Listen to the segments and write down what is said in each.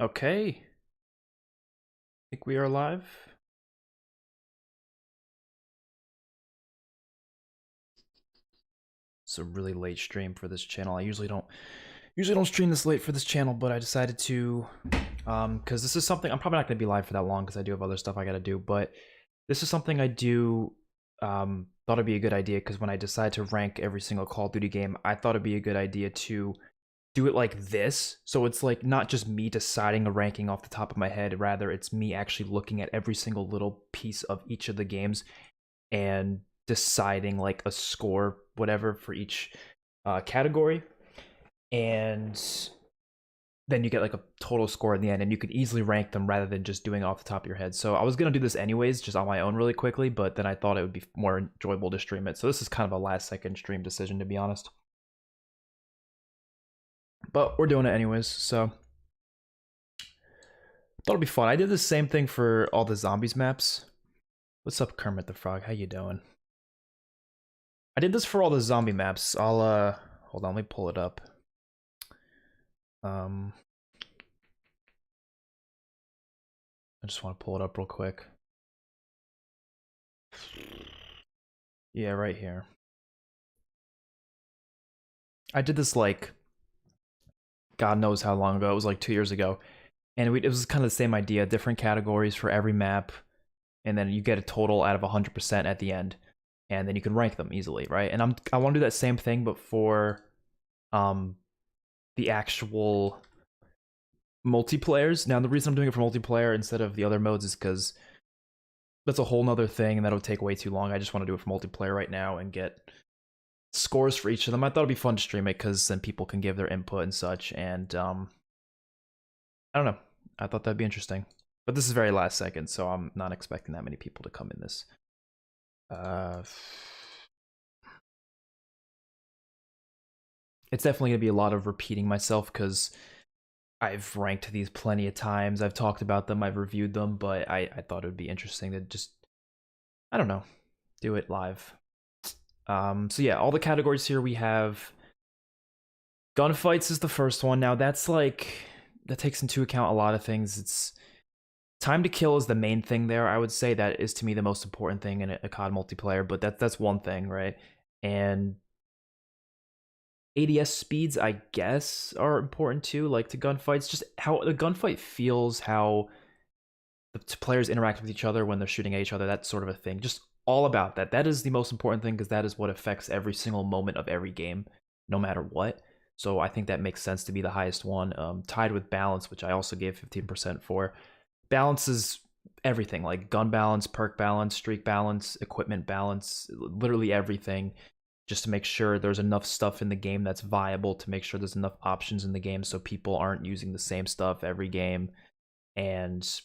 Okay, I think we are live. It's a really late stream for this channel. I usually don't stream this late for this channel, but I decided to because this is something I'm probably not going to be live for that long because I do have other stuff I got to do, but this is something I do thought it'd be a good idea because when I decide to rank every single Call of Duty game, I thought it'd be a good idea to do it like this. So it's like not just me deciding a ranking off the top of my head, rather it's me actually looking at every single little piece of each of the games and deciding like a score, whatever, for each category. And then you get like a total score in the end, and you can easily rank them rather than just doing it off the top of your head. So I was going to do this anyways, just on my own really quickly, but then I thought it would be more enjoyable to stream it. So this is kind of a last second stream decision, to be honest. But we're doing it anyways, so thought it'd be fun. I did the same thing for all the zombies maps. What's up, Kermit the Frog? How you doing? I did this for all the zombie maps. I'll hold on, let me pull it up. I just want to pull it up real quick. Yeah, right here. I did this like God knows how long ago. It was like 2 years ago. And it was kind of the same idea, different categories for every map, and then you get a total out of 100% at the end, and then you can rank them easily, right? And I want to do that same thing, but for the actual multiplayers. Now, the reason I'm doing it for multiplayer instead of the other modes is because that's a whole nother thing, and that'll take way too long. I just want to do it for multiplayer right now and get scores for each of them. I thought it'd be fun to stream it because then people can give their input and such, and I don't know. I thought that'd be interesting. But this is very last second, so I'm not expecting that many people to come in this. It's definitely going to be a lot of repeating myself because I've ranked these plenty of times. I've talked about them, I've reviewed them, but I thought it would be interesting to just, I don't know, do it live. So yeah, all the categories here we have. Gunfights is the first one. Now that's like, that takes into account a lot of things. It's time to kill is the main thing there. I would say that is to me the most important thing in a COD multiplayer, but that's one thing, right? And ADS speeds, I guess, are important too, like to gunfights. Just how the gunfight feels, how the players interact with each other when they're shooting at each other, that sort of a thing. Just all about that. That is the most important thing because that is what affects every single moment of every game, no matter what. So I think that makes sense to be the highest one, tied with balance, which I also gave 15% for. Balance is everything, like gun balance, perk balance, streak balance, equipment balance, literally everything, just to make sure there's enough stuff in the game that's viable, to make sure there's enough options in the game so people aren't using the same stuff every game and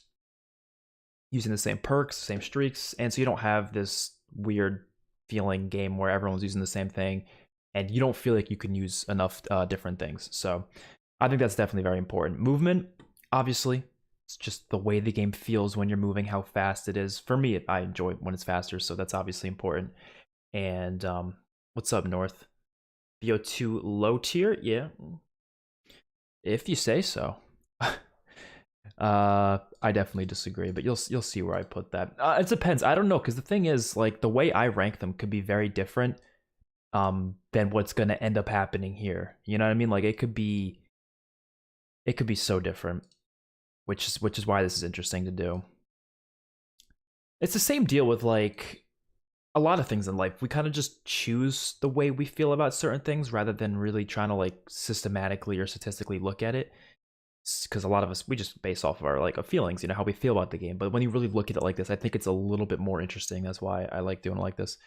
using the same perks, same streaks, and so you don't have this weird feeling game where everyone's using the same thing and you don't feel like you can use enough different things. So I think that's definitely very important. Movement, obviously, it's just the way the game feels when you're moving, how fast it is. For me, I enjoy when it's faster, so that's obviously important. And what's up, North? BO2 low tier? Yeah. If you say so. I definitely disagree, but you'll see where I put that. It depends. I don't know, because the thing is, like, the way I rank them could be very different than what's going to end up happening here. You know what I mean? Like, it could be so different, which is why this is interesting to do. It's the same deal with like a lot of things in life. We kind of just choose the way we feel about certain things rather than really trying to like systematically or statistically look at it, because a lot of us, we just base off of our like feelings, you know, how we feel about the game. But when you really look at it like this, I think it's a little bit more interesting. That's why I like doing it like this.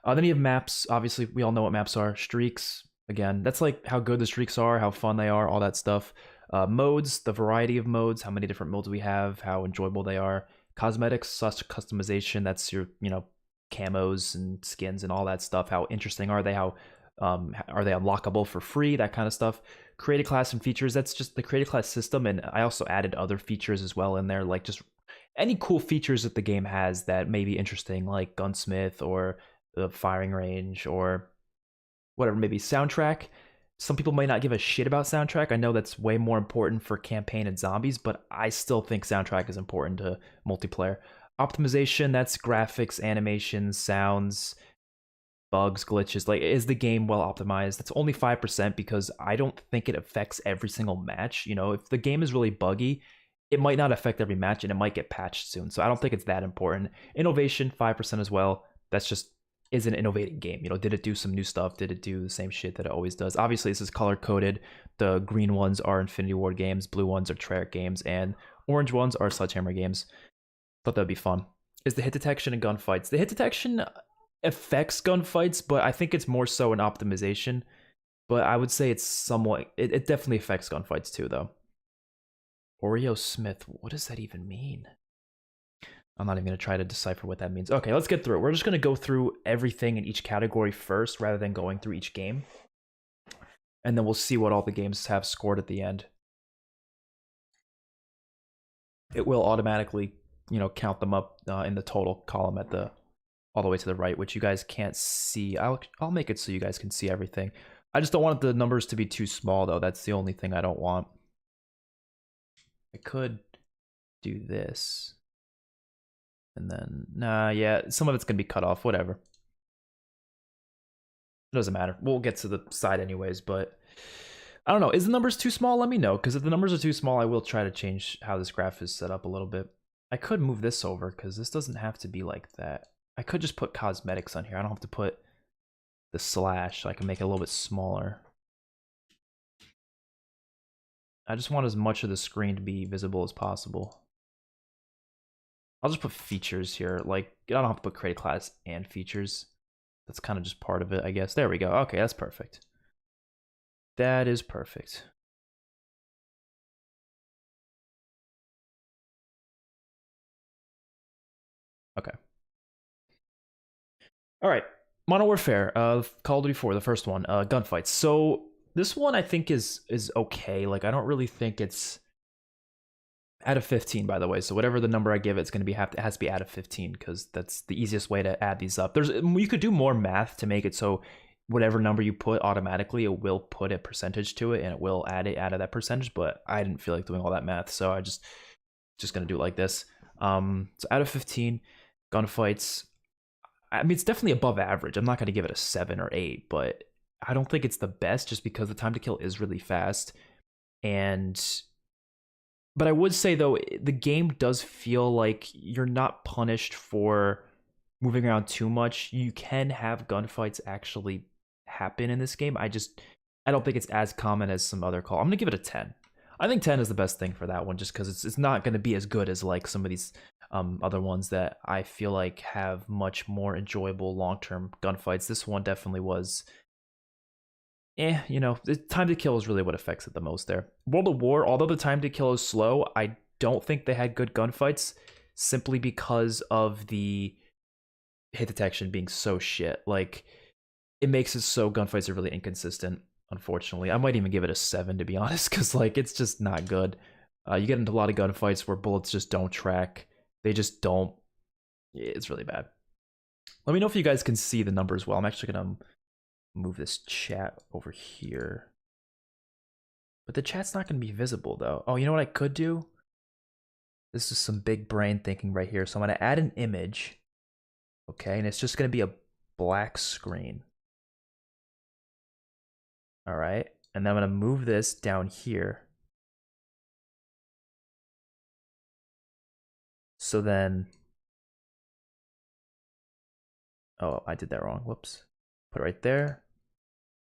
Then you have maps. Obviously, we all know what maps are. Streaks, again, that's like how good the streaks are, how fun they are, all that stuff. Modes, the variety of modes, how many different modes we have, how enjoyable they are. Cosmetics, such customization, that's your, you know, camos and skins and all that stuff. How interesting are they? How are they unlockable for free? That kind of stuff. Created class and features, that's just the created class system, and I also added other features as well in there, like just any cool features that the game has that may be interesting, like gunsmith or the firing range or whatever, maybe soundtrack. some people might not give a shit about soundtrack. I know that's way more important for campaign and zombies, but I still think soundtrack is important to multiplayer. Optimization, that's graphics, animations, sounds, bugs, glitches. Like, is the game well optimized? That's only 5% because I don't think it affects every single match. You know, if the game is really buggy, it might not affect every match and it might get patched soon. So I don't think it's that important. Innovation, 5% as well. That's just, is an innovating game. You know, did it do some new stuff? Did it do the same shit that it always does? Obviously, this is color coded. The green ones are Infinity Ward games, blue ones are Treyarch games, and orange ones are Sledgehammer games. Thought that'd be fun. Is the hit detection and gunfights? The hit detection affects gunfights, but I think it's more so an optimization. But I would say it's somewhat. It definitely affects gunfights too, though. Oreo Smith. What does that even mean? I'm not even going to try to decipher what that means. Okay, let's get through it. We're just going to go through everything in each category first rather than going through each game. And then we'll see what all the games have scored at the end. It will automatically, you know, count them up in the total column at the all the way to the right, which you guys can't see. I'll make it so you guys can see everything. I just don't want the numbers to be too small, though. That's the only thing I don't want. I could do this. And then, nah, yeah, some of it's going to be cut off, whatever. It doesn't matter. We'll get to the side anyways, but I don't know. Is the numbers too small? Let me know, because if the numbers are too small, I will try to change how this graph is set up a little bit. I could move this over, because this doesn't have to be like that. I could just put cosmetics on here. I don't have to put the slash, so I can make it a little bit smaller. I just want as much of the screen to be visible as possible. I'll just put features here. Like, I don't have to put create a class and features. That's kind of just part of it, I guess. There we go. Okay, that's perfect. That is perfect. Okay. All right. Modern Warfare, Call of Duty 4, the first one, gunfights. So this one I think is okay. Like, I don't really think it's out of 15, by the way. So whatever the number I give it's going to be, it has to be out of 15 because that's the easiest way to add these up. You could do more math to make it so whatever number you put automatically, it will put a percentage to it and it will add it out of that percentage. But I didn't feel like doing all that math, so I just going to do it like this. So out of 15 gunfights, I mean, it's definitely above average. I'm not going to give it a 7 or 8, but I don't think it's the best just because the time to kill is really fast. But I would say, though, the game does feel like you're not punished for moving around too much. You can have gunfights actually happen in this game. I don't think it's as common as some other call. I'm going to give it a 10. I think 10 is the best thing for that one just because it's not going to be as good as like some of these other ones that I feel like have much more enjoyable long-term gunfights. This one definitely was you know, the time to kill is really what affects it the most there. World of War, although the time to kill is slow, I don't think they had good gunfights simply because of the hit detection being so shit. Like, it makes it so gunfights are really inconsistent, unfortunately. I might even give it a 7, to be honest, because, like, it's just not good. You get into a lot of gunfights where bullets just don't track. They just don't. It's really bad. Let me know if you guys can see the numbers well. I'm actually going to move this chat over here. But the chat's not going to be visible, though. Oh, you know what I could do? This is some big brain thinking right here. So I'm going to add an image. Okay, and it's just going to be a black screen. All right, and then I'm going to move this down here. So then... Oh, I did that wrong. Whoops. Put it right there.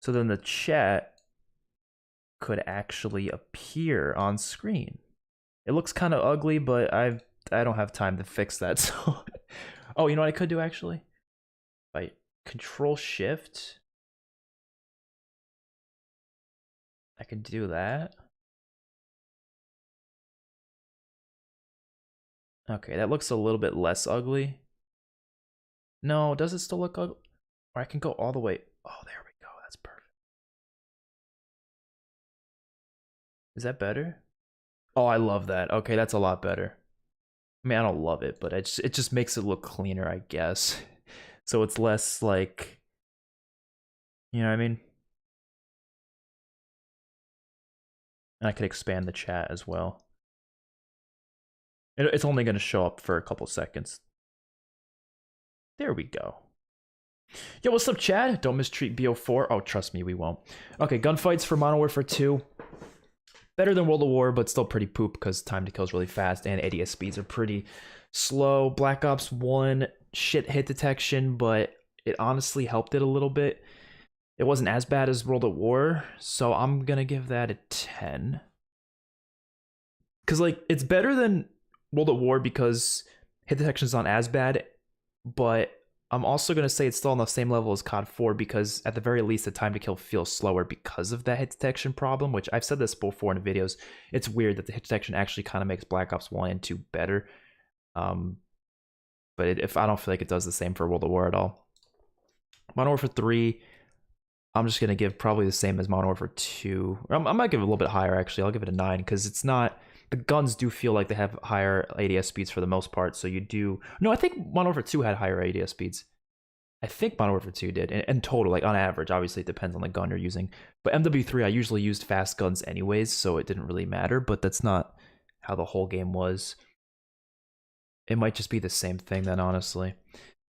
So then the chat could actually appear on screen. It looks kind of ugly, but I don't have time to fix that. So, oh, you know what I could do actually? By Control Shift, I could do that. Okay, that looks a little bit less ugly. No, does it still look ugly? Or I can go all the way. Oh, there we go. That's perfect. Is that better? Oh, I love that. Okay, that's a lot better. I mean, I don't love it, but it just makes it look cleaner, I guess. So it's less like, you know what I mean? And I could expand the chat as well. It's only going to show up for a couple seconds. There we go. Yo, what's up, Chad? Don't mistreat BO4. Oh, trust me, we won't. Okay, gunfights for Modern Warfare 2. Better than World of War, but still pretty poop because time to kill is really fast and ADS speeds are pretty slow. Black Ops 1, shit hit detection, but it honestly helped it a little bit. It wasn't as bad as World of War, so I'm gonna give that a 10. Because, like, it's better than World of War because hit detection is not as bad, but I'm also going to say it's still on the same level as COD 4 because at the very least the time to kill feels slower because of that hit detection problem, which I've said this before in videos. It's weird that the hit detection actually kind of makes Black Ops 1 and 2 better. But if I don't feel like it does the same for World of War at all. Modern Warfare 3, I'm just going to give probably the same as Modern Warfare 2. I might give it a little bit higher, actually. I'll give it a 9 because it's not... The guns do feel like they have higher ADS speeds for the most part, so you do... No, I think Modern Warfare 2 had higher ADS speeds. I think Modern Warfare 2 did, in total, like on average. Obviously, it depends on the gun you're using. But MW3, I usually used fast guns anyways, so it didn't really matter, but that's not how the whole game was. It might just be the same thing then, honestly.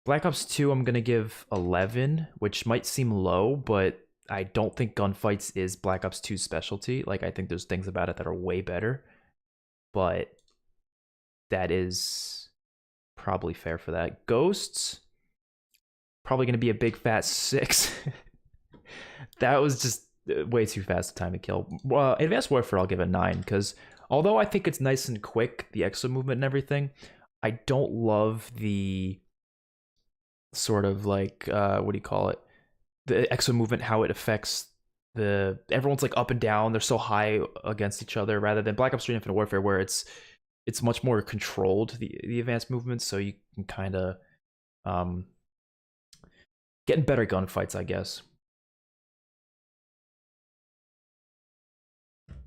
Black Ops 2, I'm going to give 11, which might seem low, but I don't think gunfights is Black Ops 2's specialty. Like, I think there's things about it that are way better. But that is probably fair for that. Ghosts, probably going to be a big fat 6. That was just way too fast a time to kill. Advanced Warfare, I'll give a 9, because although I think it's nice and quick, the exo movement and everything, I don't love the sort of like, what do you call it? The exo movement, how it affects everyone's like up and down, they're so high against each other, rather than Black Ops 3 Infinite Warfare where it's much more controlled, the advanced movements, so you can kind of get in better gunfights, I guess.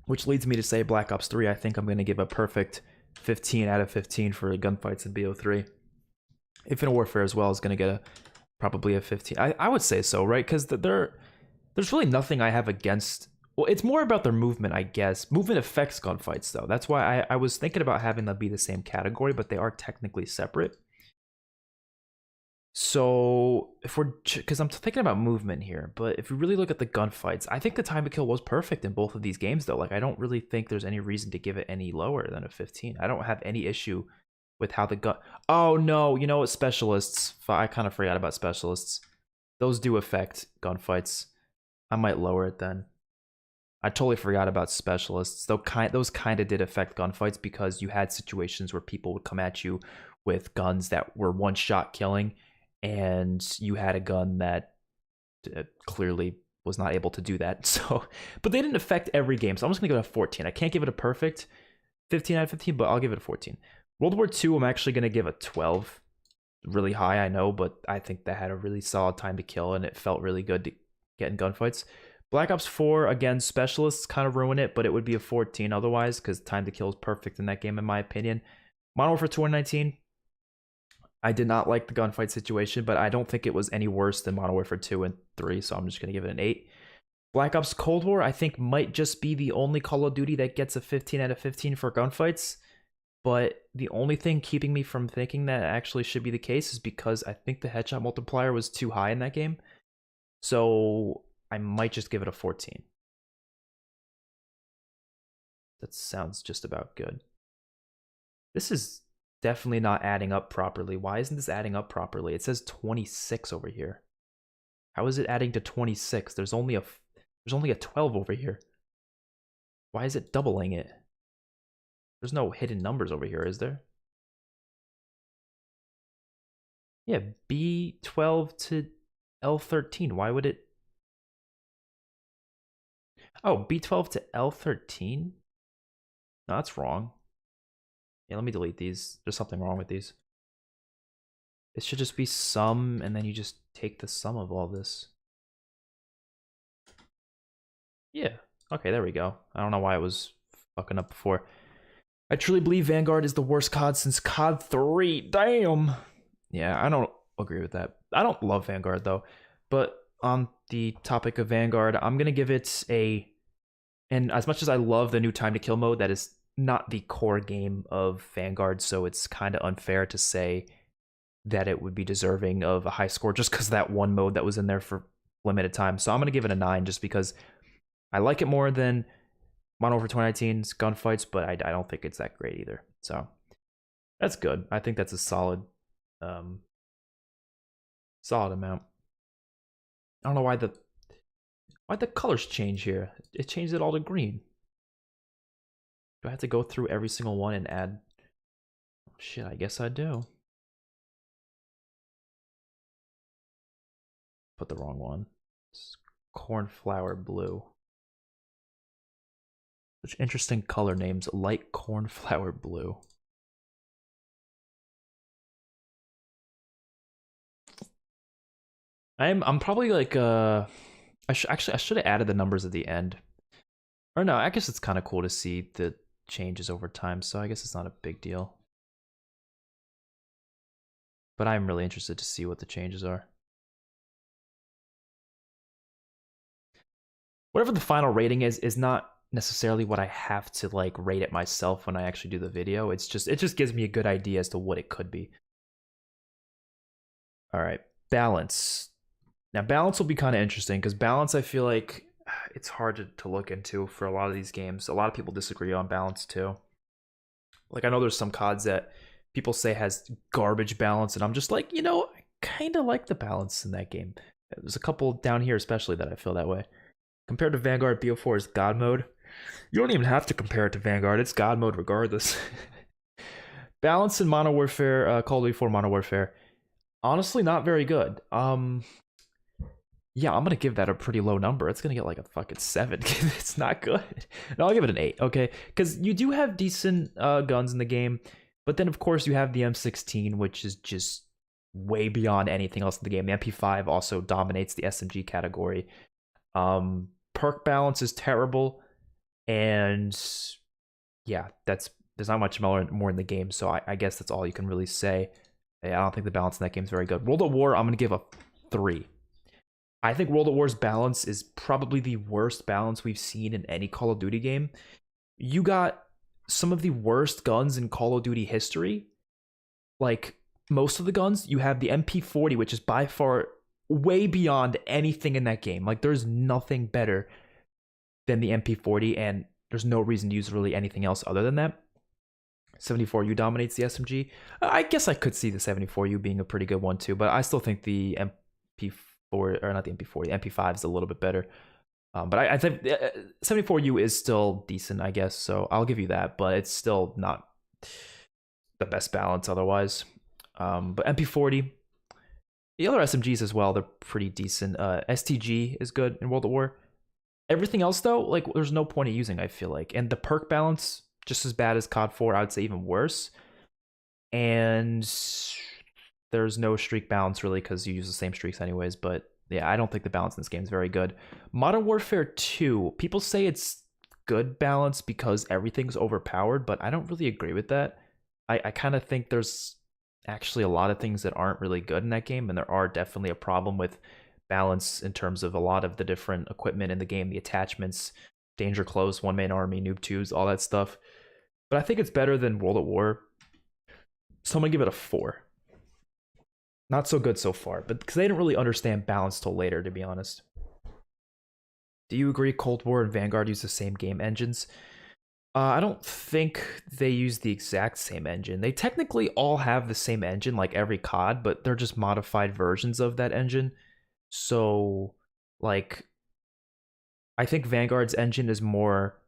Which leads me to say Black Ops 3, I think I'm going to give a perfect 15 out of 15 for gunfights in BO3. Infinite Warfare as well is going to get probably a 15. I would say so, right? Because there's really nothing I have against... Well, it's more about their movement, I guess. Movement affects gunfights, though. That's why I was thinking about having them be the same category, but they are technically separate. So, because I'm thinking about movement here, but if you really look at the gunfights, I think the time to kill was perfect in both of these games, though. Like, I don't really think there's any reason to give it any lower than a 15. I don't have any issue with how the gun... Oh, no, you know what? Specialists. I kind of forgot about specialists. Those do affect gunfights. I might lower it then. I totally forgot about specialists. Those kind of did affect gunfights because you had situations where people would come at you with guns that were one-shot killing, and you had a gun that clearly was not able to do that. So, but they didn't affect every game, so I'm just gonna give it a 14. I can't give it a perfect 15 out of 15, but I'll give it a 14. World War II, I'm actually gonna give a 12. Really high, I know, but I think that had a really solid time to kill, and it felt really good to get in gunfights. Black Ops 4, again, specialists kind of ruin it, but it would be a 14 otherwise, because time to kill is perfect in that game, in my opinion. Modern Warfare 2019, I did not like the gunfight situation, but I don't think it was any worse than Modern Warfare 2 and 3, so I'm just going to give it an 8. Black Ops Cold War, I think, might just be the only Call of Duty that gets a 15 out of 15 for gunfights, but the only thing keeping me from thinking that actually should be the case is because I think the headshot multiplier was too high in that game. So I might just give it a 14. That sounds just about good. This is definitely not adding up properly. Why isn't this adding up properly? It says 26 over here. How is it adding to 26? There's only a 12 over here. Why is it doubling it? There's no hidden numbers over here, is there? Yeah, B12 to L13. Why would it... Oh, B12 to L13? No, that's wrong. Yeah, let me delete these. There's something wrong with these. It should just be sum, and then you just take the sum of all this. Yeah. Okay, there we go. I don't know why it was fucking up before. I truly believe Vanguard is the worst COD since COD 3. Damn! Yeah, I don't agree with that. I don't love Vanguard, though. But on the topic of Vanguard, I'm going to give it a And as much as I love the new time to kill mode, that is not the core game of Vanguard, so it's kind of unfair to say that it would be deserving of a high score just because that one mode that was in there for limited time. So I'm going to give it a 9 just because I like it more than Modern Warfare 2019's Gunfights, but I don't think it's that great either. So that's good. I think that's a solid solid amount. I don't know why'd the colors change here. It changed it all to green. Do I have to go through every single one and add? Oh, shit, I guess I do. Put the wrong one. It's cornflower blue. Such interesting color names. Light cornflower blue. I'm probably like I should have added the numbers at the end. Or no, I guess it's kind of cool to see the changes over time, so I guess it's not a big deal. But I'm really interested to see what the changes are. Whatever the final rating is not necessarily what I have to like rate it myself when I actually do the video. It just gives me a good idea as to what it could be. All right, balance. Now balance will be kind of interesting because balance I feel like it's hard to look into for a lot of these games. A lot of people disagree on balance too. Like I know there's some CODs that people say has garbage balance, and I'm just like, I kind of like the balance in that game. There's a couple down here especially that I feel that way. Compared to Vanguard, BO4 is God mode. You don't even have to compare it to Vanguard. It's God mode regardless. Balance in Modern Warfare, Call of Duty 4 Modern Warfare. Honestly, not very good. Yeah, I'm gonna give that a pretty low number. It's gonna get like a fucking 7. It's not good. No, I'll give it an 8, okay? Because you do have decent guns in the game, but then of course you have the M16, which is just way beyond anything else in the game. The MP5 also dominates the SMG category. Perk balance is terrible, and yeah, there's not much more in the game, so I guess that's all you can really say. I don't think the balance in that game is very good. World at War, I'm gonna give a 3. I think World at War's balance is probably the worst balance we've seen in any Call of Duty game. You got some of the worst guns in Call of Duty history. Like, most of the guns, you have the MP40, which is by far way beyond anything in that game. Like, there's nothing better than the MP40, and there's no reason to use really anything else other than that. 74U dominates the SMG. I guess I could see the 74U being a pretty good one too, but I still think the MP40, or not the MP40, the MP5 is a little bit better. But I think 74U is still decent, I guess, so I'll give you that, but it's still not the best balance otherwise. But MP40, the other SMGs as well, they're pretty decent. STG is good in World at War. Everything else, though, like, there's no point of using, I feel like. And the perk balance, just as bad as COD 4, I would say even worse. And there's no streak balance, really, because you use the same streaks anyways. But, yeah, I don't think the balance in this game is very good. Modern Warfare 2, people say it's good balance because everything's overpowered, but I don't really agree with that. I kind of think there's actually a lot of things that aren't really good in that game, and there are definitely a problem with balance in terms of a lot of the different equipment in the game, the attachments, danger close, one-man army, noob tubes, all that stuff. But I think it's better than World at War, so I'm gonna give it a 4. Not so good so far, but because they didn't really understand balance till later, to be honest. Do you agree Cold War and Vanguard use the same game engines? I don't think they use the exact same engine. They technically all have the same engine, like every COD, but they're just modified versions of that engine. So, like, I think Vanguard's engine is more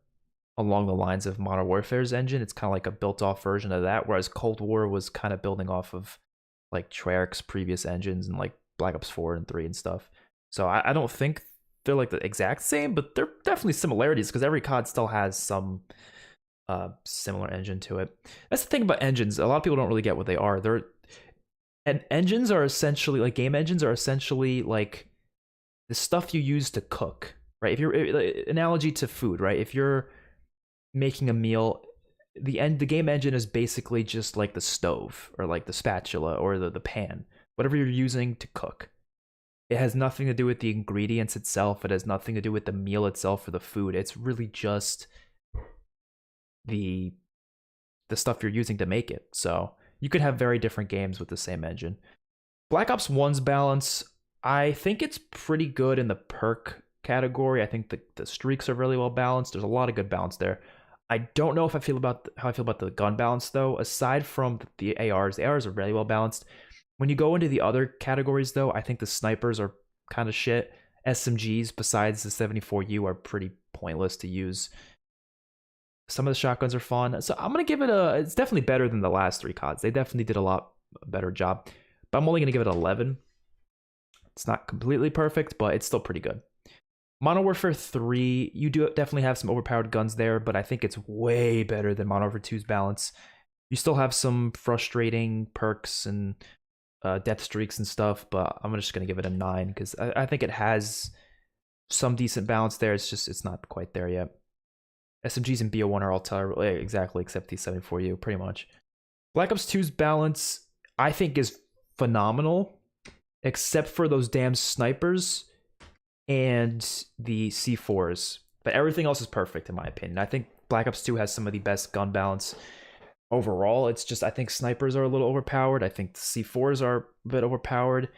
along the lines of Modern Warfare's engine. It's kind of like a built-off version of that, whereas Cold War was kind of building off of, like, Treyarch's previous engines and, like, Black Ops 4 and 3 and stuff. So I don't think they're, like, the exact same, but they're definitely similarities, because every COD still has some similar engine to it. That's the thing about engines. A lot of people don't really get what they are. And engines are essentially, like, game engines are essentially like the stuff you use to cook, right? If you're analogy to food, right? If you're making a meal, the game engine is basically just like the stove or like the spatula or the pan, whatever you're using to cook. It has nothing to do with the ingredients itself. It has nothing to do with the meal itself or the food. It's really just the stuff you're using to make it. So you could have very different games with the same engine. Black Ops 1's balance, I think it's pretty good in the perk category. I think the streaks are really well balanced. There's a lot of good balance there. I don't know if I feel about how I feel about the gun balance though. Aside from the ARs are really well balanced. When you go into the other categories though, I think the snipers are kind of shit. SMGs besides the 74U are pretty pointless to use. Some of the shotguns are fun. So I'm going to give it it's definitely better than the last 3 CODs. They definitely did a lot better job. But I'm only going to give it 11. It's not completely perfect, but it's still pretty good. Modern Warfare 3, you do definitely have some overpowered guns there, but I think it's way better than Modern Warfare 2's balance. You still have some frustrating perks and death streaks and stuff, but I'm just going to give it a 9 because I think it has some decent balance there. It's not quite there yet. SMGs and BO1 are all terrible, exactly, except the 74U, pretty much. Black Ops 2's balance, I think, is phenomenal, except for those damn snipers and the C4s. But everything else is perfect, in my opinion. I think Black Ops 2 has some of the best gun balance overall. It's just, I think snipers are a little overpowered. I think the C4s are a bit overpowered.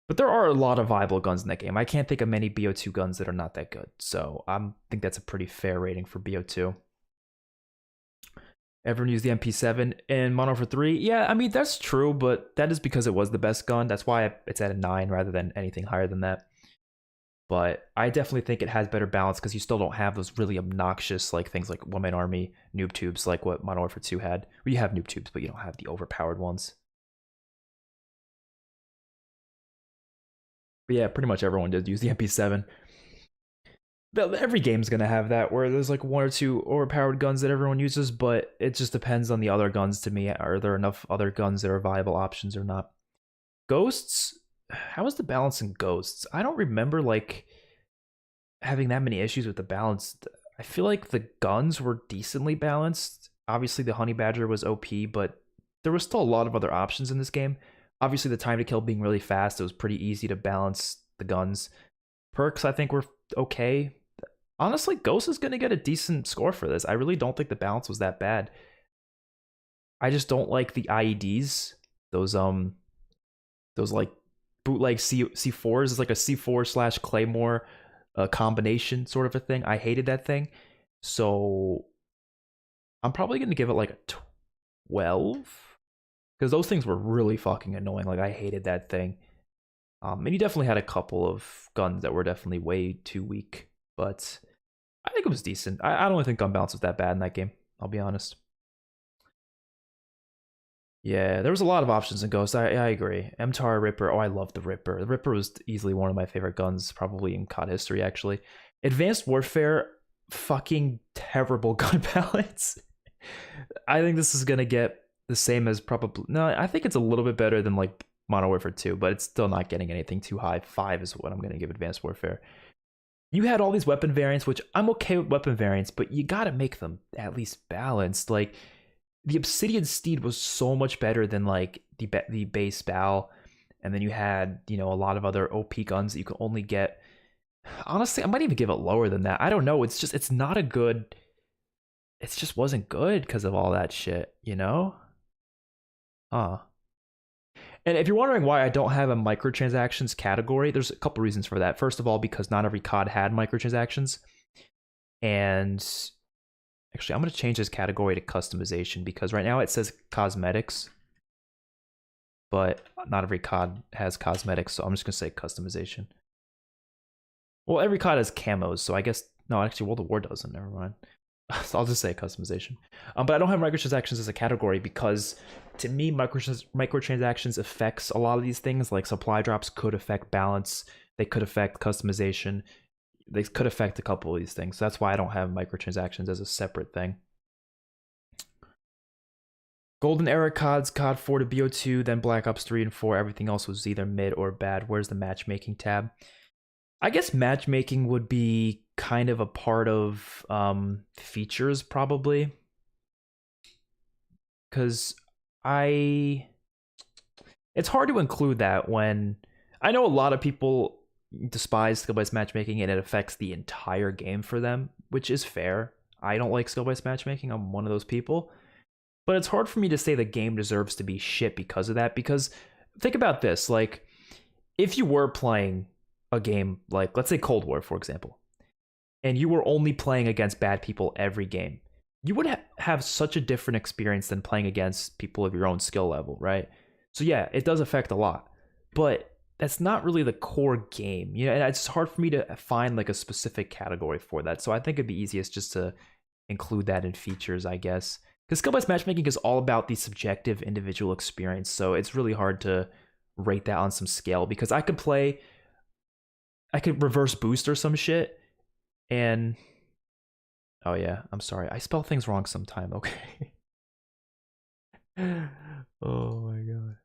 But there are a lot of viable guns in that game. I can't think of many BO2 guns that are not that good. So I think that's a pretty fair rating for BO2. Everyone used the MP7 in Modern Warfare 3. Yeah, I mean, that's true, but that is because it was the best gun. That's why it's at a 9 rather than anything higher than that. But I definitely think it has better balance because you still don't have those really obnoxious like things like One Man Army, noob tubes, like what Modern Warfare 2 had. Well, you have noob tubes, but you don't have the overpowered ones. But yeah, pretty much everyone did use the MP7. Every game's gonna have that where there's like 1 or 2 overpowered guns that everyone uses, but it just depends on the other guns to me. Are there enough other guns that are viable options or not? Ghosts? How is the balance in Ghosts? I don't remember like having that many issues with the balance. I feel like the guns were decently balanced. Obviously the Honey Badger was OP, but there was still a lot of other options in this game. Obviously the time to kill being really fast, it was pretty easy to balance the guns. Perks I think were okay. Honestly, Ghost is going to get a decent score for this. I really don't think the balance was that bad. I just don't like the IEDs. Those like bootleg C4s. It's like a C4 / Claymore combination sort of a thing. I hated that thing. So I'm probably going to give it like a 12. Because those things were really fucking annoying. Like, I hated that thing. And you definitely had a couple of guns that were definitely way too weak. But I think it was decent. I don't think gun balance was that bad in that game. I'll be honest. Yeah, there was a lot of options in Ghost. I agree. MTAR, Ripper. Oh, I love the Ripper. The Ripper was easily one of my favorite guns, probably in COD history, actually. Advanced Warfare, fucking terrible gun balance. I think this is going to get the same as probably... No, I think it's a little bit better than like Modern Warfare 2, but it's still not getting anything too high. 5 is what I'm going to give Advanced Warfare. You had all these weapon variants, which I'm okay with weapon variants, but you got to make them at least balanced. Like, the Obsidian Steed was so much better than like the base BAL, and then you had, you know, a lot of other OP guns that you could only get. Honestly, I might even give it lower than that. I don't know. It's not a good... It just wasn't good because of all that shit, you know? And if you're wondering why I don't have a microtransactions category, there's a couple reasons for that. First of all, because not every COD had microtransactions. And actually, I'm going to change this category to customization because right now it says cosmetics. But not every COD has cosmetics, so I'm just going to say customization. Well, every COD has camos, so I guess... No, actually, World of War doesn't. Never mind. So I'll just say customization. But I don't have microtransactions as a category because to me, microtransactions affects a lot of these things. Like supply drops could affect balance. They could affect customization. They could affect a couple of these things. So that's why I don't have microtransactions as a separate thing. Golden Era CODs, COD 4 to BO2, then Black Ops 3 and 4. Everything else was either mid or bad. Where's the matchmaking tab? I guess matchmaking would be kind of a part of features probably, because it's hard to include that when I know a lot of people despise skill-based matchmaking and it affects the entire game for them, which is fair. I don't like skill-based matchmaking. I'm one of those people. But it's hard for me to say the game deserves to be shit because of that. Because think about this, like, if you were playing a game like, let's say Cold War, for example, and you were only playing against bad people every game, you would have such a different experience than playing against people of your own skill level, right? So yeah, it does affect a lot, but that's not really the core game, you know. And it's hard for me to find like a specific category for that. So I think it'd be easiest just to include that in features, I guess, because skill-based matchmaking is all about the subjective individual experience. So it's really hard to rate that on some scale, because I could reverse boost or some shit, and oh yeah, I'm sorry, I spell things wrong sometime. Okay. Oh my god.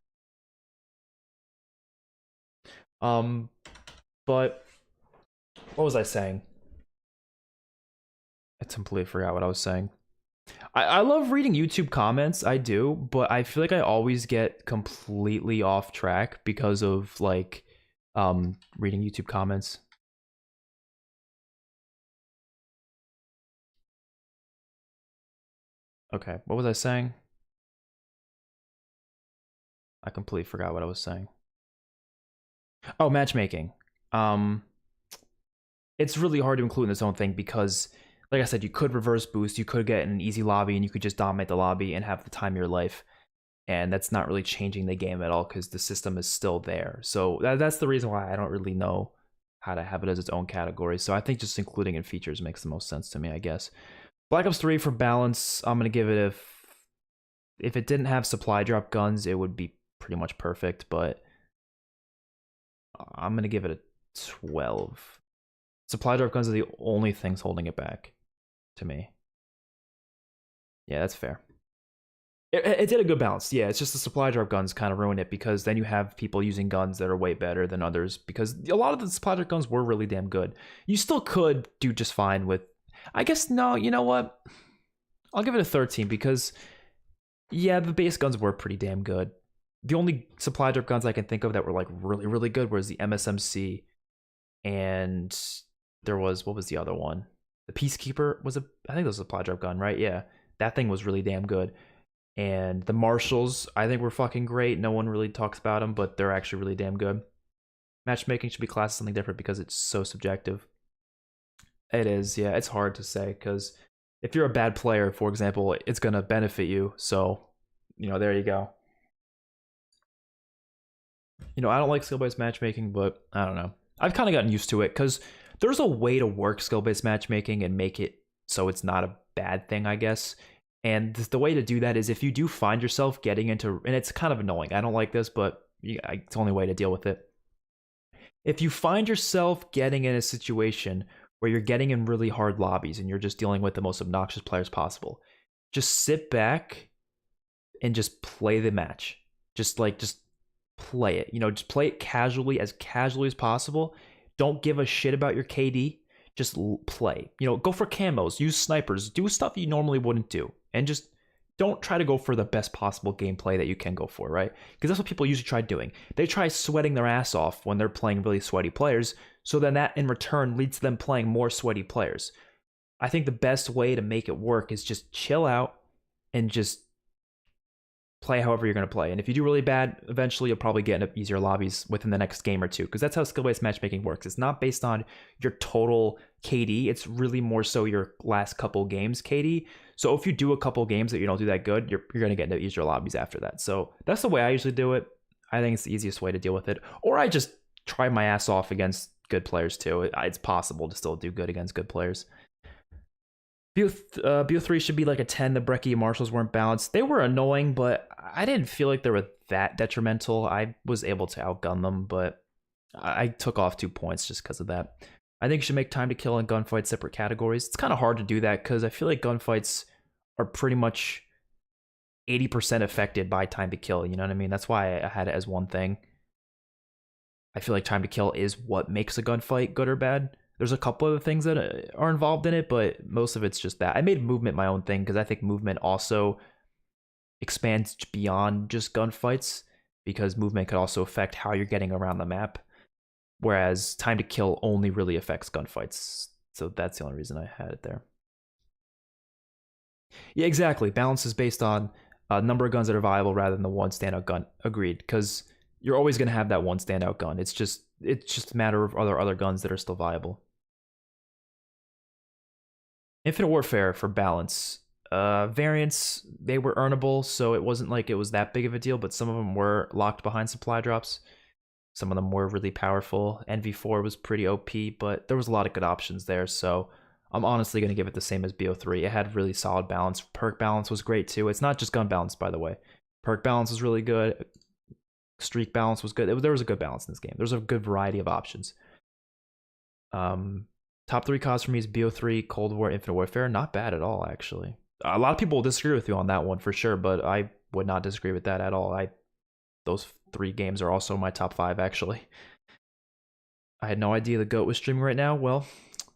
But what was I saying? I completely forgot what I was saying. I love reading YouTube comments, I do, but I feel like I always get completely off track because of like reading YouTube comments. Okay, what was I saying? I completely forgot what I was saying. Oh, matchmaking. Um, it's really hard to include in its own thing because, like I said, you could reverse boost, you could get an easy lobby, and you could just dominate the lobby and have the time of your life. And that's not really changing the game at all because the system is still there. So that's the reason why I don't really know how to have it as its own category. So I think just including in features makes the most sense to me, I guess. Black Ops 3 for balance, I'm gonna give it a. If it didn't have supply drop guns, it would be pretty much perfect, but I'm gonna give it a 12. Supply drop guns are the only things holding it back to me. Yeah, that's fair. It did a good balance. Yeah, it's just the supply drop guns kind of ruined it because then you have people using guns that are way better than others because a lot of the supply drop guns were really damn good. You still could do just fine with. I guess no, you know what? I'll give it a 13 because yeah, the base guns were pretty damn good. The only supply drop guns I can think of that were like really, really good was the MSMC, and there was, what was the other one? The Peacekeeper was I think it was a supply drop gun, right? Yeah, that thing was really damn good. And the Marshals, I think, were fucking great. No one really talks about them, but they're actually really damn good. Matchmaking should be classed as something different because it's so subjective. It is, yeah. It's hard to say because if you're a bad player, for example, it's going to benefit you. So, you know, there you go. You know, I don't like skill-based matchmaking, but I don't know. I've kind of gotten used to it because there's a way to work skill-based matchmaking and make it so it's not a bad thing, I guess. And the way to do that is if you do find yourself getting into, and it's kind of annoying, I don't like this, but it's the only way to deal with it. If you find yourself getting in a situation where you're getting in really hard lobbies and you're just dealing with the most obnoxious players possible, just sit back and just play the match. Just play it. You know, just play it casually as possible. Don't give a shit about your KD. Just play. You know, go for camos, use snipers, do stuff you normally wouldn't do, and just don't try to go for the best possible gameplay that you can go for, right? Because that's what people usually try doing. They try sweating their ass off when they're playing really sweaty players, so then that in return leads to them playing more sweaty players. I think the best way to make it work is just chill out and just play however you're going to play. And if you do really bad, eventually you'll probably get into easier lobbies within the next game or two, because that's how skill-based matchmaking works. It's not based on your total KD. It's really more so your last couple games KD. So if you do a couple games that you don't do that good, you're going to get into easier lobbies after that. So that's the way I usually do it. I think it's the easiest way to deal with it. Or I just try my ass off against good players too. It's possible to still do good against good players. BO3 should be like a 10. The Breccia Marshals weren't balanced. They were annoying, but I didn't feel like they were that detrimental. I was able to outgun them, but I took off 2 points just because of that. I think you should make time to kill and gunfight separate categories. It's kind of hard to do that because I feel like gunfights are pretty much 80% affected by time to kill. You know what I mean? That's why I had it as one thing. I feel like time to kill is what makes a gunfight good or bad. There's a couple other things that are involved in it, but most of it's just that. I made movement my own thing because I think movement also expands beyond just gunfights, because movement could also affect how you're getting around the map. whereas time to kill only really affects gunfights. So that's the only reason I had it there. Yeah, exactly. Balance is based on a number of guns that are viable rather than the one standout gun. Agreed, because you're always going to have that one standout gun. It's just a matter of other guns that are still viable. Infinite Warfare for balance. Variants, they were earnable, so it wasn't like it was that big of a deal, but some of them were locked behind supply drops. Some of them were really powerful. NV4 was pretty OP, but there was a lot of good options there, so I'm honestly going to give it the same as BO3. It had really solid balance. Perk balance was great too. It's not just gun balance, by the way. Perk balance was really good. Streak balance was good. There was a good balance in this game. There's a good variety of options. Top 3 CODs for me is BO3, Cold War, Infinite Warfare. Not bad at all, actually. A lot of people will disagree with you on that one for sure, but I would not disagree with that at all. Those 3 games are also my top 5, actually. I had no idea the GOAT was streaming right now. Well,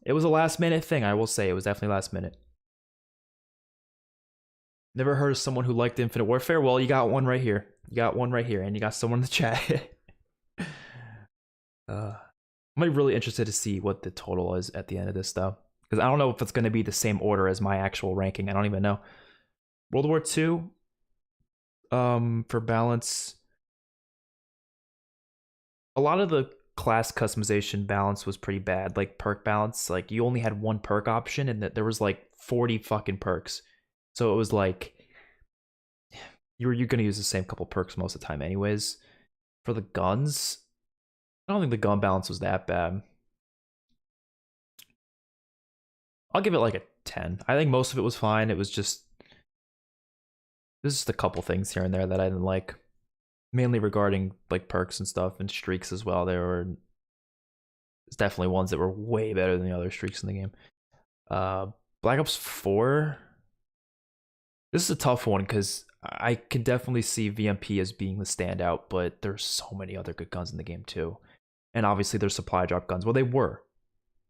it was a last minute thing, I will say. It was definitely last minute. Never heard of someone who liked Infinite Warfare? Well, you got one right here. You got one right here, and you got someone in the chat. I'm really interested to see what the total is at the end of this, though. Because I don't know if it's going to be the same order as my actual ranking. I don't even know. World War II, for balance, a lot of the class customization balance was pretty bad. Like perk balance, like you only had one perk option, and that there was like 40 fucking perks. So it was like you're going to use the same couple perks most of the time, anyways. For the guns, I don't think the gun balance was that bad. I'll give it like a 10. I think most of it was fine. It was just there's just a couple things here and there that I didn't like, mainly regarding like perks and stuff and streaks as well. There's definitely ones that were way better than the other streaks in the game. Black Ops 4. This is a tough one because I can definitely see VMP as being the standout, but there's so many other good guns in the game too. And obviously there's supply drop guns. Well, they were.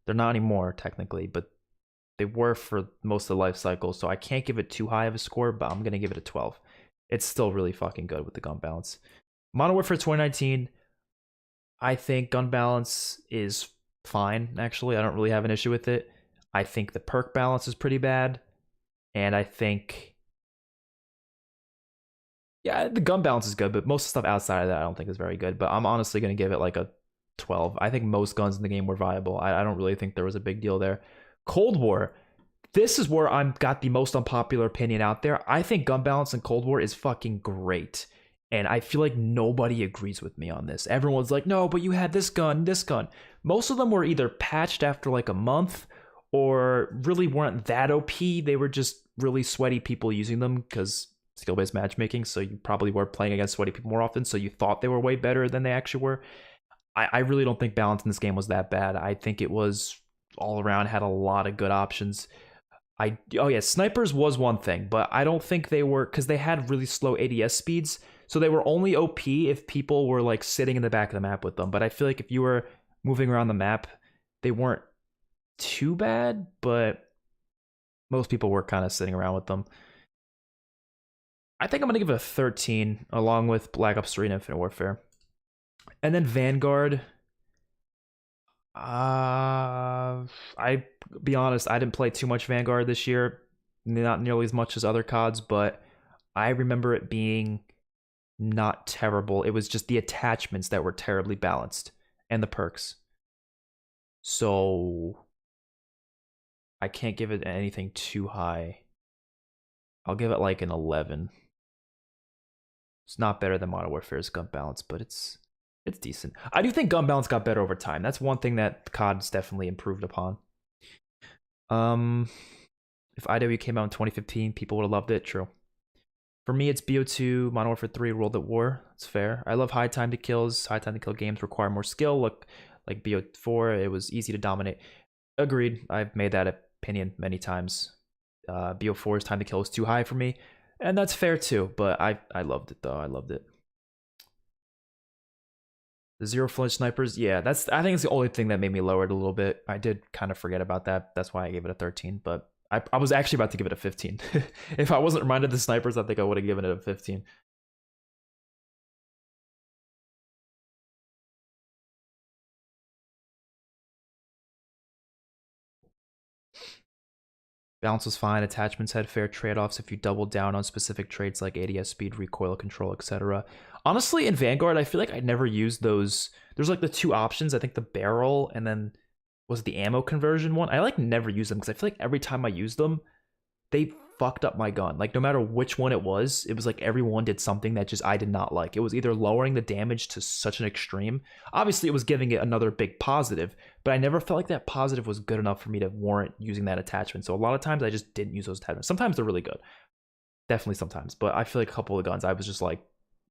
They're not anymore technically, but they were for most of the life cycle, so I can't give it too high of a score, but I'm going to give it a 12. It's still really fucking good with the gun balance. Modern Warfare 2019, I think gun balance is fine, actually. I don't really have an issue with it. I think the perk balance is pretty bad, and I think... yeah, the gun balance is good, but most of the stuff outside of that I don't think is very good, but I'm honestly going to give it like a 12. I think most guns in the game were viable. I don't really think there was a big deal there. Cold War, this is where I'm got the most unpopular opinion out there. I think gun balance in Cold War is fucking great. And I feel like nobody agrees with me on this. Everyone's like, no, but you had this gun, this gun. Most of them were either patched after like a month or really weren't that OP. They were just really sweaty people using them because skill-based matchmaking. So you probably were playing against sweaty people more often. So you thought they were way better than they actually were. I really don't think balance in this game was that bad. I think it was all around, had a lot of good options. Oh yeah, snipers was one thing, but I don't think they were, because they had really slow ADS speeds, so they were only OP if people were like sitting in the back of the map with them. But I feel like if you were moving around the map, they weren't too bad, but most people were kind of sitting around with them. I think I'm gonna give it a 13 along with Black Ops 3 and Infinite Warfare. And then Vanguard, I be honest, I didn't play too much Vanguard this year, not nearly as much as other CODs, but I remember it being not terrible. It was just the attachments that were terribly balanced and the perks. So I can't give it anything too high. I'll give it like an 11. It's not better than Modern Warfare's gun balance, but it's decent. I do think gun balance got better over time. That's one thing that COD's definitely improved upon. If IW came out in 2015, people would have loved it. True. For me, it's BO2, Modern Warfare 3, World at War. It's fair. I love high time to kills. High time to kill games require more skill. Look, like BO4, it was easy to dominate. Agreed. I've made that opinion many times. BO4's time to kill is too high for me, and that's fair too. But I loved it though. I loved it. The zero flinch snipers, yeah, I think it's the only thing that made me lower it a little bit. I did kind of forget about that. That's why I gave it a 13, but I was actually about to give it a 15. If I wasn't reminded of the snipers, I think I would have given it a 15. Balance was fine. Attachments had fair trade-offs if you doubled down on specific traits like ADS speed, recoil control, etc. Honestly, in Vanguard, I feel like I never used those. There's like the two options. I think the barrel and then was it the ammo conversion one? I like never use them because I feel like every time I use them, they fucked up my gun. Like no matter which one it was like everyone did something that just I did not like. It was either lowering the damage to such an extreme. Obviously, it was giving it another big positive, but I never felt like that positive was good enough for me to warrant using that attachment. So a lot of times I just didn't use those attachments. Sometimes they're really good. Definitely sometimes. But I feel like a couple of guns I was just like,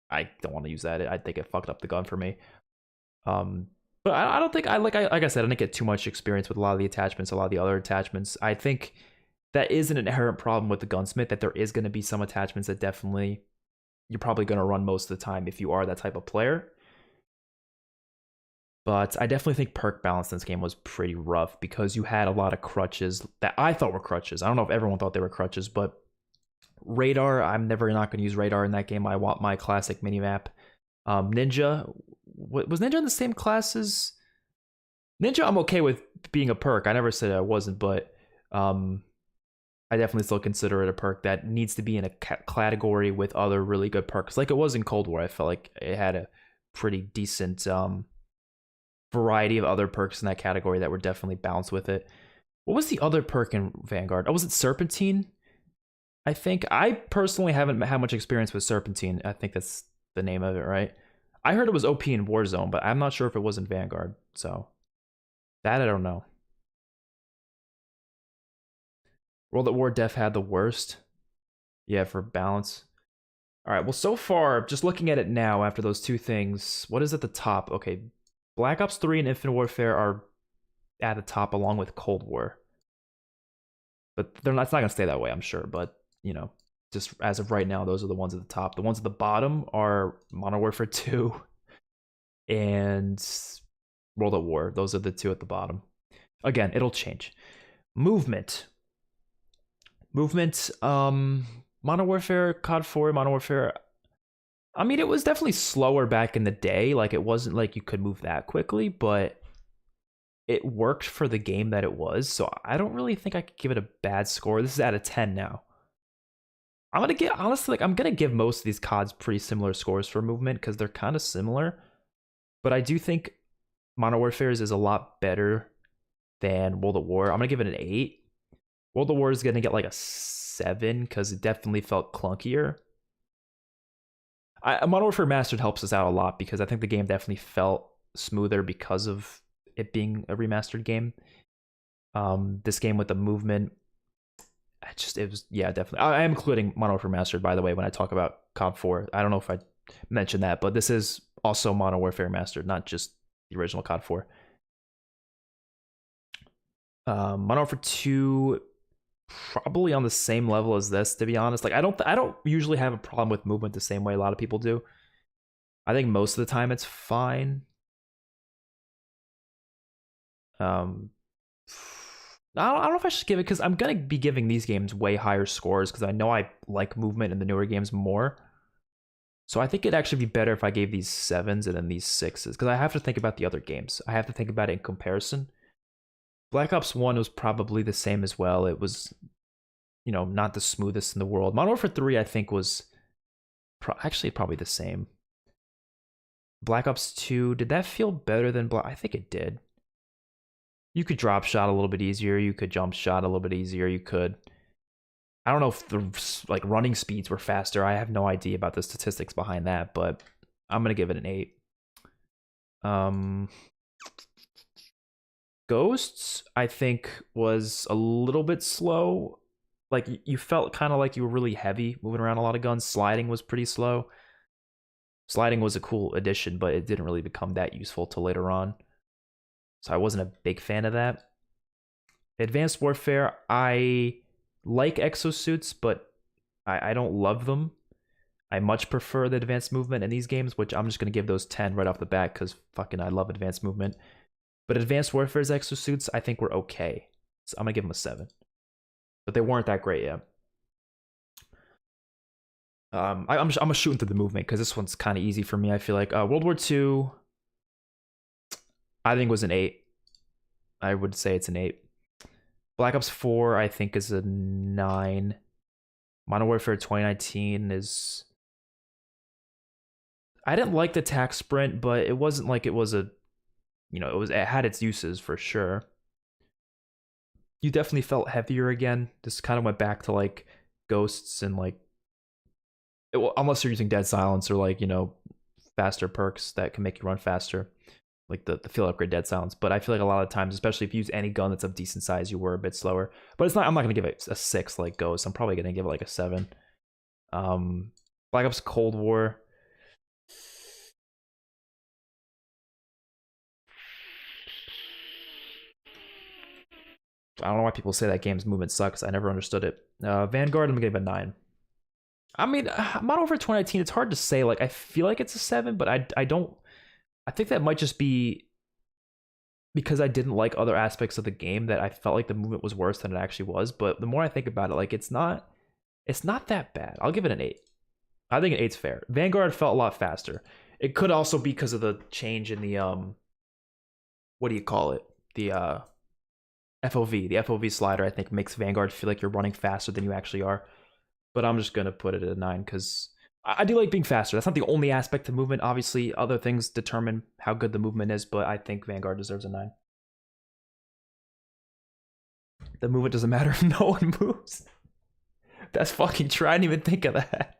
I don't want to use that. I think it fucked up the gun for me. But I don't think like I said, I didn't get too much experience with a lot of the attachments, a lot of the other attachments. I think that is an inherent problem with the gunsmith, that there is going to be some attachments that definitely you're probably going to run most of the time if you are that type of player. But I definitely think perk balance in this game was pretty rough because you had a lot of crutches that I thought were crutches. I don't know if everyone thought they were crutches, but radar, I'm never not going to use radar in that game. I want my classic minimap. Ninja, was Ninja in the same class as Ninja? I'm okay with being a perk. I never said I wasn't, but I definitely still consider it a perk that needs to be in a category with other really good perks. Like it was in Cold War. I felt like it had a pretty decent variety of other perks in that category that were definitely balanced with it. What was the other perk in Vanguard? Oh, was it Serpentine? I think. I personally haven't had much experience with Serpentine. I think that's the name of it, right? I heard it was OP in Warzone, but I'm not sure if it was in Vanguard. So that I don't know. World at War Def had the worst. Yeah, for balance. All right, well, so far, just looking at it now after those two things, what is at the top? Okay, Black Ops 3 and Infinite Warfare are at the top along with Cold War. But it's not going to stay that way, I'm sure. But, you know, just as of right now, those are the ones at the top. The ones at the bottom are Modern Warfare 2 and World at War. Those are the two at the bottom. Again, it'll change. Movement, Modern Warfare, COD 4, Modern Warfare. I mean, it was definitely slower back in the day. Like, it wasn't like you could move that quickly, but it worked for the game that it was. So I don't really think I could give it a bad score. This is out of 10 now. I'm gonna get, honestly, like, I'm gonna give most of these CODs pretty similar scores for movement because they're kind of similar. But I do think Modern Warfare's is a lot better than World at War. I'm gonna give it an 8. World at War is gonna get like a 7 because it definitely felt clunkier. Modern Warfare Mastered helps us out a lot because I think the game definitely felt smoother because of it being a remastered game. This game with the movement, it was, yeah, definitely. I am including Modern Warfare Mastered, by the way, when I talk about COD 4. I don't know if I mentioned that, but this is also Modern Warfare Mastered, not just the original COD 4. Modern Warfare 2, probably on the same level as this, to be honest. Like, I don't usually have a problem with movement the same way a lot of people do. I think most of the time it's fine. I don't know if I should give it, because I'm gonna be giving these games way higher scores because I know I like movement in the newer games more. So I think it'd actually be better if I gave these 7s and then these 6s, because I have to think about the other games. I have to think about it in comparison. Black Ops 1 was probably the same as well. It was, you know, not the smoothest in the world. Modern Warfare 3, I think, was actually probably the same. Black Ops 2, did that feel better than I think it did. You could drop shot a little bit easier. You could jump shot a little bit easier. You could, I don't know if the like running speeds were faster. I have no idea about the statistics behind that, but I'm gonna give it an 8. Ghosts, I think, was a little bit slow. Like, you felt kind of like you were really heavy, moving around a lot of guns. Sliding was pretty slow. Sliding was a cool addition, but it didn't really become that useful till later on. So I wasn't a big fan of that. Advanced Warfare, I like exosuits, but I don't love them. I much prefer the advanced movement in these games, which I'm just going to give those 10 right off the bat because fucking I love advanced movement. But Advanced Warfare's exosuits, I think, were okay. So I'm going to give them a 7. But they weren't that great yet. I'm shooting through the movement because this one's kind of easy for me, I feel like. World War II, I think, was an 8. I would say it's an 8. Black Ops 4, I think, is a 9. Modern Warfare 2019 is... I didn't like the tac sprint, but it wasn't like it was a... it had its uses for sure. You definitely felt heavier again. This kind of went back to like ghosts and like... unless you're using Dead Silence or like, faster perks that can make you run faster. Like the field upgrade Dead Silence. But I feel like a lot of times, especially if you use any gun that's of decent size, you were a bit slower. But it's not. I'm not gonna give it a 6 like Ghost. I'm probably gonna give it like a 7. Black Ops Cold War. I don't know why people say that game's movement sucks. I never understood it. Vanguard, I'm gonna give it a 9. I mean, Modern Warfare 2019, it's hard to say. Like, I feel like it's a 7, but I don't... I think that might just be because I didn't like other aspects of the game that I felt like the movement was worse than it actually was. But the more I think about it, like, it's not that bad. I'll give it an 8. I think an 8's fair. Vanguard felt a lot faster. It could also be because of the change in the what do you call it? The FOV. The FOV slider, I think, makes Vanguard feel like you're running faster than you actually are. But I'm just gonna put it at a 9 because I do like being faster. That's not the only aspect of movement. Obviously, other things determine how good the movement is, but I think Vanguard deserves a 9. The movement doesn't matter if no one moves. That's fucking true. I didn't even think of that.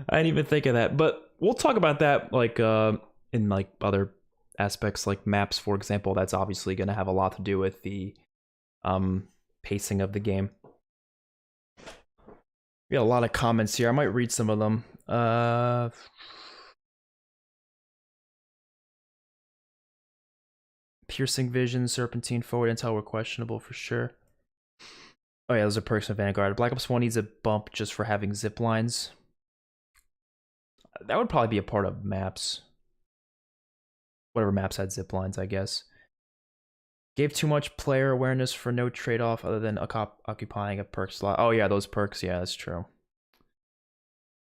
I didn't even think of that. But we'll talk about that like in like other aspects, like maps, for example. That's obviously going to have a lot to do with the pacing of the game. We got a lot of comments here. I might read some of them. Piercing vision, serpentine, forward intel were questionable for sure. Oh yeah, those are perks of Vanguard. Black Ops 1 needs a bump just for having zip lines. That would probably be a part of maps. Whatever maps had zip lines, I guess. Gave too much player awareness for no trade-off other than occupying a perk slot. Oh yeah, those perks. Yeah, that's true.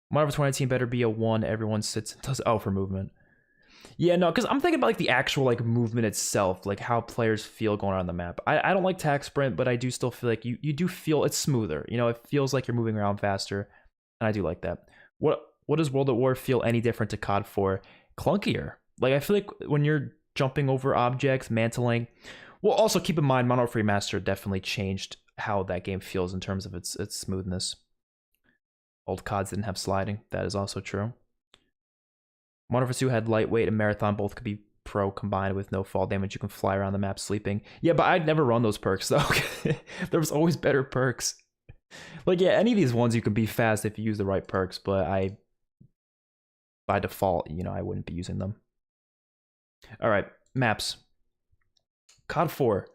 Marvel 2019 better be a 1. Everyone sits and does... Oh, for movement. Yeah, no, because I'm thinking about like the actual like movement itself, like how players feel going around the map. I don't like tac sprint, but I do still feel like you do feel it's smoother. It feels like you're moving around faster, and I do like that. What does World at War feel any different to COD 4? Clunkier. Like I feel like when you're jumping over objects, mantling. Well, also keep in mind, Modern Warfare Remastered definitely changed how that game feels in terms of its smoothness. Old CODs didn't have sliding. That is also true. Modern Warfare 2 had lightweight and marathon. Both could be pro combined with no fall damage. You can fly around the map sleeping. Yeah, but I'd never run those perks though. There was always better perks. Like yeah, any of these ones you can be fast if you use the right perks, but by default, I wouldn't be using them. All right, maps. COD 4.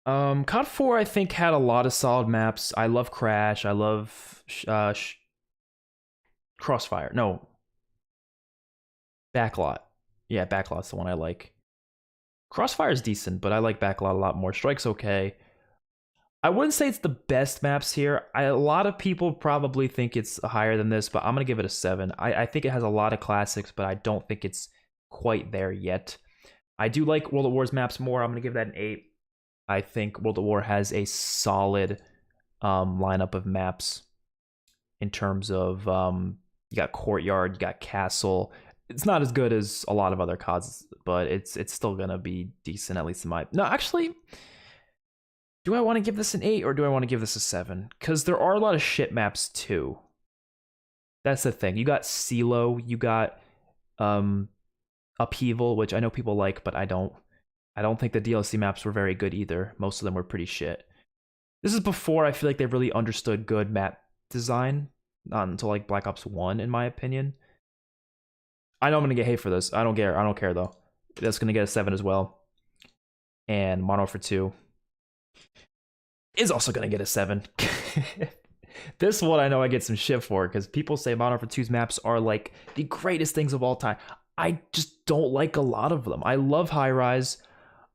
COD 4 I think had a lot of solid maps. I love Crash. I love Crossfire. No. Backlot. Yeah, Backlot's the one I like. Crossfire is decent, but I like Backlot a lot more. Strike's okay. I wouldn't say it's the best maps here. A lot of people probably think it's higher than this, but I'm going to give it a 7. I think it has a lot of classics, but I don't think it's quite there yet. I do like World at War's maps more. I'm going to give that an 8. I think World at War has a solid lineup of maps in terms of you got Courtyard, you got Castle. It's not as good as a lot of other CODs, but it's still going to be decent, at least in my... No, actually... Do I want to give this an 8 or do I want to give this a 7? Because there are a lot of shit maps too. That's the thing. You got CeeLo, you got Upheaval, which I know people like, but I don't. I don't think the DLC maps were very good either. Most of them were pretty shit. This is before I feel like they really understood good map design. Not until like Black Ops 1, in my opinion. I know I'm going to get hate for this. I don't care. I don't care though. That's going to get a 7 as well. And Modern Warfare 2 is also going to get a 7. This one I know I get some shit for because people say Modern Warfare 2's maps are like the greatest things of all time. I just don't like a lot of them. I love High Rise.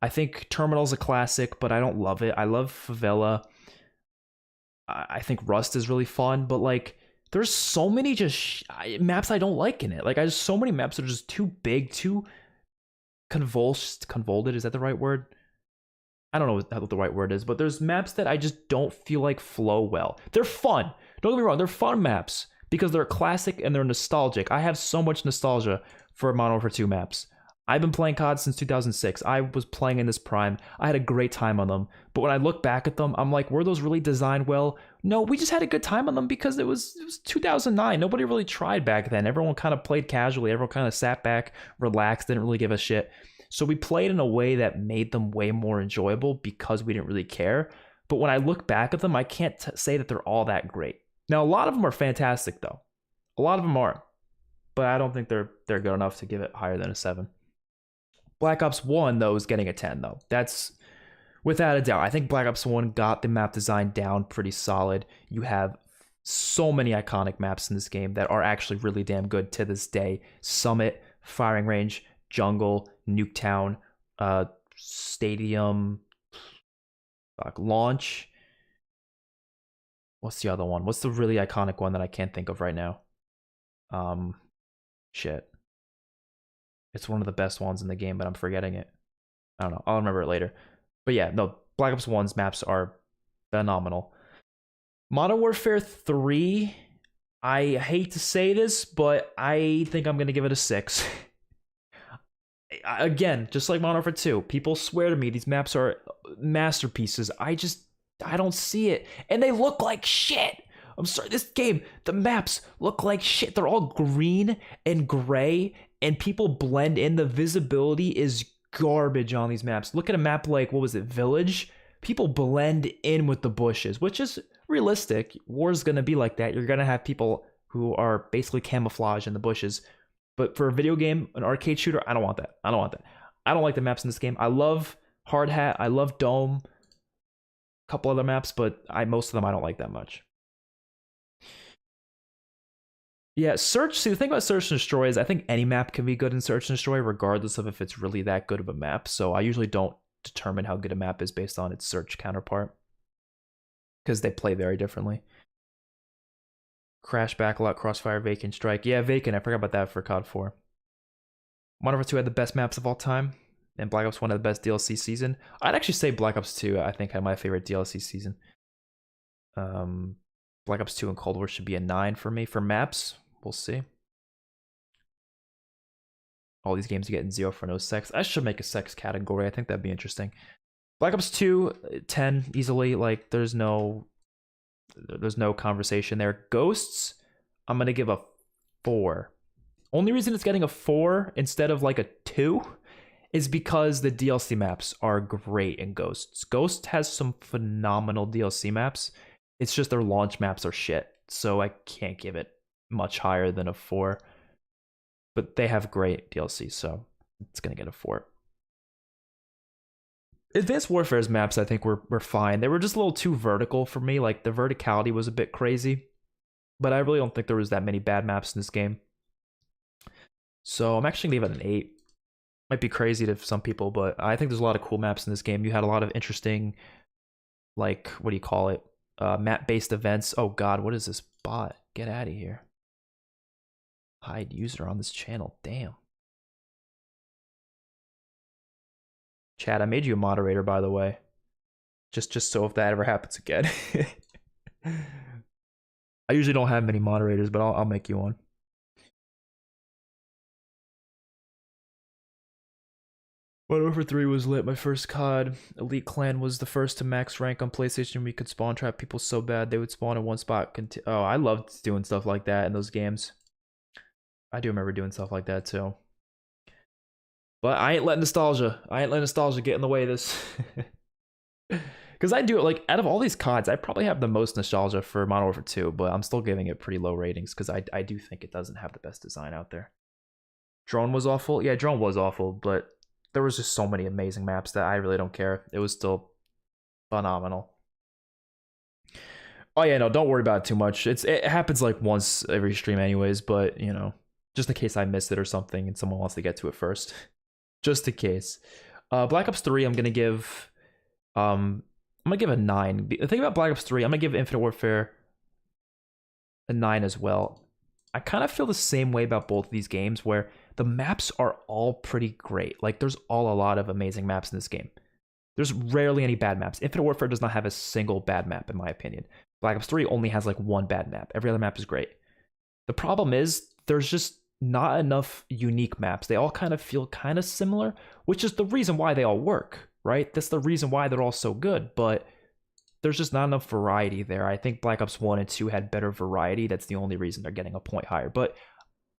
I think Terminal's a classic, but I don't love it. I love Favela. I think Rust is really fun, but like there's so many just maps I don't like in it. Like there's so many maps that are just too big, too convoluted. Is that the right word? I don't know what the right word is, but there's maps that I just don't feel like flow well. They're fun. Don't get me wrong, they're fun maps because they're classic and they're nostalgic. I have so much nostalgia for Modern Warfare 2 maps. I've been playing COD since 2006. I was playing in this prime. I had a great time on them. But when I look back at them, I'm like, were those really designed well? No, we just had a good time on them because it was 2009. Nobody really tried back then. Everyone kind of played casually. Everyone kind of sat back, relaxed, didn't really give a shit. So we played in a way that made them way more enjoyable because we didn't really care. But when I look back at them, I can't say that they're all that great. Now, a lot of them are fantastic, though. A lot of them are. But I don't think they're good enough to give it higher than a 7. Black Ops 1, though, is getting a 10, though. That's without a doubt. I think Black Ops 1 got the map design down pretty solid. You have so many iconic maps in this game that are actually really damn good to this day. Summit, Firing Range, Jungle, Nuketown, Stadium, Launch. What's the other one? What's the really iconic one that I can't think of right now? Shit. It's one of the best ones in the game, but I'm forgetting it. I don't know. I'll remember it later. But yeah, no, Black Ops 1's maps are phenomenal. Modern Warfare 3, I hate to say this, but I think I'm going to give it a 6. Again, just like Modern Warfare 2, people swear to me these maps are masterpieces. I don't see it. And they look like shit. I'm sorry, this game, the maps look like shit. They're all green and gray, and people blend in. The visibility is garbage on these maps. Look at a map like, what was it, Village? People blend in with the bushes, which is realistic. War's gonna be like that. You're gonna have people who are basically camouflage in the bushes. But for a video game, an arcade shooter, I don't want that. I don't want that. I don't like the maps in this game. I love Hard Hat. I love Dome. A couple other maps, but most of them I don't like that much. Yeah, Search. See, the thing about Search and Destroy is I think any map can be good in Search and Destroy, regardless of if it's really that good of a map. So I usually don't determine how good a map is based on its Search counterpart, because they play very differently. Crash, Backlot, Crossfire, Vacant, Strike. Yeah, Vacant. I forgot about that for COD 4. Modern Warfare 2 had the best maps of all time, and Black Ops 1 had the best DLC season. I'd actually say Black Ops 2, I think, had my favorite DLC season. Black Ops 2 and Cold War should be a 9 for me. For maps, we'll see. All these games are getting 0 for no sex. I should make a sex category. I think that'd be interesting. Black Ops 2, 10 easily. Like, there's no conversation there. Ghosts, I'm gonna give a 4. Only reason it's getting a 4 instead of like a 2 is because the DLC maps are great in Ghosts. Ghost has some phenomenal DLC maps. It's just their launch maps are shit, so I can't give it much higher than a 4. But they have great DLC, so it's gonna get a 4. Advanced Warfare's maps, I think, were fine. They were just a little too vertical for me. Like, the verticality was a bit crazy. But I really don't think there was that many bad maps in this game. So I'm actually going to leave it an 8. Might be crazy to some people, but I think there's a lot of cool maps in this game. You had a lot of interesting, like, what do you call it? Map-based events. Oh god, what is this bot? Get out of here. Hide user on this channel. Damn. Chad, I made you a moderator, by the way. Just so if that ever happens again. I usually don't have many moderators, but I'll make you one. Modern Warfare 3 was lit. My first COD. Elite Clan was the first to max rank on PlayStation. We could spawn trap people so bad they would spawn in one spot. Oh, I loved doing stuff like that in those games. I do remember doing stuff like that too. But I ain't letting nostalgia get in the way of this. Because I do, like, out of all these CODs, I probably have the most nostalgia for Modern Warfare 2, but I'm still giving it pretty low ratings because I do think it doesn't have the best design out there. Drone was awful. Yeah, Drone was awful, but there was just so many amazing maps that I really don't care. It was still phenomenal. Oh yeah, no, don't worry about it too much. It happens like once every stream anyways, but, you know, just in case I missed it or something and someone wants to get to it first. Just in case. Black Ops 3, I'm gonna give a 9. The thing about Black Ops 3, I'm gonna give Infinite Warfare a 9 as well. I kind of feel the same way about both of these games, where the maps are all pretty great. Like, there's a lot of amazing maps in this game. There's rarely any bad maps. Infinite Warfare does not have a single bad map, in my opinion. Black Ops 3 only has like one bad map. Every other map is great. The problem is there's just not enough unique maps. They all kind of feel kind of similar, which is the reason why they all work, right? That's the reason why they're all so good, but there's just not enough variety there. I think Black Ops 1 and 2 had better variety. That's the only reason they're getting a point higher. But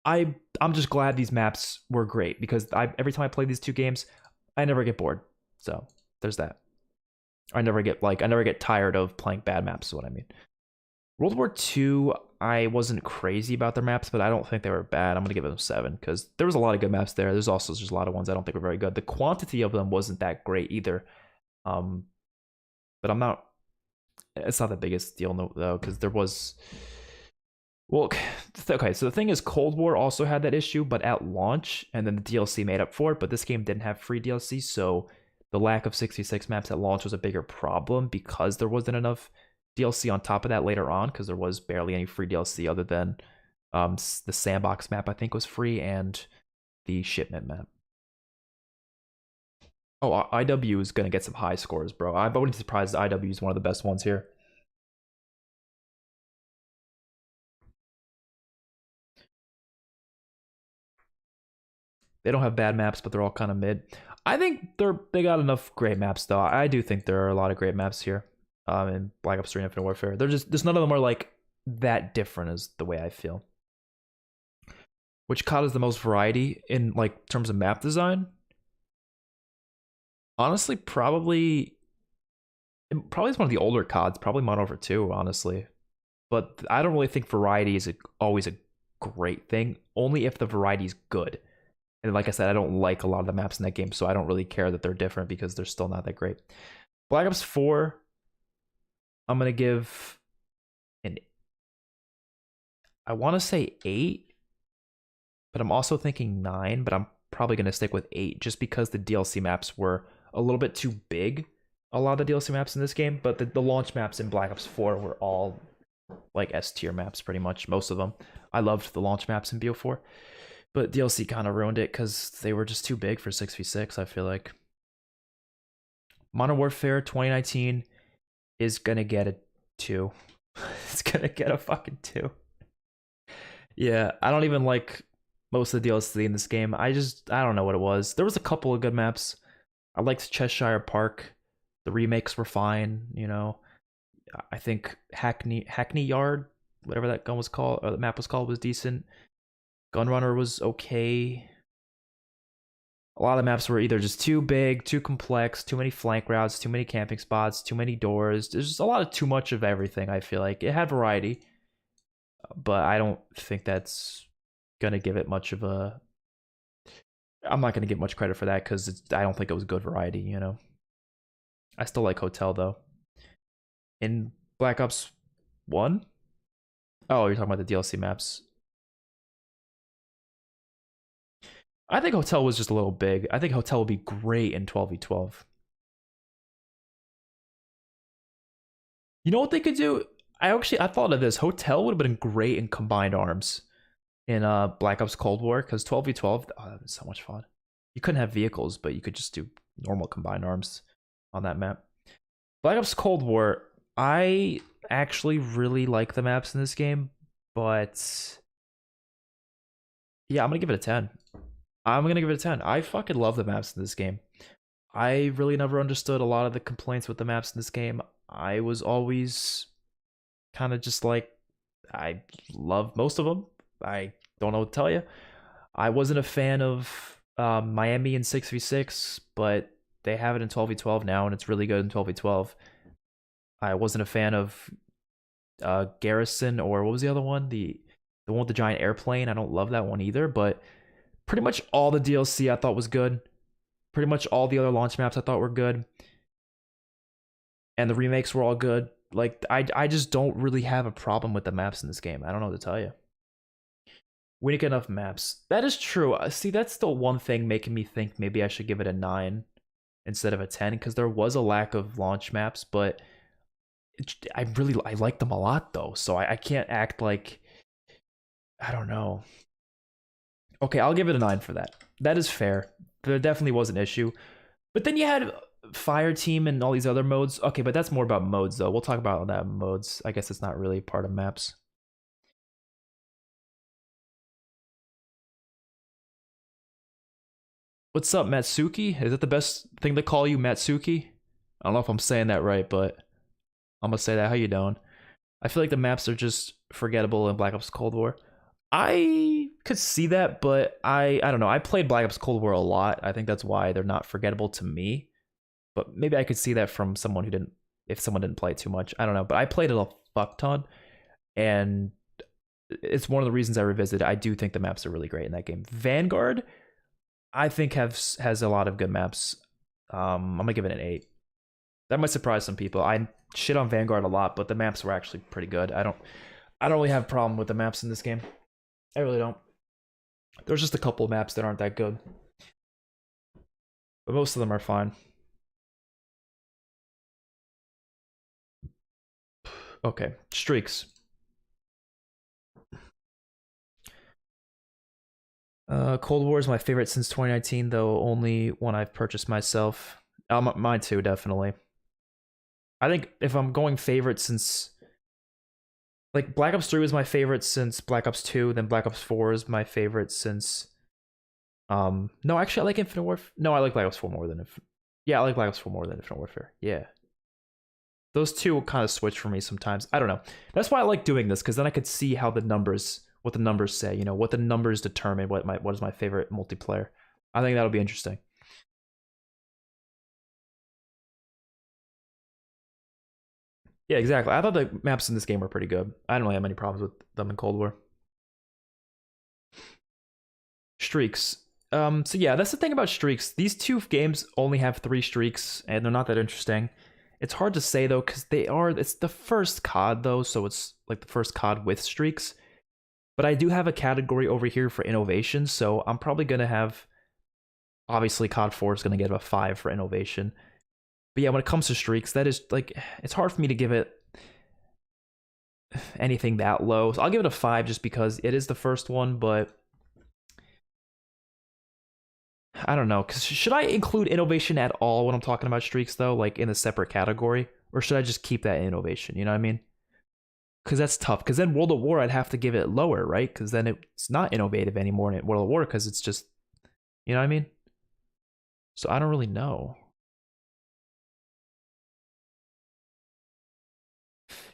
I'm just glad these maps were great because every time I play these two games, I never get bored. So there's that. I never get tired of playing bad maps, is what I mean. World War II, I wasn't crazy about their maps, but I don't think they were bad. I'm going to give them 7 because there was a lot of good maps there. There's also just a lot of ones I don't think were very good. The quantity of them wasn't that great either. But it's not the biggest deal though, because there was... Well, okay, so the thing is, Cold War also had that issue, but at launch, and then the DLC made up for it, but this game didn't have free DLC, so the lack of 66 maps at launch was a bigger problem because there wasn't enough DLC on top of that later on, because there was barely any free DLC other than the sandbox map, I think, was free, and the shipment map. Oh, IW is going to get some high scores, bro. I wouldn't be surprised IW is one of the best ones here. They don't have bad maps, but they're all kind of mid. I think they got enough great maps, though. I do think there are a lot of great maps here in Black Ops 3 and Infinite Warfare. They're just none of them are like that different as the way I feel. Which COD is the most variety in like terms of map design? Honestly, probably it's one of the older CODs, probably Modern Warfare 2, honestly. But I don't really think variety is always a great thing, only if the variety is good. And like I said, I don't like a lot of the maps in that game, so I don't really care that they're different because they're still not that great. Black Ops 4, I'm going to give I want to say 8, but I'm also thinking 9, but I'm probably going to stick with 8 just because the DLC maps were a little bit too big, a lot of the DLC maps in this game, but the launch maps in Black Ops 4 were all like S tier maps pretty much, most of them. I loved the launch maps in BO4. But DLC kind of ruined it because they were just too big for 6v6, I feel like. Modern Warfare 2019 is going to get a 2. It's going to get a fucking 2. Yeah, I don't even like most of the DLC in this game. I don't know what it was. There was a couple of good maps. I liked Cheshire Park. The remakes were fine, you know. I think Hackney Yard, whatever that gun was called, or the map was called, was decent. Gunrunner was okay. A lot of maps were either just too big, too complex, too many flank routes, too many camping spots, too many doors. There's just a lot of too much of everything, I feel like. It had variety, but I don't think that's going to give it much of a... I'm not going to give much credit for that because I don't think it was good variety, you know? I still like Hotel, though. In Black Ops 1? Oh, you're talking about the DLC maps. I think Hotel was just a little big. I think Hotel would be great in 12v12. You know what they could do? I thought of this. Hotel would have been great in Combined Arms in Black Ops Cold War, because 12v12, that would be so much fun. You couldn't have vehicles, but you could just do normal Combined Arms on that map. Black Ops Cold War, I actually really like the maps in this game, but yeah, I'm gonna give it a 10. I'm gonna give it a 10. I fucking love the maps in this game. I really never understood a lot of the complaints with the maps in this game. I was always kind of just like, I love most of them. I don't know what to tell you. I wasn't a fan of Miami in 6v6, but they have it in 12v12 now, and it's really good in 12v12. I wasn't a fan of Garrison, or what was the other one? The one with the giant airplane. I don't love that one either, but pretty much all the DLC I thought was good. Pretty much all the other launch maps I thought were good. And the remakes were all good. Like, I just don't really have a problem with the maps in this game. I don't know what to tell you. We didn't get enough maps. That is true. See, that's the one thing making me think maybe I should give it a 9 instead of a 10, because there was a lack of launch maps, but I like them a lot, though. So I can't act like... I don't know. Okay, I'll give it a 9 for that. That is fair. There definitely was an issue. But then you had fire team and all these other modes. Okay, but that's more about modes though. We'll talk about that modes. I guess it's not really part of maps. What's up, Matsuki? Is that the best thing to call you, Matsuki? I don't know if I'm saying that right, but I'm gonna say that. How you doing? I feel like the maps are just forgettable in Black Ops Cold War. I could see that, but I don't know. I played Black Ops Cold War a lot. I think that's why they're not forgettable to me. But maybe I could see that from someone who didn't, if someone didn't play it too much. I don't know. But I played it a fuck ton, and it's one of the reasons I revisited. I do think the maps are really great in that game. Vanguard, I think has a lot of good maps. I'm gonna give it an 8. That might surprise some people. I shit on Vanguard a lot, but the maps were actually pretty good. I don't really have a problem with the maps in this game. I really don't. There's just a couple of maps that aren't that good, but most of them are fine. Okay, streaks. Cold War is my favorite since 2019, though only one I've purchased myself. Mine too, definitely. I think if I'm going favorite since, like, Black Ops 3 was my favorite since Black Ops 2, then Black Ops 4 is my favorite since, no, actually I like Infinite Warfare. No, I like Black Ops 4 more than I like Black Ops 4 more than Infinite Warfare. Yeah. Those two kind of switch for me sometimes. I don't know. That's why I like doing this, because then I could see how the numbers, what the numbers say, you know, what the numbers determine what is my favorite multiplayer. I think that'll be interesting. Yeah, exactly. I thought the maps in this game were pretty good. I don't really have many problems with them in Cold War. Streaks. So yeah, that's the thing about streaks. These two games only have 3 streaks, and they're not that interesting. It's hard to say though, because it's the first COD though, so it's like the first COD with streaks. But I do have a category over here for innovation, so I'm probably gonna have, obviously COD 4 is gonna get a 5 for innovation. But yeah, when it comes to streaks, that is like, it's hard for me to give it anything that low. So I'll give it a 5 just because it is the first one, but I don't know. Cause should I include innovation at all when I'm talking about streaks though, like in a separate category? Or should I just keep that innovation? You know what I mean? Because that's tough. Because then World of War, I'd have to give it lower, right? Because then it's not innovative anymore in World of War because it's just, you know what I mean? So I don't really know.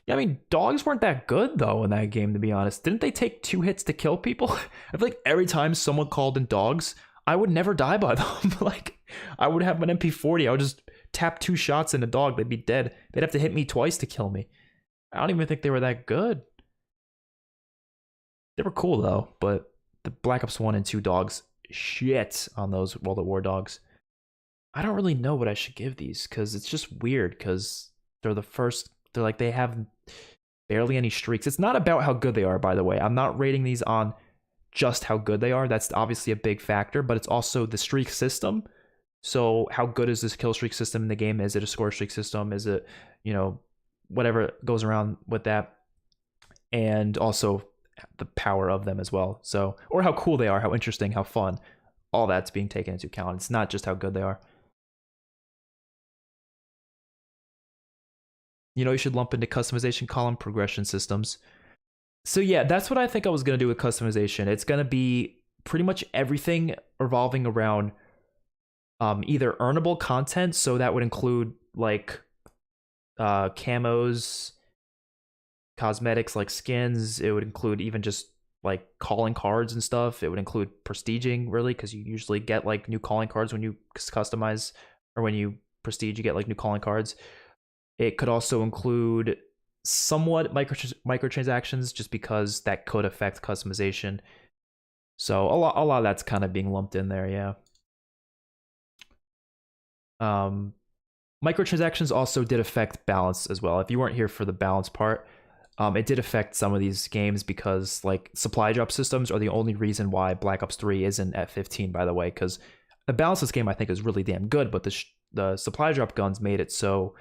Yeah, I mean, dogs weren't that good though in that game, to be honest. Didn't they take 2 hits to kill people? I feel like every time someone called in dogs, I would never die by them. Like, I would have an MP40. I would just tap 2 shots in a dog. They'd be dead. They'd have to hit me twice to kill me. I don't even think they were that good. They were cool though, but the Black Ops 1 and 2 dogs, shit on those World at War dogs. I don't really know what I should give these because it's just weird because they're the first, they're like, they have barely any streaks. It's not about how good they are, by the way. I'm not rating these on just how good they are. That's obviously a big factor, but it's also the streak system. So how good is this kill streak system in the game? Is it a score streak system? Is it, you know, whatever goes around with that? And also the power of them as well. So, or how cool they are, how interesting, how fun. All that's being taken into account. It's not just how good they are. You know, you should lump into customization column progression systems. So yeah, that's what I think I was going to do with customization. It's going to be pretty much everything revolving around either earnable content, so that would include like camos, cosmetics like skins. It would include even just like calling cards and stuff. It would include prestiging, really, because you usually get like new calling cards when you customize, or when you prestige, you get like new calling cards. It could also include somewhat microtransactions, just because that could affect customization. So a lot of that's kind of being lumped in there, yeah. Microtransactions also did affect balance as well. If you weren't here for the balance part, it did affect some of these games, because like supply drop systems are the only reason why Black Ops 3 isn't at 15, by the way, because the balance of this game I think is really damn good, but the supply drop guns made it so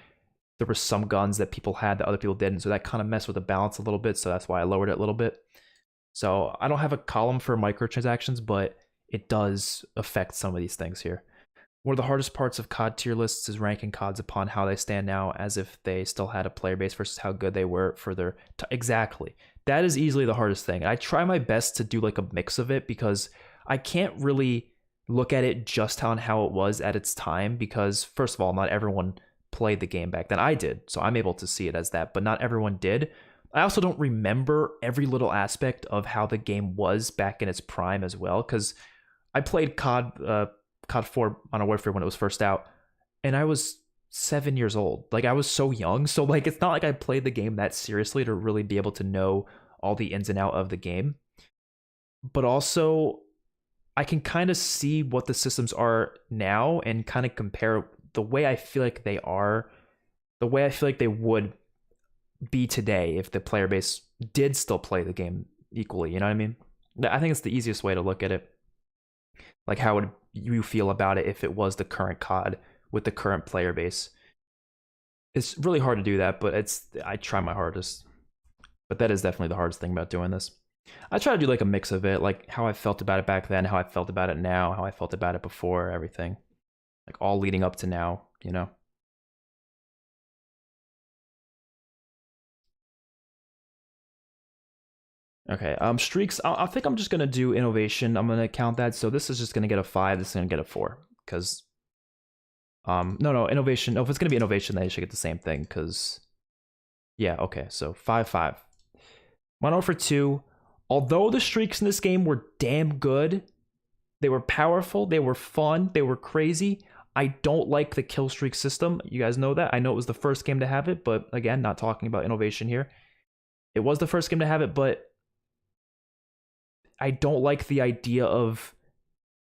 there were some guns that people had that other people didn't, so that kind of messed with the balance a little bit, so that's why I lowered it a little bit. So I don't have a column for microtransactions, but it does affect some of these things here. One of the hardest parts of COD tier lists is ranking CODs upon how they stand now, as if they still had a player base versus how good they were for their exactly. That is easily the hardest thing. I try my best to do like a mix of it because I can't really look at it just on how it was at its time, because first of all, not everyone played the game back then. I did, so I'm able to see it as that, but not everyone did. I also don't remember every little aspect of how the game was back in its prime as well, because I played COD 4 Modern Warfare when it was first out, and I was 7 years old. Like, I was so young, so like it's not like I played the game that seriously to really be able to know all the ins and out of the game. But also, I can kind of see what the systems are now and kind of compare the way I feel like they are, the way I feel like they would be today if the player base did still play the game equally. You know what I mean? I think it's the easiest way to look at it. Like, how would you feel about it if it was the current COD with the current player base? It's really hard to do that, but I try my hardest. But that is definitely the hardest thing about doing this. I try to do like a mix of it, like how I felt about it back then, how I felt about it now, how I felt about it before, everything. Like all leading up to now, you know? Okay, streaks, I think I'm just gonna do innovation. I'm gonna count that. So this is just gonna get a 5, this is gonna get a 4. Because, no, innovation. Oh, if it's gonna be innovation, then you should get the same thing, because, yeah, okay, so 5-5. 1-0-for-2. Although the streaks in this game were damn good, they were powerful, they were fun, they were crazy. I don't like the kill streak system. You guys know that. I know it was the first game to have it, but again, not talking about innovation here. It was the first game to have it, but I don't like the idea of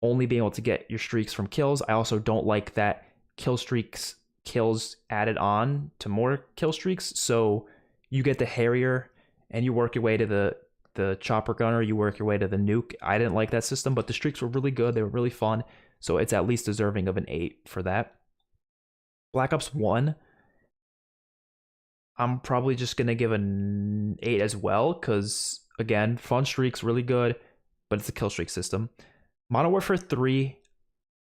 only being able to get your streaks from kills. I also don't like that kills added on to more kill streaks. So you get the Harrier and you work your way to the chopper gunner, you work your way to the nuke. I didn't like that system, but the streaks were really good. They were really fun. So it's at least deserving of an 8 for that. Black Ops 1, I'm probably just going to give an 8 as well, because, again, fun streaks, really good, but it's a kill streak system. Modern Warfare 3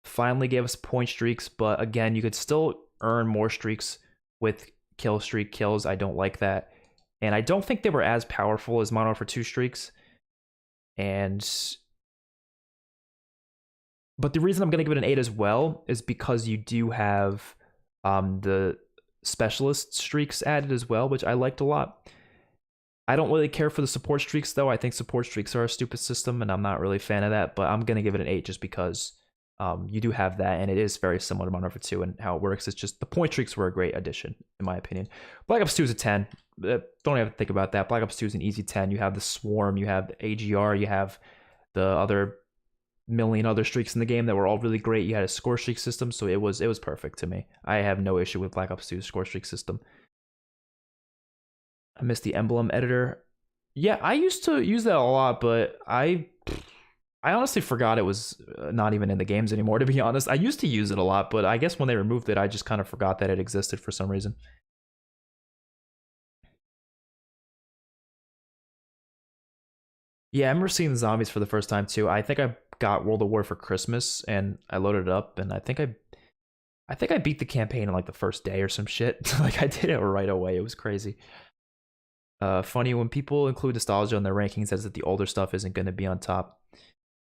finally gave us point streaks, but again, you could still earn more streaks with kill streak kills. I don't like that. And I don't think they were as powerful as Modern Warfare 2 streaks. But the reason I'm going to give it an 8 as well is because you do have the specialist streaks added as well, which I liked a lot. I don't really care for the support streaks, though. I think support streaks are a stupid system, and I'm not really a fan of that, but I'm going to give it an 8 just because you do have that, and it is very similar to Modern Warfare 2 and how it works. It's just the point streaks were a great addition, in my opinion. Black Ops 2 is a 10. Don't have to think about that. Black Ops 2 is an easy 10. You have the Swarm, you have the AGR, you have the other million other streaks in the game that were all really great. You had a score streak system, so it was perfect to me. I have no issue with Black Ops 2's score streak system. I missed the emblem editor. Yeah, I used to use that a lot, but I honestly forgot it was not even in the games anymore, to be honest. I used to use it a lot, but I guess when they removed it, I just kind of forgot that it existed for some reason. Yeah, I remember seeing the zombies for the first time too. I think I got World of War for Christmas, and I loaded it up, and I think I beat the campaign in like the first day or some shit. Like, I did it right away. It was crazy. Funny when people include nostalgia in their rankings, as that the older stuff isn't going to be on top.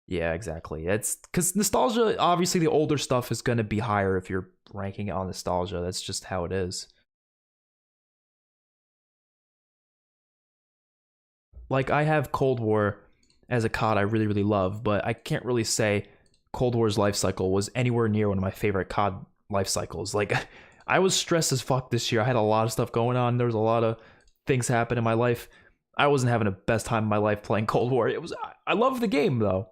Yeah, exactly. It's because nostalgia, obviously the older stuff is going to be higher if you're ranking it on nostalgia. That's just how it is. Like, I have Cold War as a COD I really, really love, but I can't really say Cold War's life cycle was anywhere near one of my favorite COD life cycles. Like, I was stressed as fuck this year. I had a lot of stuff going on. There was a lot of things happen in my life. I wasn't having the best time of my life playing Cold War. I love the game though,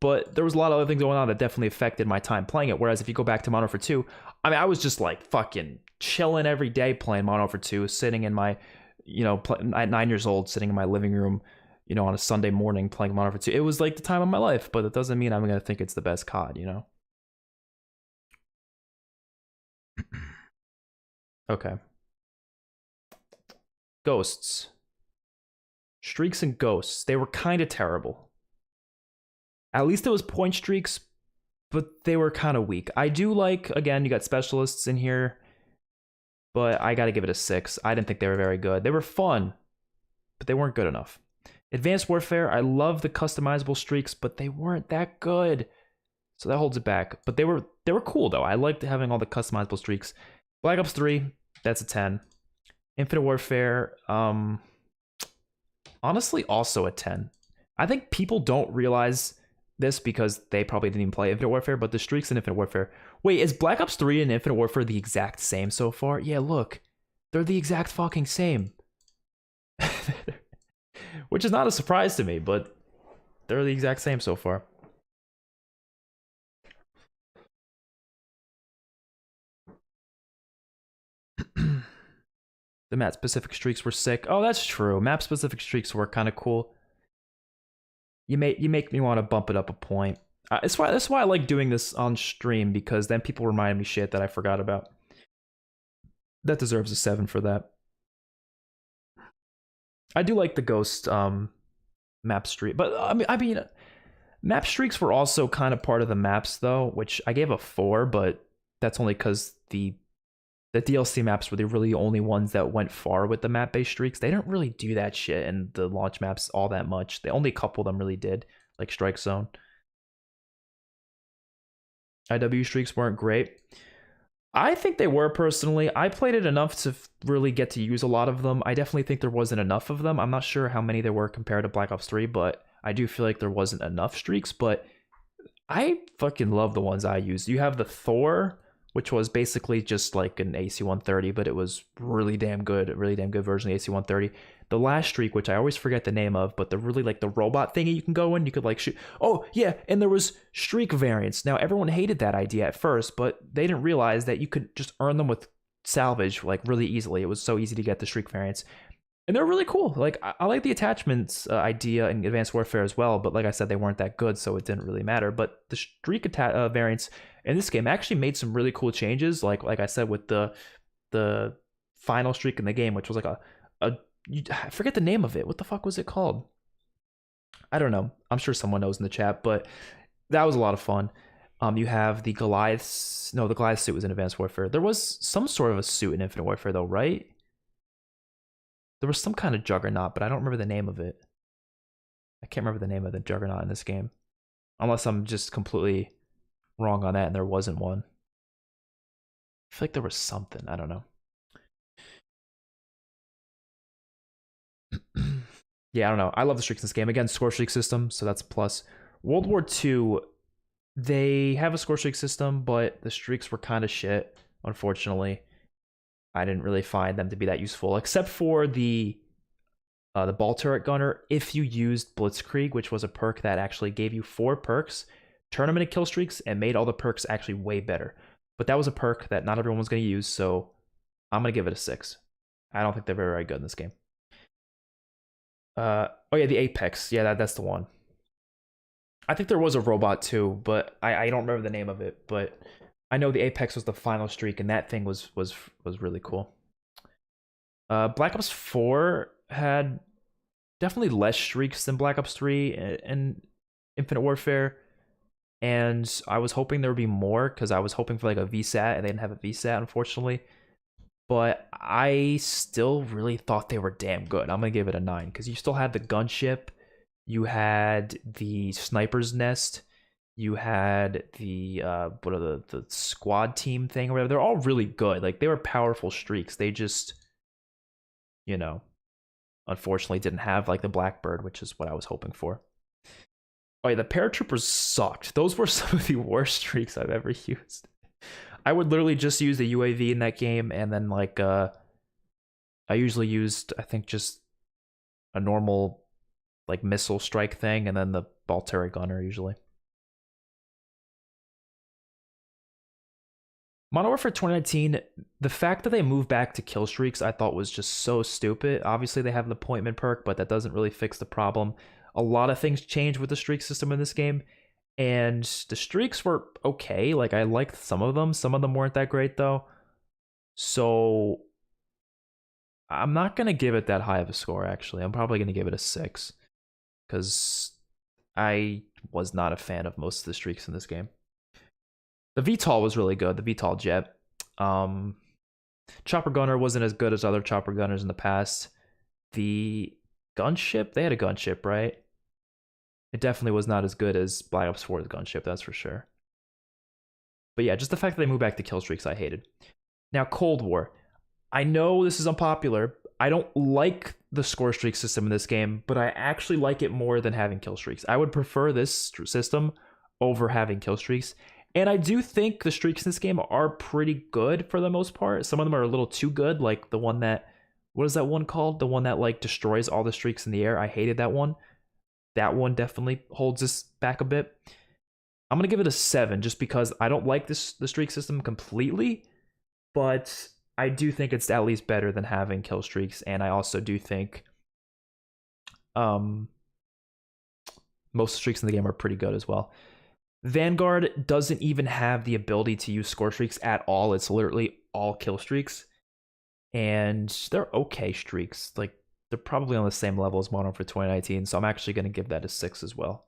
but there was a lot of other things going on that definitely affected my time playing it. Whereas if you go back to Modern Warfare 2, I mean, I was just like fucking chilling every day playing Modern Warfare 2, sitting in my, at 9 years old, sitting in my living room, on a Sunday morning playing Modern Warfare 2. It was like the time of my life, but that doesn't mean I'm going to think it's the best COD, Okay. Ghosts. Streaks and ghosts. They were kind of terrible. At least it was point streaks, but they were kind of weak. I do like, again, you got specialists in here, but I got to give it a 6. I didn't think they were very good. They were fun, but they weren't good enough. Advanced Warfare, I love the customizable streaks, but they weren't that good. So that holds it back. But they were cool though. I liked having all the customizable streaks. Black Ops 3, that's a 10. Infinite Warfare, honestly, also a 10. I think people don't realize this because they probably didn't even play Infinite Warfare, but the streaks in Infinite Warfare. Wait, is Black Ops 3 and Infinite Warfare the exact same so far? Yeah, look. They're the exact fucking same. Which is not a surprise to me, but they're the exact same so far. The map-specific streaks were sick. Oh, that's true. Map-specific streaks were kind of cool. You make me want to bump it up a point. That's why I like doing this on stream, because then people remind me shit that I forgot about. That deserves a 7 for that. I do like the ghost map streak, but I mean, map streaks were also kind of part of the maps though, which I gave a 4, but that's only because the DLC maps were really the only ones that went far with the map-based streaks. They didn't really do that shit in the launch maps all that much. The only couple of them really did, like Strike Zone. IW streaks weren't great. I think they were, personally. I played it enough to really get to use a lot of them. I definitely think there wasn't enough of them. I'm not sure how many there were compared to Black Ops 3, but I do feel like there wasn't enough streaks, but I fucking love the ones I used. You have the Thor, which was basically just like an AC-130, but it was really damn good version of the AC-130. The last streak, which I always forget the name of, but the really like the robot thingy you can go in, you could like shoot. Oh yeah, and there was streak variants. Now everyone hated that idea at first, but they didn't realize that you could just earn them with salvage like really easily. It was so easy to get the streak variants. And they're really cool. Like I like the attachments idea in Advanced Warfare as well, but like I said, they weren't that good, so it didn't really matter. But the streak variants in this game actually made some really cool changes. Like I said, with the final streak in the game, which was like I forget the name of it. What the fuck was it called? I don't know. I'm sure someone knows in the chat, but that was a lot of fun. You have the Goliaths. No, the Goliath suit was in Advanced Warfare. There was some sort of a suit in Infinite Warfare, though, right? There was some kind of juggernaut, but I don't remember the name of it. I can't remember the name of the juggernaut in this game. Unless I'm just completely wrong on that and there wasn't one. I feel like there was something. I don't know. Yeah, I don't know. I love the streaks in this game. Again, score streak system, so that's a plus. World War II, they have a score streak system, but the streaks were kind of shit, unfortunately. I didn't really find them to be that useful, except for the ball turret gunner. If you used Blitzkrieg, which was a perk that actually gave you 4 perks, tournament and kill streaks, and made all the perks actually way better. But that was a perk that not everyone was going to use, so I'm going to give it a 6. I don't think they're very, very good in this game. Oh yeah, the Apex. Yeah, that's the one. I think there was a robot too, but I don't remember the name of it. But I know the Apex was the final streak, and that thing was really cool. Black Ops 4 had definitely less streaks than Black Ops 3 and Infinite Warfare, and I was hoping there would be more because I was hoping for like a VSAT, and they didn't have a VSAT, unfortunately. But I still really thought they were damn good. I'm gonna give it a 9 because you still had the gunship, you had the sniper's nest, you had the the squad team thing or whatever. They're all really good. Like they were powerful streaks. They just, you know, unfortunately didn't have like the Blackbird, which is what I was hoping for. Oh yeah, the paratroopers sucked. Those were some of the worst streaks I've ever used. I would literally just use the UAV in that game, and then like I usually used, I think, just a normal like missile strike thing, and then the ball turret gunner usually. Modern Warfare 2019, the fact that they moved back to kill streaks I thought was just so stupid. Obviously they have an appointment perk, but that doesn't really fix the problem. A lot of things changed with the streak system in this game, and the streaks were okay. Like I liked some of them weren't that great though. So I'm not gonna give it that high of a score, actually. I'm probably gonna give it a 6 because I was not a fan of most of the streaks in this game. The VTOL was really good. The VTOL jet. Um, Chopper Gunner wasn't as good as other Chopper Gunners in the past. The gunship, they had a gunship, right? It definitely was not as good as Black Ops 4's gunship, that's for sure. But yeah, just the fact that they moved back to kill streaks, I hated. Now, Cold War. I know this is unpopular. I don't like the score streak system in this game, but I actually like it more than having kill streaks. I would prefer this system over having kill streaks. And I do think the streaks in this game are pretty good for the most part. Some of them are a little too good, like the one that, what is that one called? The one that like destroys all the streaks in the air. I hated that one. That one definitely holds us back a bit. I'm gonna give it a 7 just because I don't like the streak system completely, but I do think it's at least better than having kill streaks, and I also do think most streaks in the game are pretty good as well. Vanguard doesn't even have the ability to use score streaks at all. It's literally all kill streaks, and they're okay streaks. Like, they're probably on the same level as Modern Warfare 2019, so I'm actually going to give that a 6 as well.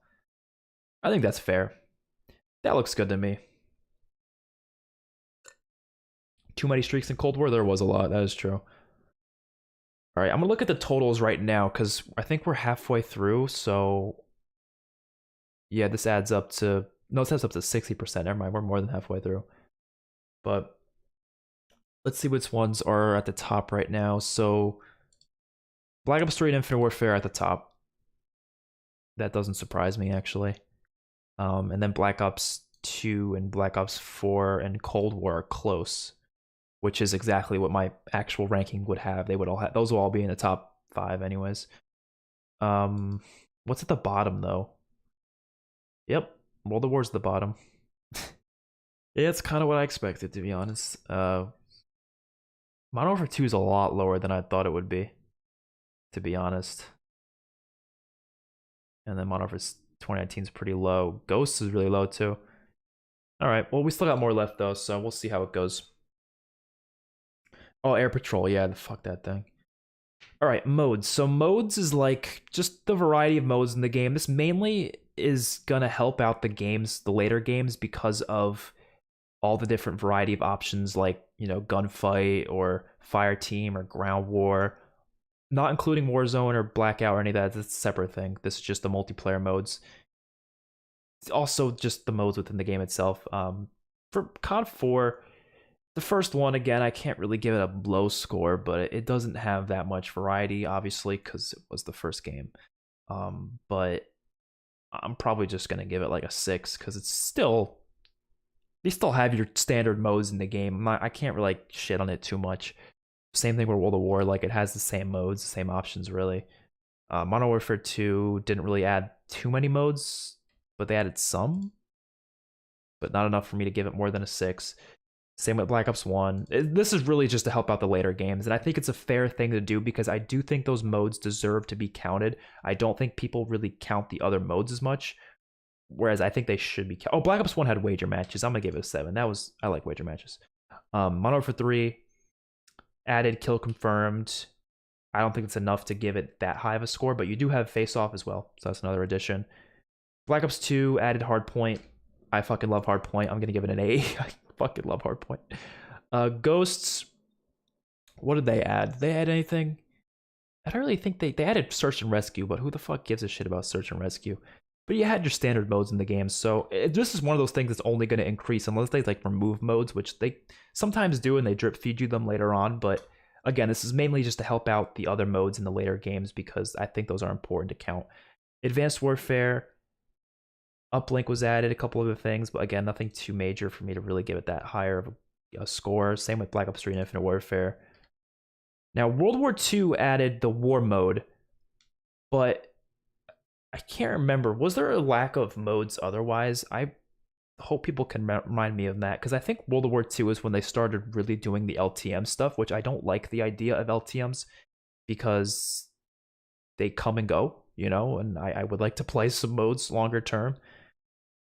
I think that's fair. That looks good to me. Too many streaks in Cold War? There was a lot, that is true. All right, I'm gonna look at the totals right now because I think we're halfway through. So yeah, this adds up to, no, this adds up to 60%. Never mind, we're more than halfway through. But let's see which ones are at the top right now. So Black Ops 3 and Infinite Warfare at the top. That doesn't surprise me actually. And then Black Ops 2 and Black Ops 4 and Cold War are close, which is exactly what my actual ranking would have. They would all have, those will all be in the top 5 anyways. What's at the bottom though? Yep, World of War's at the bottom. Yeah, it's kind of what I expected, to be honest. Modern Warfare 2 is a lot lower than I thought it would be, to be honest. And then Modern Warfare 2019 is pretty low. Ghosts is really low too. All right, well, we still got more left though, so we'll see how it goes. Oh, Air Patrol, yeah, fuck that thing. All right, modes. So modes is like just the variety of modes in the game. This mainly is gonna help out the games, the later games, because of all the different variety of options, like, you know, gunfight or fire team or ground war, not including Warzone or Blackout or any of that. That's a separate thing. This is just the multiplayer modes. It's also just the modes within the game itself. For COD 4, the first one, again, I can't really give it a low score, but it doesn't have that much variety, obviously, because it was the first game. But I'm probably just going to give it like a 6, because it's still, you still have your standard modes in the game. I can't really like shit on it too much. Same thing with World of War, like it has the same modes, the same options, really. Modern Warfare 2 didn't really add too many modes, but they added some, but not enough for me to give it more than a 6. Same with Black Ops 1. This is really just to help out the later games, and I think it's a fair thing to do because I do think those modes deserve to be counted. I don't think people really count the other modes as much, whereas I think they should be. Oh, Black Ops 1 had wager matches. I'm gonna give it a 7. I like wager matches. Modern Warfare 3 added kill confirmed. I don't think it's enough to give it that high of a score, but you do have face off as well, so that's another addition. Black Ops 2 added hardpoint. I fucking love hardpoint. I'm gonna give it an 8. I fucking love hardpoint. Ghosts, what did they add? Did they add anything? I don't really think they added search and rescue, but who the fuck gives a shit about search and rescue? But you had your standard modes in the game, so this is one of those things that's only going to increase unless they like remove modes, which they sometimes do, and they drip feed you them later on. But again, this is mainly just to help out the other modes in the later games because I think those are important to count. Advanced Warfare, Uplink was added, a couple other things, but again, nothing too major for me to really give it that higher of a score. Same with Black Ops 3 and Infinite Warfare. Now, World War II added the war mode, but I can't remember. Was there a lack of modes otherwise? I hope people can remind me of that, because I think World War II is when they started really doing the LTM stuff, which I don't like the idea of LTMs because they come and go, you know, and I would like to play some modes longer term.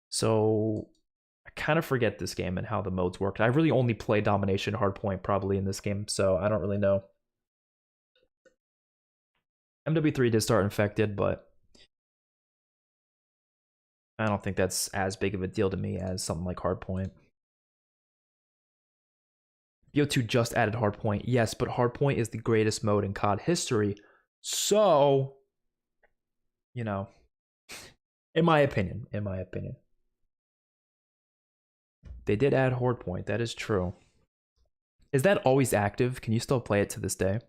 So I kind of forget this game and how the modes work. I really only play Domination Hardpoint probably in this game, so I don't really know. MW3 did start Infected, but I don't think that's as big of a deal to me as something like Hardpoint. BO2 just added Hardpoint. Yes, but Hardpoint is the greatest mode in COD history. So, you know, in my opinion. They did add Hardpoint. That is true. Is that always active? Can you still play it to this day?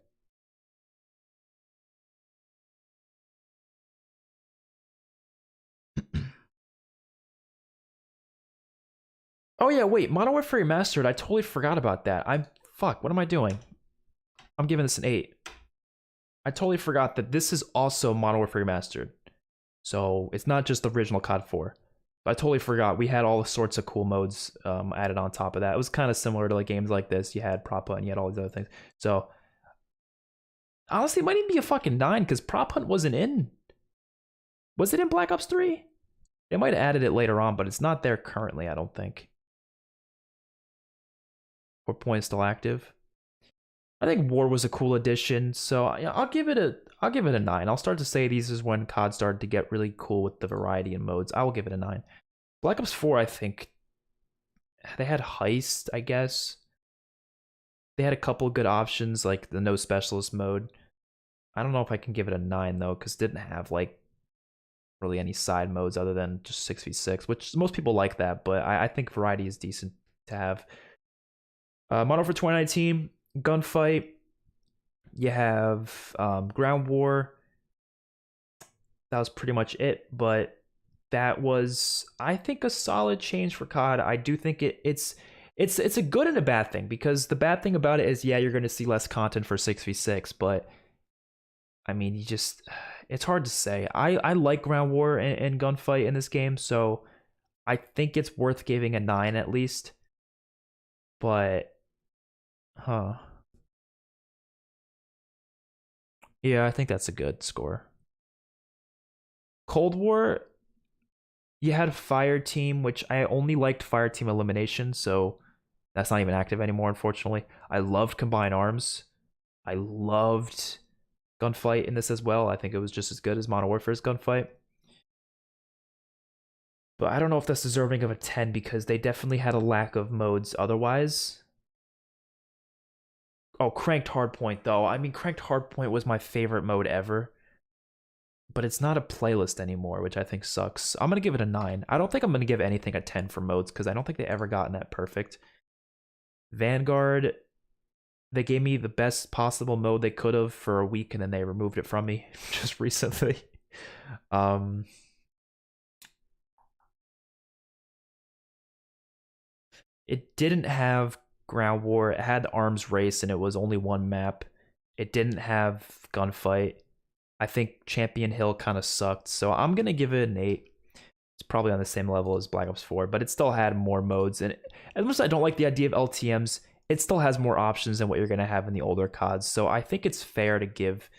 Oh yeah, wait, Modern Warfare Remastered. I totally forgot about that. Fuck, what am I doing? I'm giving this an 8. I totally forgot that this is also Modern Warfare Remastered. So it's not just the original COD 4. I totally forgot. We had all sorts of cool modes added on top of that. It was kind of similar to like games like this. You had Prop Hunt and you had all these other things. So honestly, it might even be a fucking 9 because Prop Hunt wasn't in. Was it in Black Ops 3? They might have added it later on, but it's not there currently, I don't think. Hardpoint is still active. I think War was a cool addition, so I'll give it a 9. I'll start to say these is when COD started to get really cool with the variety in modes. I will give it a 9. Black Ops 4, I think they had Heist, I guess. They had a couple good options, like the No Specialist mode. I don't know if I can give it a 9 though, because it didn't have like really any side modes other than just 6v6, which most people like that, but I think variety is decent to have. Model for 2019, Gunfight. You have Ground War. That was pretty much it, but that was, I think, a solid change for COD. I do think it's a good and a bad thing, because the bad thing about it is, yeah, you're going to see less content for 6v6, but I mean, it's hard to say. I like Ground War and Gunfight in this game, so I think it's worth giving a 9 at least. But yeah, I think that's a good score. Cold War, you had Fire Team, which I only liked Fire Team Elimination, so that's not even active anymore, unfortunately. I loved Combined Arms. I loved Gunfight in this as well. I think it was just as good as Modern Warfare's Gunfight. But I don't know if that's deserving of a 10, because they definitely had a lack of modes otherwise. Oh, Cranked Hardpoint, though. I mean, Cranked Hardpoint was my favorite mode ever. But it's not a playlist anymore, which I think sucks. I'm going to give it a 9. I don't think I'm going to give anything a 10 for modes, because I don't think they ever gotten that perfect. Vanguard, they gave me the best possible mode they could have for a week, and then they removed it from me just recently. It didn't have Ground War. It had Arms Race, and it was only one map. It didn't have Gunfight. I think Champion Hill kind of sucked, so I'm going to give it an 8. It's probably on the same level as Black Ops 4, but it still had more modes. And as much as I don't like the idea of LTMs, it still has more options than what you're going to have in the older CODs. So I think it's fair to give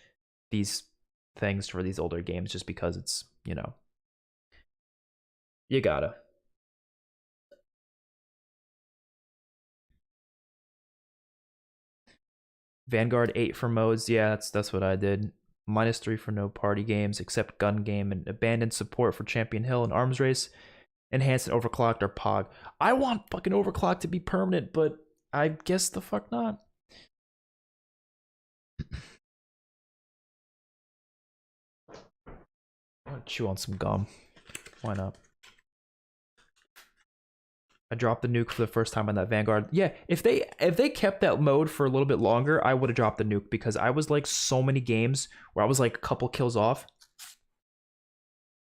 these things for these older games, just because it's, you know, you gotta. Vanguard 8 for modes. Yeah, that's what I did. -3 for no party games except gun game, and abandoned support for Champion Hill and Arms Race. Enhanced and overclocked or POG. I want fucking overclocked to be permanent, but I guess the fuck not. I'm gonna chew on some gum. Why not? I dropped the nuke for the first time on that Vanguard. Yeah, if they kept that mode for a little bit longer, I would have dropped the nuke, because I was like so many games where I was like a couple kills off.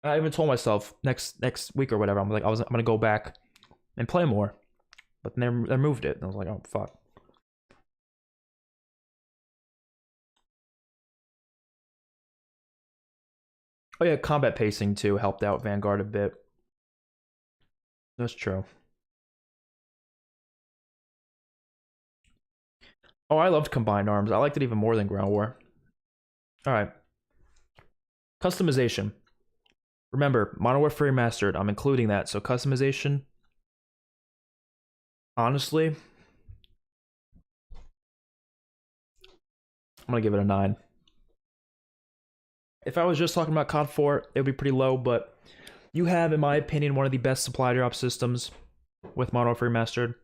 I even told myself next week or whatever, I'm gonna go back and play more, but then they removed it, and I was like, oh fuck. Oh yeah, combat pacing too helped out Vanguard a bit. That's true. Oh, I loved Combined Arms. I liked it even more than Ground War. All right. Customization. Remember, Modern Warfare Remastered. I'm including that. So customization. Honestly, I'm gonna give it a 9. If I was just talking about COD 4, it would be pretty low, but you have, in my opinion, one of the best supply drop systems with Modern Warfare Remastered.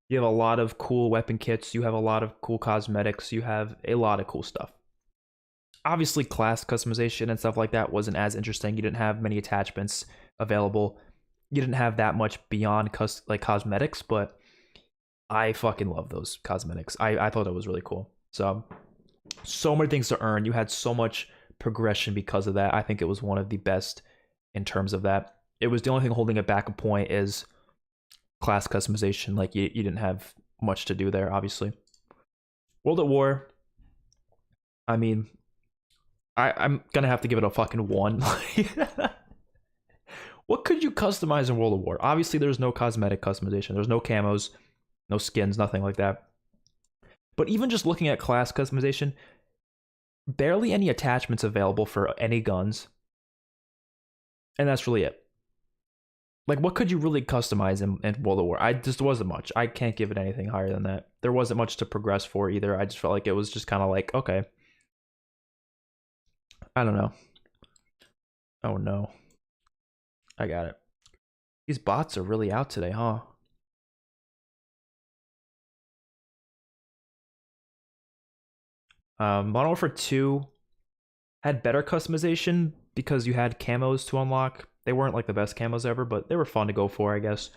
You have a lot of cool weapon kits, you have a lot of cool cosmetics, you have a lot of cool stuff. Obviously, class customization and stuff like that wasn't as interesting. You didn't have many attachments available. You didn't have that much beyond like cosmetics, but I fucking love those cosmetics. I thought it was really cool. So many things to earn. You had so much progression because of that. I think it was one of the best in terms of that. It was the only thing holding it back a point is class customization. Like you didn't have much to do there, obviously. World at War. I mean, I'm gonna have to give it a fucking 1. What could you customize in World of War? Obviously, there's no cosmetic customization. There's no camos, no skins, nothing like that. But even just looking at class customization, barely any attachments available for any guns. And that's really it. Like, what could you really customize in World of War? I just wasn't much. I can't give it anything higher than that. There wasn't much to progress for either. I just felt like it was just kind of like, okay. I don't know. Oh no. I got it. These bots are really out today, huh? Modern Warfare 2 had better customization because you had camos to unlock. They weren't like the best camos ever, but they were fun to go for, I guess.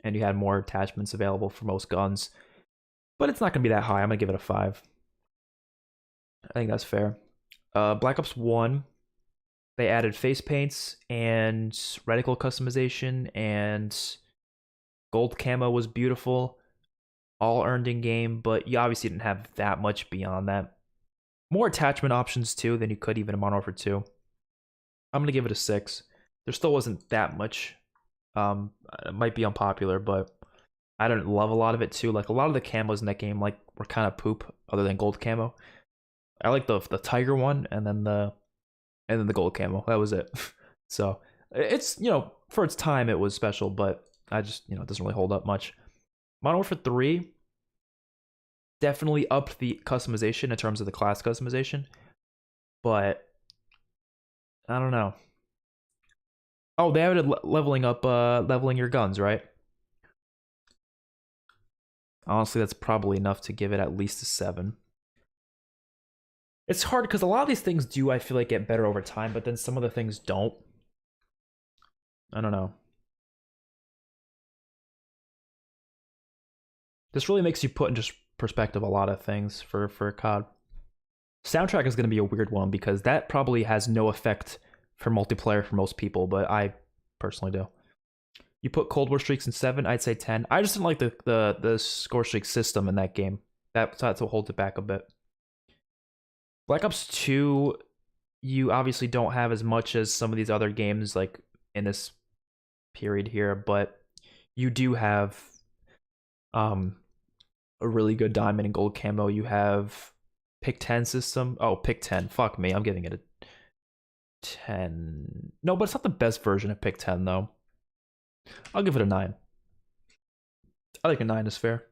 And you had more attachments available for most guns. But it's not going to be that high. I'm going to give it a 5. I think that's fair. Black Ops 1, they added face paints and reticle customization, and gold camo was beautiful. All earned in game, but you obviously didn't have that much beyond that. More attachment options too than you could even in Modern Warfare 2. I'm gonna give it a 6. There still wasn't that much. It might be unpopular, but I didn't love a lot of it too. Like a lot of the camos in that game, like were kind of poop. Other than gold camo, I like the tiger one, and then the gold camo. That was it. So it's for its time it was special, but I just it doesn't really hold up much. Modern Warfare 3 definitely upped the customization in terms of the class customization, but I don't know. Oh, they added leveling up, leveling your guns, right? Honestly, that's probably enough to give it at least a 7. It's hard because a lot of these things do, I feel like, get better over time, but then some of the things don't. I don't know. This really makes you put into perspective a lot of things for COD. Soundtrack is going to be a weird one because that probably has no effect for multiplayer for most people, but I personally do. You put Cold War streaks in 7, I'd say 10. I just didn't like the score streak system in that game. That's what holds it back a bit. Black Ops 2, you obviously don't have as much as some of these other games like in this period here, but you do have a really good diamond and gold camo. You have pick 10 system. Oh, pick 10. Fuck me. I'm giving it a 10. No, but it's not the best version of pick 10 though. I'll give it a 9. I think a 9 is fair.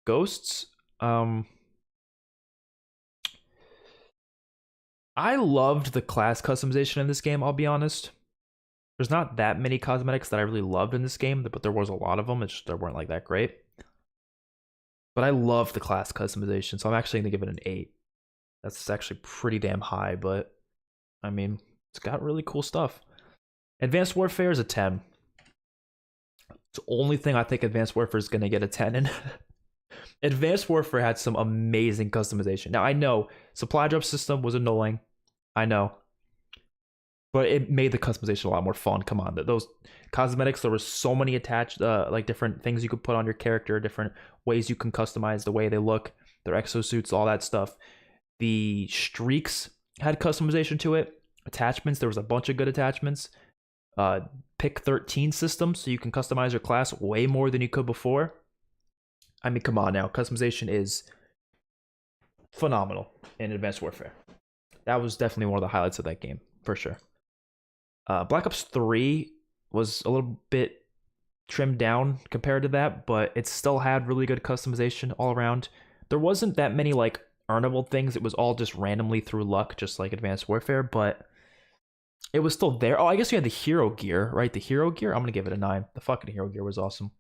Ghosts. I loved the class customization in this game, I'll be honest. There's not that many cosmetics that I really loved in this game, but there was a lot of them. It's just they weren't like that great. But I love the class customization, so I'm actually going to give it an 8. That's actually pretty damn high, but I mean, it's got really cool stuff. Advanced Warfare is a 10. It's the only thing I think Advanced Warfare is going to get a 10 in. Advanced Warfare had some amazing customization. Now, I know supply drop system was annoying. I know. But it made the customization a lot more fun. Come on, those cosmetics, there were so many attached, like different things you could put on your character, different ways you can customize the way they look, their exosuits, all that stuff. The streaks had customization to it. Attachments, there was a bunch of good attachments. Pick 13 system, so you can customize your class way more than you could before. I mean, come on now, customization is phenomenal in Advanced Warfare. That was definitely one of the highlights of that game, for sure. Black Ops 3 was a little bit trimmed down compared to that, but it still had really good customization all around. There wasn't that many like earnable things. It was all just randomly through luck, just like Advanced Warfare, but It was still there. Oh, I guess you had the hero gear, right? The hero gear. I'm gonna give it a 9. The fucking hero gear was awesome.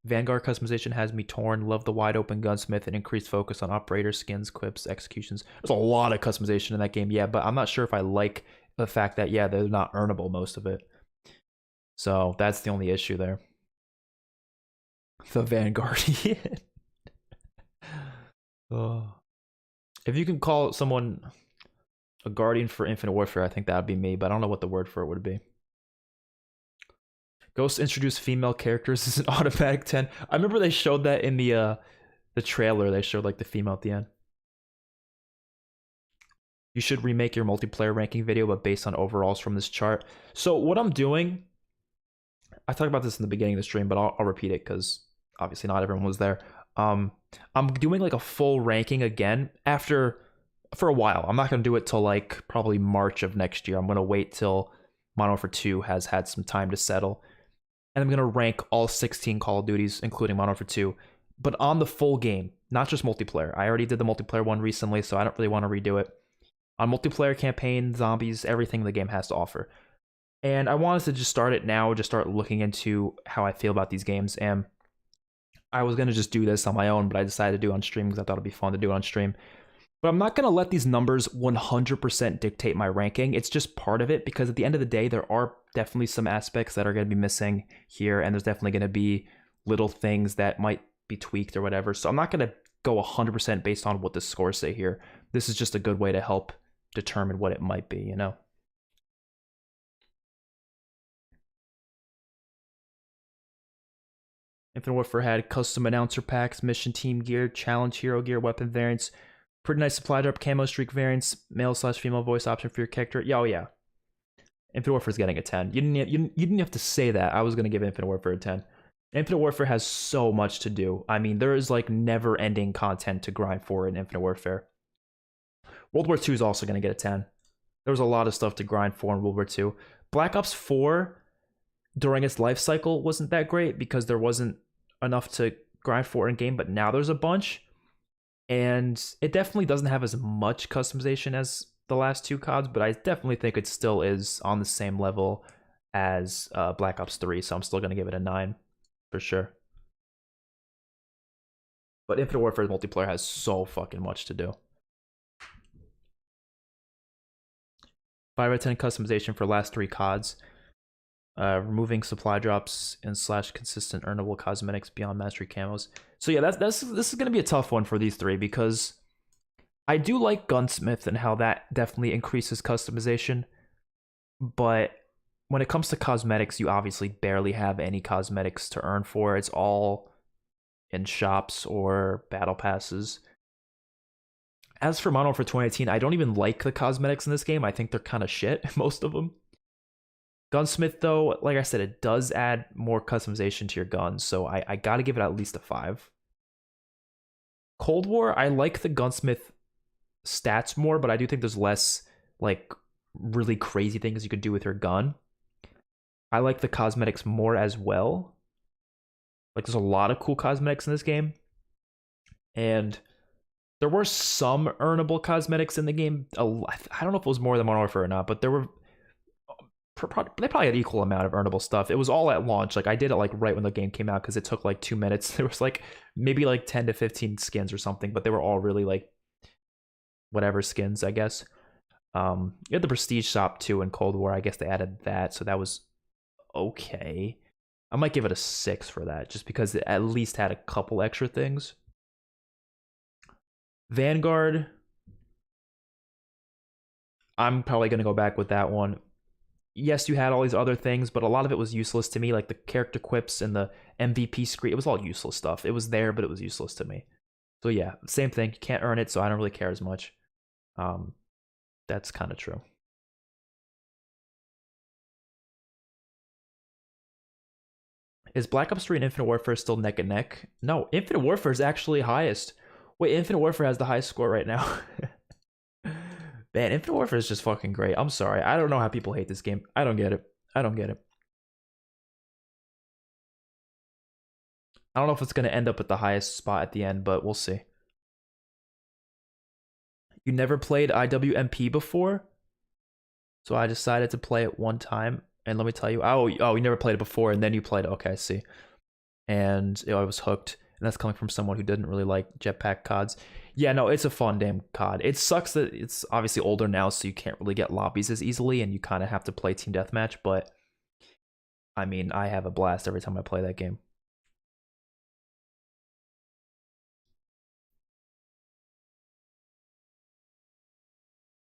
Vanguard customization has me torn. Love the wide open gunsmith and increased focus on operator skins, quips, executions. There's a lot of customization in that game, yeah, but I'm not sure if I like the fact that, yeah, they're not earnable, most of it. So that's the only issue there. The Vanguardian. Oh. If you can call someone a guardian for Infinite Warfare, I think that would be me, but I don't know what the word for it would be. Ghost introduced female characters as an automatic 10. I remember they showed that in the trailer. They showed like the female at the end. You should remake your multiplayer ranking video, but based on overalls from this chart. So what I'm doing, I talked about this in the beginning of the stream, but I'll repeat it because obviously not everyone was there. I'm doing like a full ranking again for a while. I'm not gonna do it till like probably March of next year. I'm gonna wait till Modern Warfare 2 has had some time to settle. And I'm going to rank all 16 Call of Duties, including Modern Warfare 2, but on the full game, not just multiplayer. I already did the multiplayer one recently, so I don't really want to redo it. On multiplayer, campaign, zombies, everything the game has to offer. And I wanted to just start it now, just start looking into how I feel about these games. And I was going to just do this on my own, but I decided to do it on stream because I thought it'd be fun to do it on stream. But I'm not going to let these numbers 100% dictate my ranking. It's just part of it because at the end of the day, there are definitely some aspects that are going to be missing here. And there's definitely going to be little things that might be tweaked or whatever. So I'm not going to go 100% based on what the scores say here. This is just a good way to help determine what it might be, you know? Infinite Warfare had custom announcer packs, mission team gear, challenge hero gear, weapon variants, pretty nice supply drop, camo streak variants, male/female voice option for your character. Yeah, oh yeah. Infinite Warfare is getting a 10. You didn't have to say that. I was going to give Infinite Warfare a 10. Infinite Warfare has so much to do. I mean, there is like never-ending content to grind for in Infinite Warfare. World War II is also going to get a 10. There was a lot of stuff to grind for in World War II. Black Ops 4, during its life cycle, wasn't that great because there wasn't enough to grind for in game, but now there's a bunch. And it definitely doesn't have as much customization as the last two CODs, but I definitely think it still is on the same level as Black Ops 3, so I'm still going to give it a 9 for sure. But Infinite Warfare's multiplayer has so fucking much to do. 5 out of 10 customization for last 3 CODs. Removing supply drops and / consistent earnable cosmetics beyond mastery camos. So yeah, this is going to be a tough one for these 3 because I do like Gunsmith and how that definitely increases customization. But when it comes to cosmetics, you obviously barely have any cosmetics to earn for. It's all in shops or battle passes. As for Modern Warfare 2018, I don't even like the cosmetics in this game. I think they're kind of shit, most of them. Gunsmith, though, like I said, it does add more customization to your guns, so I gotta give it at least a 5. Cold War, I like the Gunsmith stats more, but I do think there's less, like, really crazy things you could do with your gun. I like the cosmetics more as well. Like, there's a lot of cool cosmetics in this game. And there were some earnable cosmetics in the game. I don't know if it was more than Modern Warfare or not, but there were... They probably had equal amount of earnable stuff. It was all at launch. Like I did it like right when the game came out because it took like 2 minutes. There was like maybe like 10 to 15 skins or something, but they were all really like whatever skins, I guess. You had the Prestige shop too in Cold War. I guess they added that, so that was okay. I might give it a 6 for that, just because it at least had a couple extra things. Vanguard, I'm probably gonna go back with that one. Yes, you had all these other things, but a lot of it was useless to me, like the character quips and the MVP screen. It was all useless stuff. It was there, but it was useless to me. So yeah, same thing. You can't earn it, so I don't really care as much. That's kind of true. Is Black Ops 3 and Infinite Warfare still neck and neck? No, Infinite Warfare is actually highest. Wait, Infinite Warfare has the highest score right now. Man, Infinite Warfare is just fucking great. I'm sorry. I don't know how people hate this game. I don't get it. I don't get it. I don't know if it's going to end up at the highest spot at the end, but we'll see. You never played IWMP before? So I decided to play it one time, and let me tell you, you never played it before, and then you played it. Okay, I see. And I was hooked, and that's coming from someone who didn't really like jetpack CODs. Yeah, no, it's a fun damn COD. It sucks that it's obviously older now, so you can't really get lobbies as easily, and you kind of have to play team deathmatch. But I mean, I have a blast every time I play that game.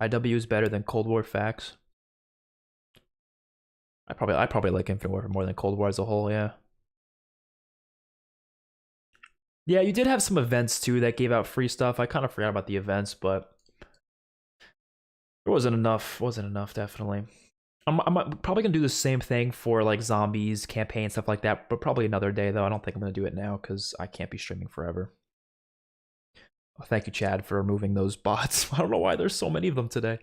IW is better than Cold War facts. I probably like Infinite Warfare more than Cold War as a whole. Yeah. Yeah, you did have some events too that gave out free stuff. I kind of forgot about the events, but it wasn't enough. Wasn't enough, definitely. I'm probably gonna do the same thing for like zombies, campaign, stuff like that, but probably another day though. I don't think I'm gonna do it now because I can't be streaming forever. Oh, thank you, Chad, for removing those bots. I don't know why there's so many of them today.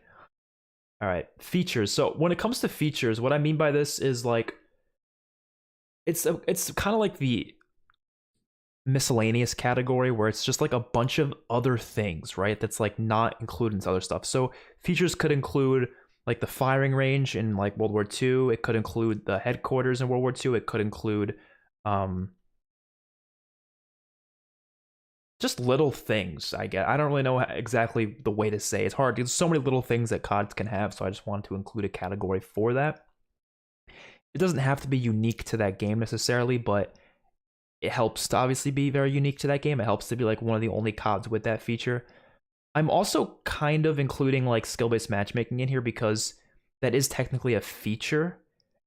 All right, features. So when it comes to features, what I mean by this is like it's kind of like the miscellaneous category where it's just like a bunch of other things, right? That's like not included in other stuff. So features could include like the firing range in like World War II. It could include the headquarters in World War II. It could include just little things. I get. I don't really know exactly the way to say. It's hard. There's so many little things that CODs can have. So I just wanted to include a category for that. It doesn't have to be unique to that game necessarily, but it helps to obviously be very unique to that game. It helps to be like one of the only CODs with that feature. I'm also kind of including like skill-based matchmaking in here because that is technically a feature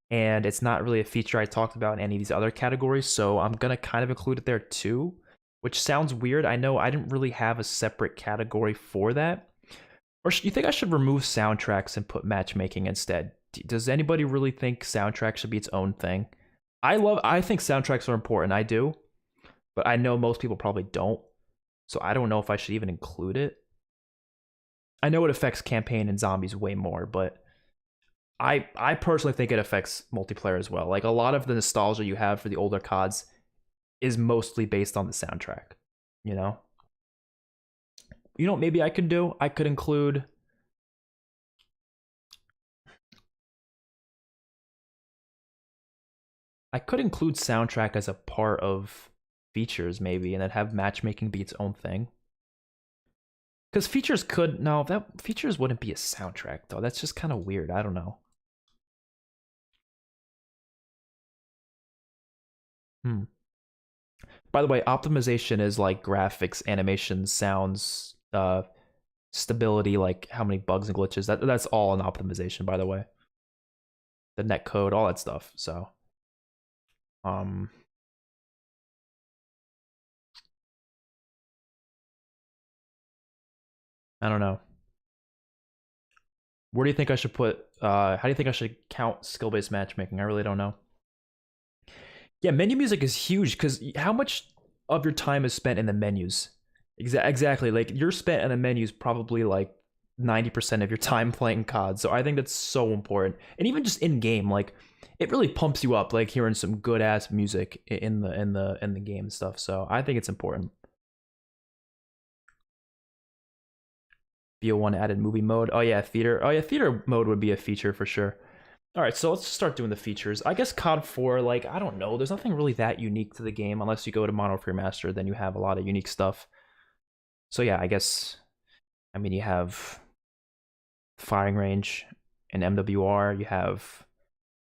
and it's not really a feature I talked about in any of these other categories, so I'm gonna kind of include it there too, which sounds weird. I know I didn't really have a separate category for that. Or you think I should remove soundtracks and put matchmaking instead? Does anybody really think soundtrack should be its own thing? I think soundtracks are important. I do, but I know most people probably don't. So I don't know if I should even include it. I know it affects campaign and zombies way more, but I personally think it affects multiplayer as well. Like a lot of the nostalgia you have for the older CODs is mostly based on the soundtrack, you know? You know what maybe I could do? I could include soundtrack as a part of features maybe and then have matchmaking be its own thing. Because features could no, that features wouldn't be a soundtrack though. That's just kind of weird. I don't know. Hmm. By the way, optimization is like graphics, animation, sounds, stability, like how many bugs and glitches. That's all in optimization, by the way. The net code, all that stuff. So, um, I don't know. Where do you think I should put? How do you think I should count skill-based matchmaking? I really don't know. Yeah, menu music is huge because how much of your time is spent in the menus? Exactly. Like you're spent in the menus probably like 90% of your time playing COD. So I think that's so important. And even just in game, like it really pumps you up like hearing some good ass music in the game and stuff. So I think it's important. BO1 added movie mode. Oh yeah, theater. Oh yeah, theater mode would be a feature for sure. All right, so let's start doing the features. I guess COD 4, like, I don't know. There's nothing really that unique to the game unless you go to Modern Warfare Master, then you have a lot of unique stuff. So yeah, I guess, I mean, you have firing range and MWR, you have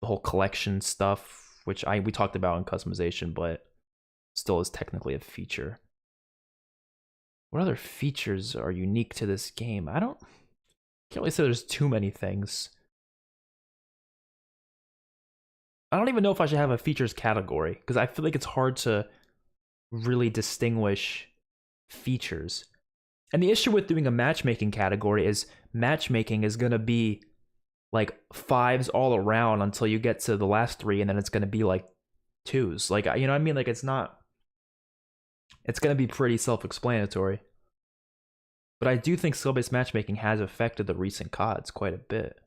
the whole collection stuff, which we talked about in customization, but still is technically a feature. What other features are unique to this game? Can't really say there's too many things. I don't even know if I should have a features category because I feel like it's hard to really distinguish features. And the issue with doing a matchmaking category is matchmaking is going to be like fives all around until you get to the last three, and then it's going to be like twos. Like, you know what I mean? Like, it's going to be pretty self explanatory. But I do think skill based matchmaking has affected the recent CODs quite a bit.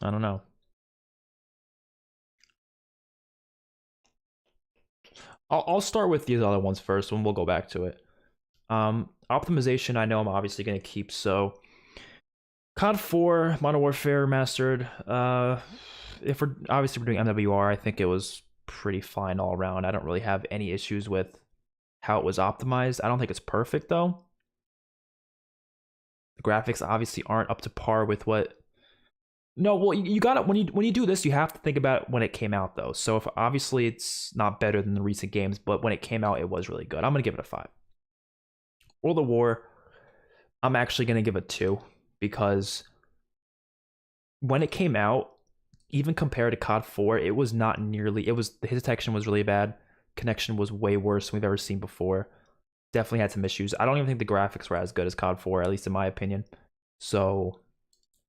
I don't know. I'll start with these other ones first, and we'll go back to it. Optimization, I know I'm obviously going to keep, so COD 4, Modern Warfare Remastered. If we're obviously we're doing MWR, I think it was pretty fine all around. I don't really have any issues with how it was optimized. I don't think it's perfect though. The graphics obviously aren't up to par with what. No, well, you got it when you do this, you have to think about when it came out though. So if obviously it's not better than the recent games, but when it came out, it was really good. I'm gonna give it a 5. World of War, I'm actually gonna give it 2 because when it came out, even compared to COD 4, it was not nearly. It was his detection was really bad. Connection was way worse than we've ever seen before. Definitely had some issues. I don't even think the graphics were as good as COD 4, at least in my opinion. So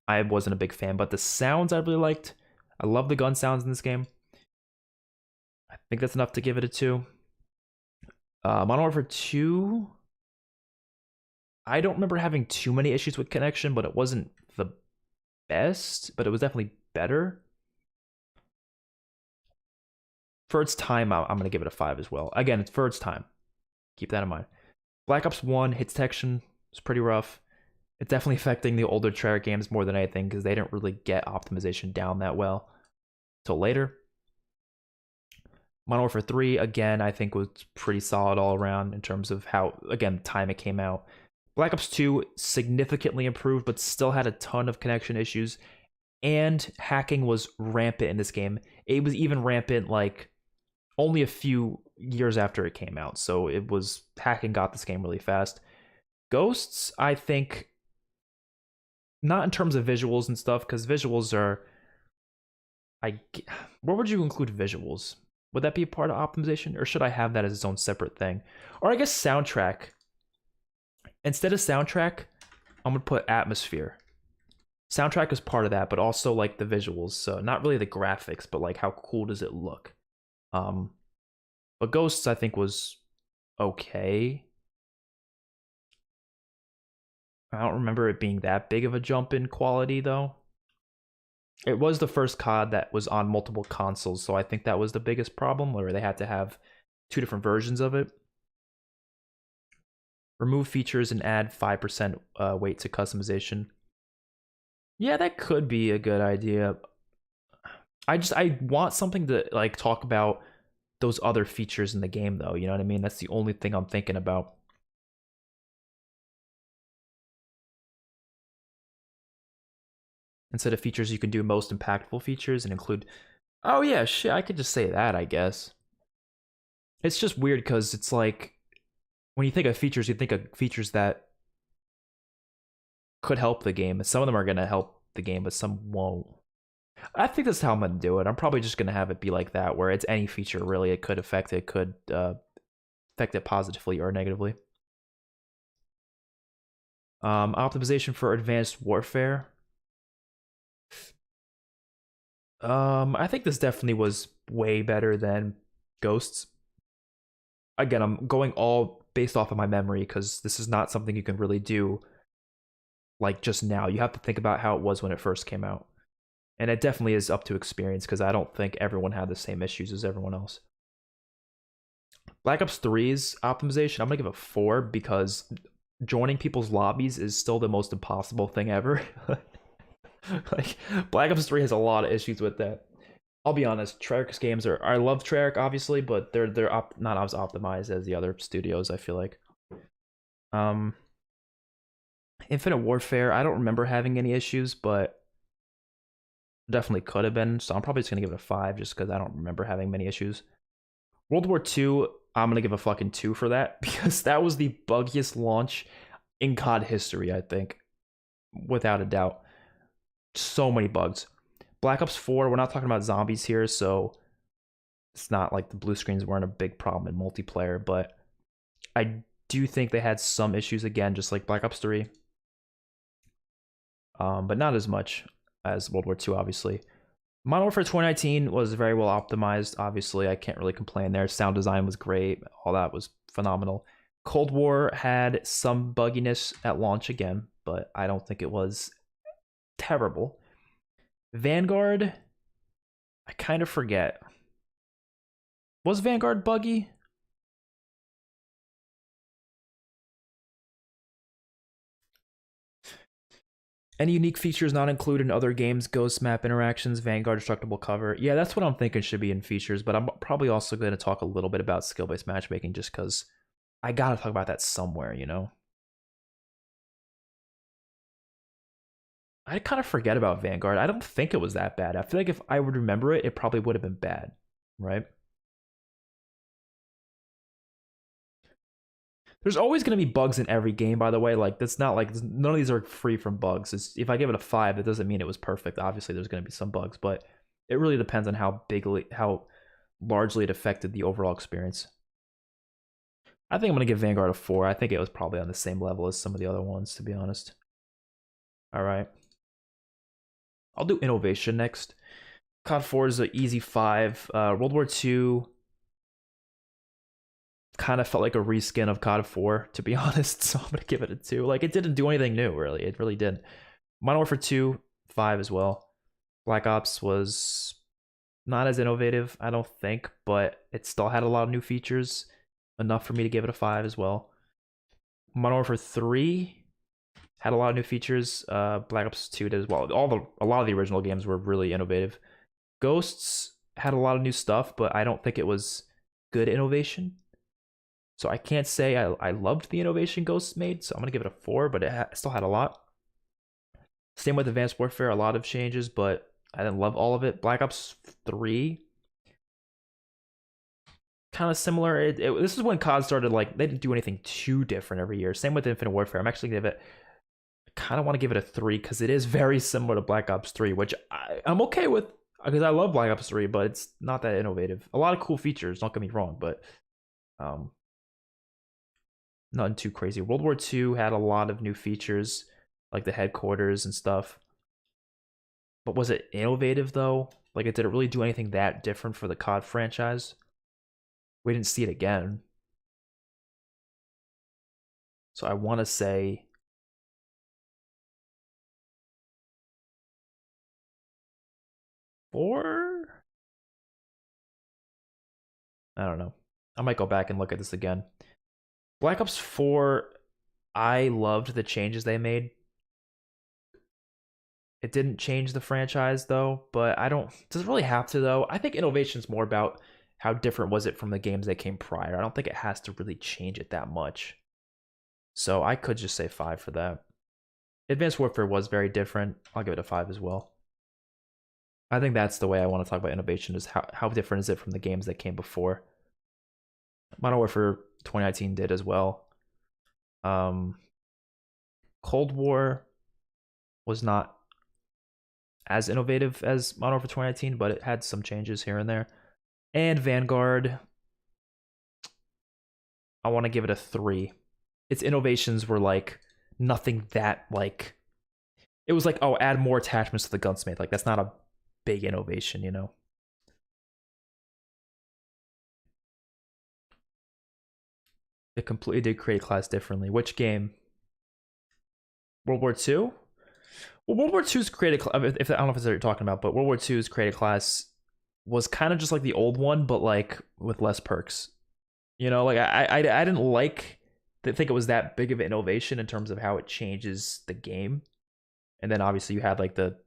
I wasn't a big fan, but the sounds I really liked. I love the gun sounds in this game. I think that's enough to give it a 2. Modern Warfare 2, I don't remember having too many issues with connection, but it wasn't the best, but it was definitely better. For its time, I'm going to give it a 5 as well. Again, it's for its time. Keep that in mind. Black Ops 1, hit detection was pretty rough. It's definitely affecting the older Treyarch games more than anything because they didn't really get optimization down that well till later. Modern Warfare 3, again, I think was pretty solid all around in terms of how, again, the time it came out. Black Ops 2 significantly improved, but still had a ton of connection issues. And hacking was rampant in this game. It was even rampant, like, only a few years after it came out. So it was, hacking got this game really fast. Ghosts, I think, not in terms of visuals and stuff, because visuals are, where would you include visuals? Would that be a part of optimization, or should I have that as its own separate thing? Or I guess soundtrack. Instead of soundtrack, I'm gonna put atmosphere. Soundtrack is part of that, but also like the visuals. So not really the graphics, but like how cool does it look? But Ghosts I think was okay. I don't remember it being that big of a jump in quality though. It was the first COD that was on multiple consoles, so I think that was the biggest problem, where they had to have 2 different versions of it. Remove features and add 5% weight to customization. Yeah, that could be a good idea. I want something to like talk about those other features in the game though, you know what I mean? That's the only thing I'm thinking about. Instead of features, you can do most impactful features and include. Oh yeah, shit, I could just say that, I guess. It's just weird because it's like when you think of features, you think of features that could help the game. Some of them are gonna help the game, but some won't. I think that's how I'm gonna do it. I'm probably just gonna have it be like that, where it's any feature really. It could affect it, could affect it positively or negatively. Optimization for advanced warfare. I think this definitely was way better than Ghosts. Again, I'm going all based off of my memory because this is not something you can really do like just now. You have to think about how it was when it first came out. And it definitely is up to experience because I don't think everyone had the same issues as everyone else. Black Ops 3's optimization, I'm gonna give it 4 because joining people's lobbies is still the most impossible thing ever. Like Black Ops 3 has a lot of issues with that. I'll be honest, Treyarch's games are, I love Treyarch obviously, but they're not as optimized as the other studios, I feel like. Infinite Warfare, I don't remember having any issues, but definitely could have been. So I'm probably just gonna give it a 5 just because I don't remember having many issues. World War II, I'm gonna give a fucking 2 for that because that was the buggiest launch in COD history, I think, without a doubt. So many bugs. Black Ops 4, we're not talking about zombies here, so it's not like the blue screens weren't a big problem in multiplayer, but I do think they had some issues again, just like Black Ops 3. But not as much as World War II, obviously. Modern Warfare 2019 was very well optimized. Obviously, I can't really complain there. Sound design was great. All that was phenomenal. Cold War had some bugginess at launch again, but I don't think it was terrible. Vanguard, I kind of forget. Was Vanguard buggy? Any unique features not included in other games? Ghost map interactions, Vanguard destructible cover. Yeah, that's what I'm thinking should be in features, but I'm probably also going to talk a little bit about skill-based matchmaking just because I gotta talk about that somewhere, you know? I kind of forget about Vanguard. I don't think it was that bad. I feel like if I would remember it, it probably would have been bad, right? There's always going to be bugs in every game, by the way. Like, that's not like none of these are free from bugs. If I give it a 5, it doesn't mean it was perfect. Obviously, there's going to be some bugs, but it really depends on how largely it affected the overall experience. I think I'm going to give Vanguard a 4. I think it was probably on the same level as some of the other ones, to be honest. All right. I'll do innovation next. COD 4 is an easy 5. World War II kind of felt like a reskin of COD 4, to be honest. So I'm gonna give it a 2. Like, it didn't do anything new, really. It really didn't. Modern Warfare 2, 5 as well. Black Ops was not as innovative, I don't think, but it still had a lot of new features, enough for me to give it a 5 as well. Modern Warfare 3 had a lot of new features. Black Ops 2 did as well. A lot of the original games were really innovative. Ghosts had a lot of new stuff, but I don't think it was good innovation. So I can't say I loved the innovation Ghosts made, so I'm going to give it a 4, but it still had a lot. Same with Advanced Warfare, a lot of changes, but I didn't love all of it. Black Ops 3, kind of similar. This is when COD started, like, they didn't do anything too different every year. Same with Infinite Warfare. I'm actually going to give it, I kind of want to give it a 3 because it is very similar to Black Ops 3, which I'm okay with because I love Black Ops 3, but it's not that innovative. A lot of cool features, don't get me wrong, but nothing too crazy. World War II had a lot of new features, like the headquarters and stuff. But was it innovative, though? Like, did it really do anything that different for the COD franchise? We didn't see it again. So I want to say 4? I don't know. I might go back and look at this again. Black Ops 4, I loved the changes they made. It didn't change the franchise though, but I don't does it really have to though? I think innovation's more about how different was it from the games that came prior. I don't think it has to really change it that much. So I could just say 5 for that. Advanced Warfare was very different. I'll give it a 5 as well. I think that's the way I want to talk about innovation, is how different is it from the games that came before. Modern Warfare 2019 did as well. Cold War was not as innovative as Modern Warfare 2019, but it had some changes here and there. And Vanguard, I want to give it a 3. Its innovations were like nothing that like, it was like, oh, add more attachments to the gunsmith. Like, that's not a big innovation, you know? It completely did create class differently. Which game? World War II? Well, World War II's created, if I don't know if it's what you're talking about, but World War II's created class was kind of just like the old one, but like with less perks. You know, like I didn't think it was that big of an innovation in terms of how it changes the game. And then obviously you had like the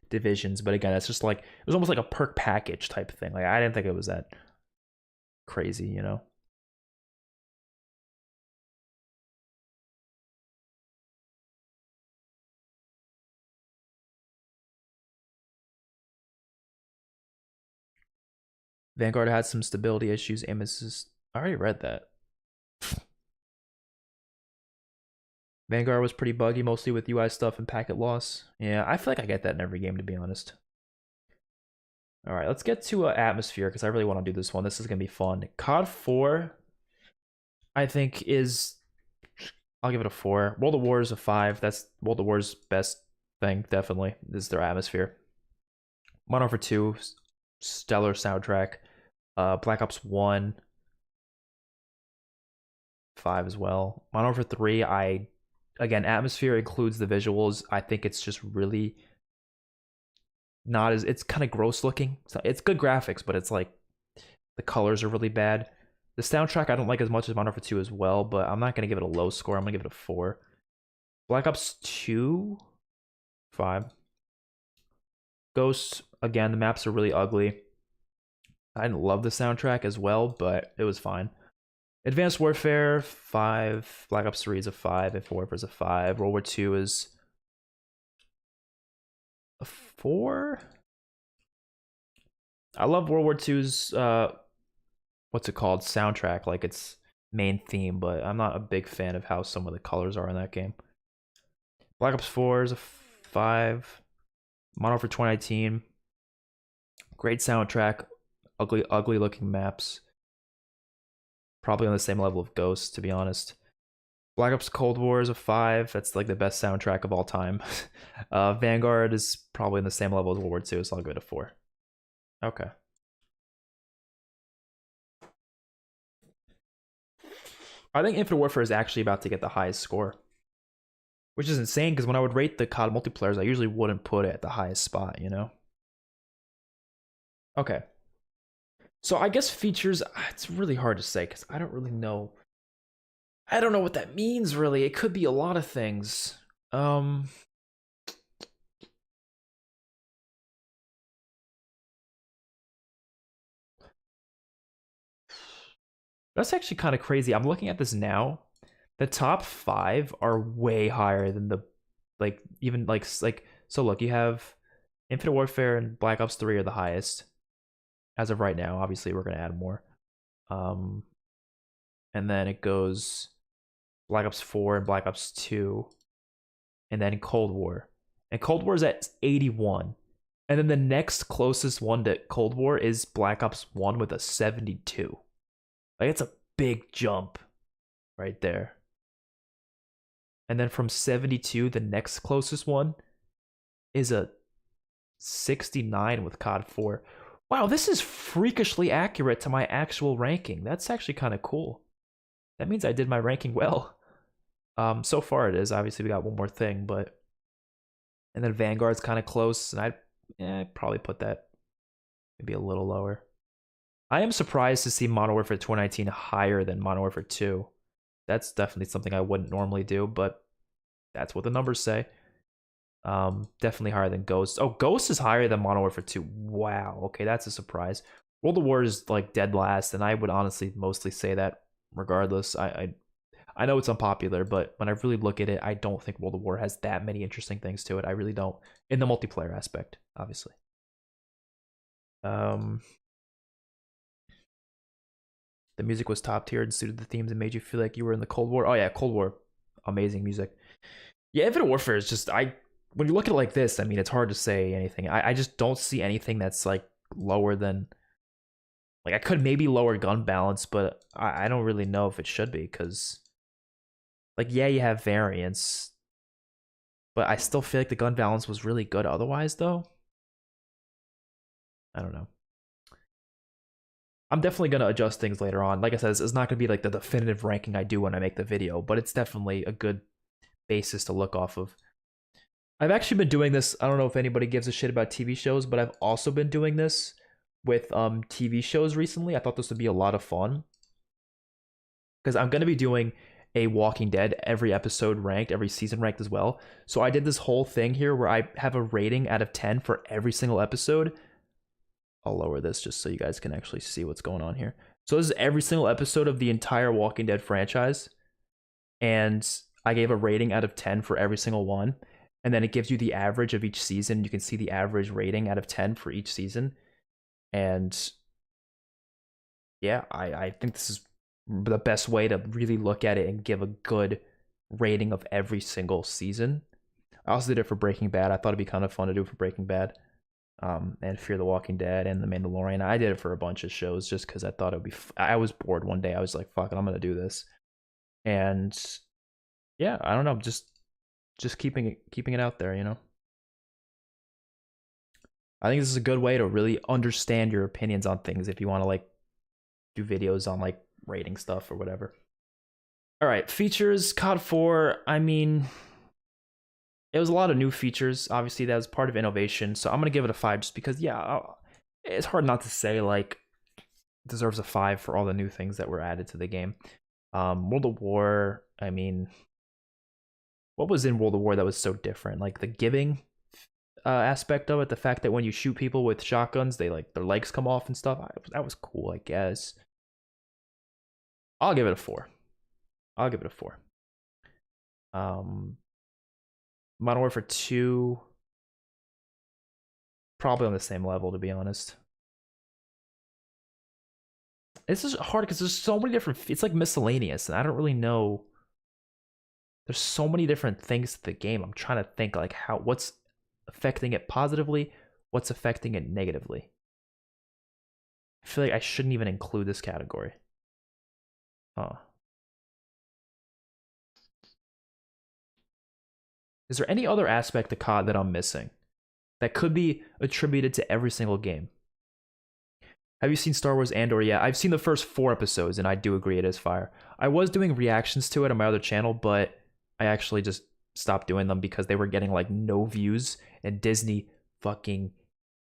divisions, but again, it's just like, it was almost like a perk package type of thing. Like, I didn't think it was that crazy, you know? Vanguard had some stability issues. Amos I already read that. Vanguard was pretty buggy, mostly with UI stuff and packet loss. Yeah, I feel like I get that in every game, to be honest. All right, let's get to atmosphere because I really want to do this one. This is gonna be fun. COD 4, I think I'll give it a 4. World of War is a 5. That's World of War's best thing, definitely. This is their atmosphere. Modern Warfare 2, stellar soundtrack. Black Ops 1, 5 as well. Modern Warfare 3, again, atmosphere includes the visuals. I think it's just really not as, it's kind of gross looking. So it's good graphics, but it's like, The colors are really bad. The soundtrack I don't like as much as Modern Warfare 2 as well, but I'm not gonna give it a low score. I'm gonna give it a 4. Black Ops 2, 5. Ghosts, again, the maps are really ugly. I didn't love the soundtrack as well, but it was fine. Advanced Warfare, 5. Black Ops 3 is a 5. Infinite Warfare is a 5. World War 2 is a 4. I love World War 2's what's it called, soundtrack, like its main theme, but I'm not a big fan of how some of the colors are in that game. Black Ops 4 is a 5. Modern Warfare 2019, great soundtrack, ugly looking maps. Probably on the same level of Ghost, to be honest. Black Ops Cold War is a 5. That's like the best soundtrack of all time. Vanguard is probably on the same level as World War 2, so I'll give it a 4. Okay. I think Infinite Warfare is actually about to get the highest score, which is insane because when I would rate the COD multiplayers, I usually wouldn't put it at the highest spot, you know? Okay. So I guess features, it's really hard to say because I don't really know. I don't know what that means, really. It could be a lot of things. That's actually kind of crazy. I'm looking at this now. The top 5 are way higher than the, like, even like so look, you have Infinite Warfare and Black Ops 3 are the highest as of right now. Obviously, we're gonna add more. And then it goes Black Ops 4 and Black Ops 2, and then Cold War. And Cold War is at 81. And then the next closest one to Cold War is Black Ops 1 with a 72. Like, it's a big jump right there. And then from 72, the next closest one is a 69 with COD 4. Wow, this is freakishly accurate to my actual ranking. That's actually kind of cool. That means I did my ranking well. So far it is. Obviously, we got one more thing, but... And then Vanguard's kind of close, and I'd probably put that maybe a little lower. I am surprised to see Modern Warfare 2019 higher than Modern Warfare 2. That's definitely something I wouldn't normally do, but that's what the numbers say. Definitely higher than Ghost. Oh, Ghost is higher than Modern Warfare 2. Wow. Okay, that's a surprise. World of War is like dead last, and I would honestly mostly say that regardless. I know it's unpopular, but when I really look at it, I don't think World of War has that many interesting things to it. I really don't. In the multiplayer aspect, obviously. The music was top tier and suited the themes and made you feel like you were in the Cold War. Oh yeah, Cold War. Amazing music. Yeah, Infinite Warfare is just, when you look at it like this, I mean, it's hard to say anything. I just don't see anything that's like lower than, like, I could maybe lower gun balance, but I don't really know if it should be, because, like, yeah, you have variance, but I still feel like the gun balance was really good otherwise, though. I don't know. I'm definitely going to adjust things later on. Like I said, it's not going to be like the definitive ranking I do when I make the video, but it's definitely a good basis to look off of. I've actually been doing this. I don't know if anybody gives a shit about TV shows, but I've also been doing this with TV shows recently. I thought this would be a lot of fun because I'm going to be doing a Walking Dead every episode ranked, every season ranked as well. So I did this whole thing here where I have a rating out of 10 for every single episode. I'll lower this just so you guys can actually see what's going on here. So this is every single episode of the entire Walking Dead franchise. And I gave a rating out of 10 for every single one. And then it gives you the average of each season. You can see the average rating out of 10 for each season. And yeah, I think this is the best way to really look at it and give a good rating of every single season. I also did it for Breaking Bad. I thought it'd be kind of fun to do for Breaking Bad. And Fear the Walking Dead and The Mandalorian. I did it for a bunch of shows just because I thought it would be... I was bored one day. I was like, fuck it, I'm going to do this. And yeah, I don't know. Just keeping it out there, you know? I think this is a good way to really understand your opinions on things if you want to, like, do videos on, like, rating stuff or whatever. All right, features, COD 4, I mean... It was a lot of new features. Obviously, that was part of innovation. So I'm going to give it a 5 just because, yeah, it's hard not to say, like, deserves a 5 for all the new things that were added to the game. World of War, I mean, what was in World of War that was so different? Like the giving aspect of it, the fact that when you shoot people with shotguns, they like their legs come off and stuff. That was cool, I guess. I'll give it a 4. I'll give it a 4. Modern Warfare 2, probably on the same level, to be honest. This is hard because there's so many different. It's like miscellaneous, and I don't really know. There's so many different things to the game. I'm trying to think like what's affecting it positively, what's affecting it negatively. I feel like I shouldn't even include this category. Is there any other aspect of COD that I'm missing that could be attributed to every single game? Have you seen Star Wars Andor? Yeah, I've seen the first 4 episodes, and I do agree it is fire. I was doing reactions to it on my other channel, but I actually just stopped doing them because they were getting like no views, and Disney fucking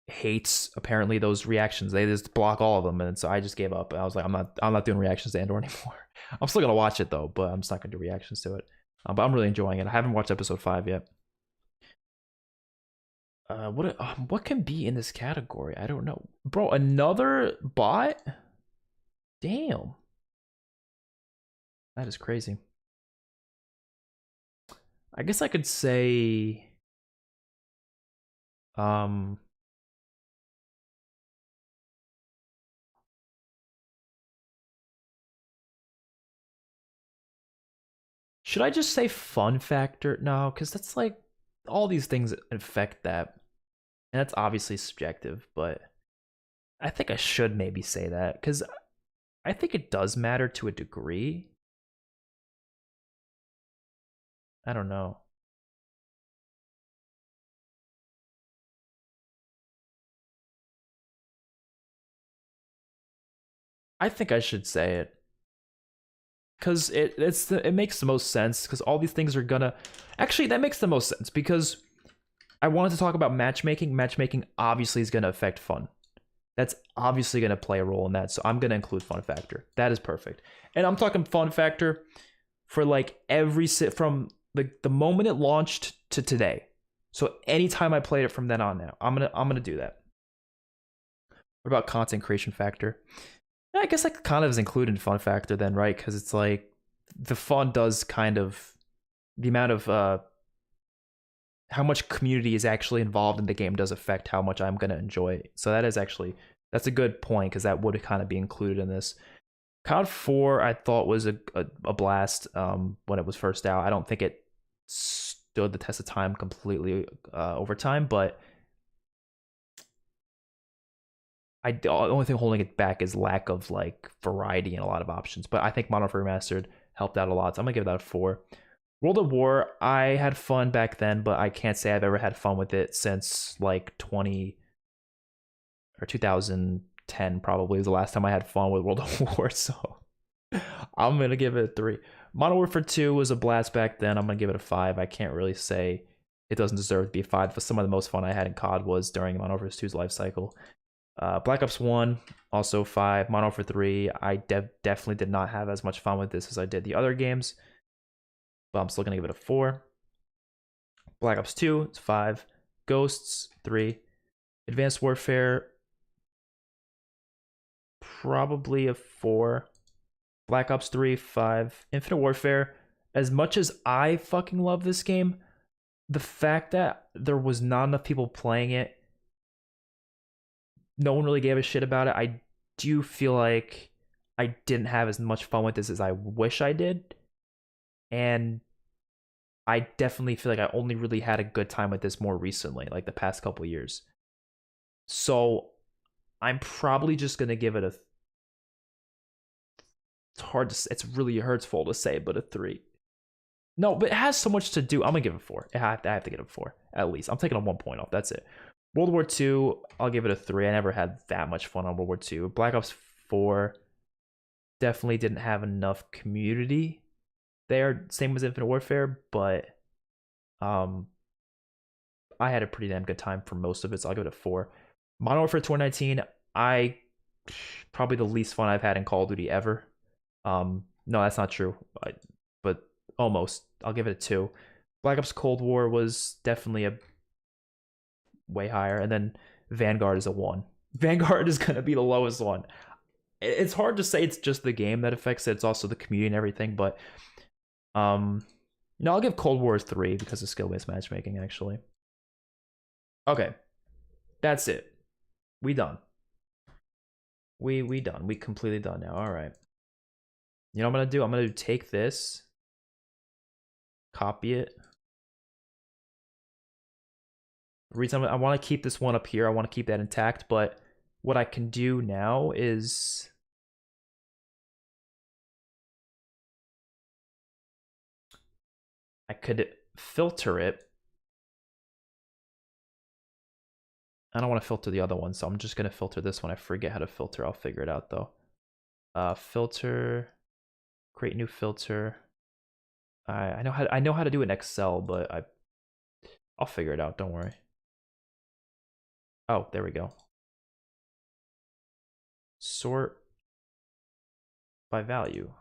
hates apparently those reactions. They just block all of them, and so I just gave up. I was like, I'm not doing reactions to Andor anymore. I'm still gonna watch it though, but I'm just not gonna do reactions to it. But I'm really enjoying it. I haven't watched episode 5 yet. What can be in this category? I don't know, bro. Another bot? Damn, that is crazy. I guess I could say, should I just say fun factor? No, because that's like all these things affect that. And that's obviously subjective, but I think I should maybe say that because I think it does matter to a degree. I don't know. I think I should say it because it makes the most sense because all these things are gonna actually that makes the most sense because I wanted to talk about matchmaking. Matchmaking obviously is gonna affect fun. That's obviously gonna play a role in that. So I'm gonna include fun factor. That is perfect. And I'm talking fun factor for like from the moment it launched to today. So anytime I played it from then on now, I'm gonna do that. What about content creation factor? Yeah, I guess that kind of is included in fun factor then, right? Because it's like the fun does kind of the amount of how much community is actually involved in the game does affect how much I'm gonna enjoy it. So that's a good point because that would kind of be included in this. COD 4 I thought was a blast when it was first out. I don't think it stood the test of time completely over time, but the only thing holding it back is lack of like variety and a lot of options. But I think Modern Warfare Remastered helped out a lot, so I'm gonna give that a 4. World of War, I had fun back then, but I can't say I've ever had fun with it since like 2010 probably was the last time I had fun with World of War, so I'm gonna give it a 3. Modern Warfare 2 was a blast back then. I'm gonna give it a 5. I can't really say it doesn't deserve to be a 5, but some of the most fun I had in COD was during Modern Warfare 2's life cycle. Black Ops 1, also 5. Modern Warfare 3, I definitely did not have as much fun with this as I did the other games, but I'm still gonna give it a 4. Black Ops 2, it's 5. Ghosts, 3. Advanced Warfare, probably a 4. Black Ops 3, 5. Infinite Warfare, as much as I fucking love this game, the fact that there was not enough people playing it, no one really gave a shit about it, I do feel like I didn't have as much fun with this as I wish I did. And I definitely feel like I only really had a good time with this more recently, like the past couple years. So I'm probably just gonna give it a. It's hard to. It's really hurtful to say, but a 3. No, but it has so much to do. I'm gonna give it a 4. I have to give it a 4 at least. I'm taking a 1 point off. That's it. World War II, I'll give it a 3. I never had that much fun on World War II. Black Ops 4 definitely didn't have enough community there. Same as Infinite Warfare, but I had a pretty damn good time for most of it, so I'll give it a 4. Modern Warfare 2019, I probably the least fun I've had in Call of Duty ever. No, that's not true, but almost. I'll give it a 2. Black Ops Cold War was definitely a way higher, and then Vanguard is a 1. Vanguard is gonna be the lowest one. It's hard to say it's just the game that affects it. It's also the community and everything, but no, I'll give Cold War 3 because of skill-based matchmaking, actually. Okay, that's it. We done. We done. We completely done now. All right. You know what I'm gonna do? I'm gonna take this, copy it. The reason I want to keep this one up here, I want to keep that intact, but what I can do now is I could filter it. I don't want to filter the other one, so I'm just gonna filter this one. I forget how to filter. I'll figure it out though. Filter, create new filter. I know how to do it in Excel, but I'll figure it out. Don't worry. Oh, there we go. Sort by value.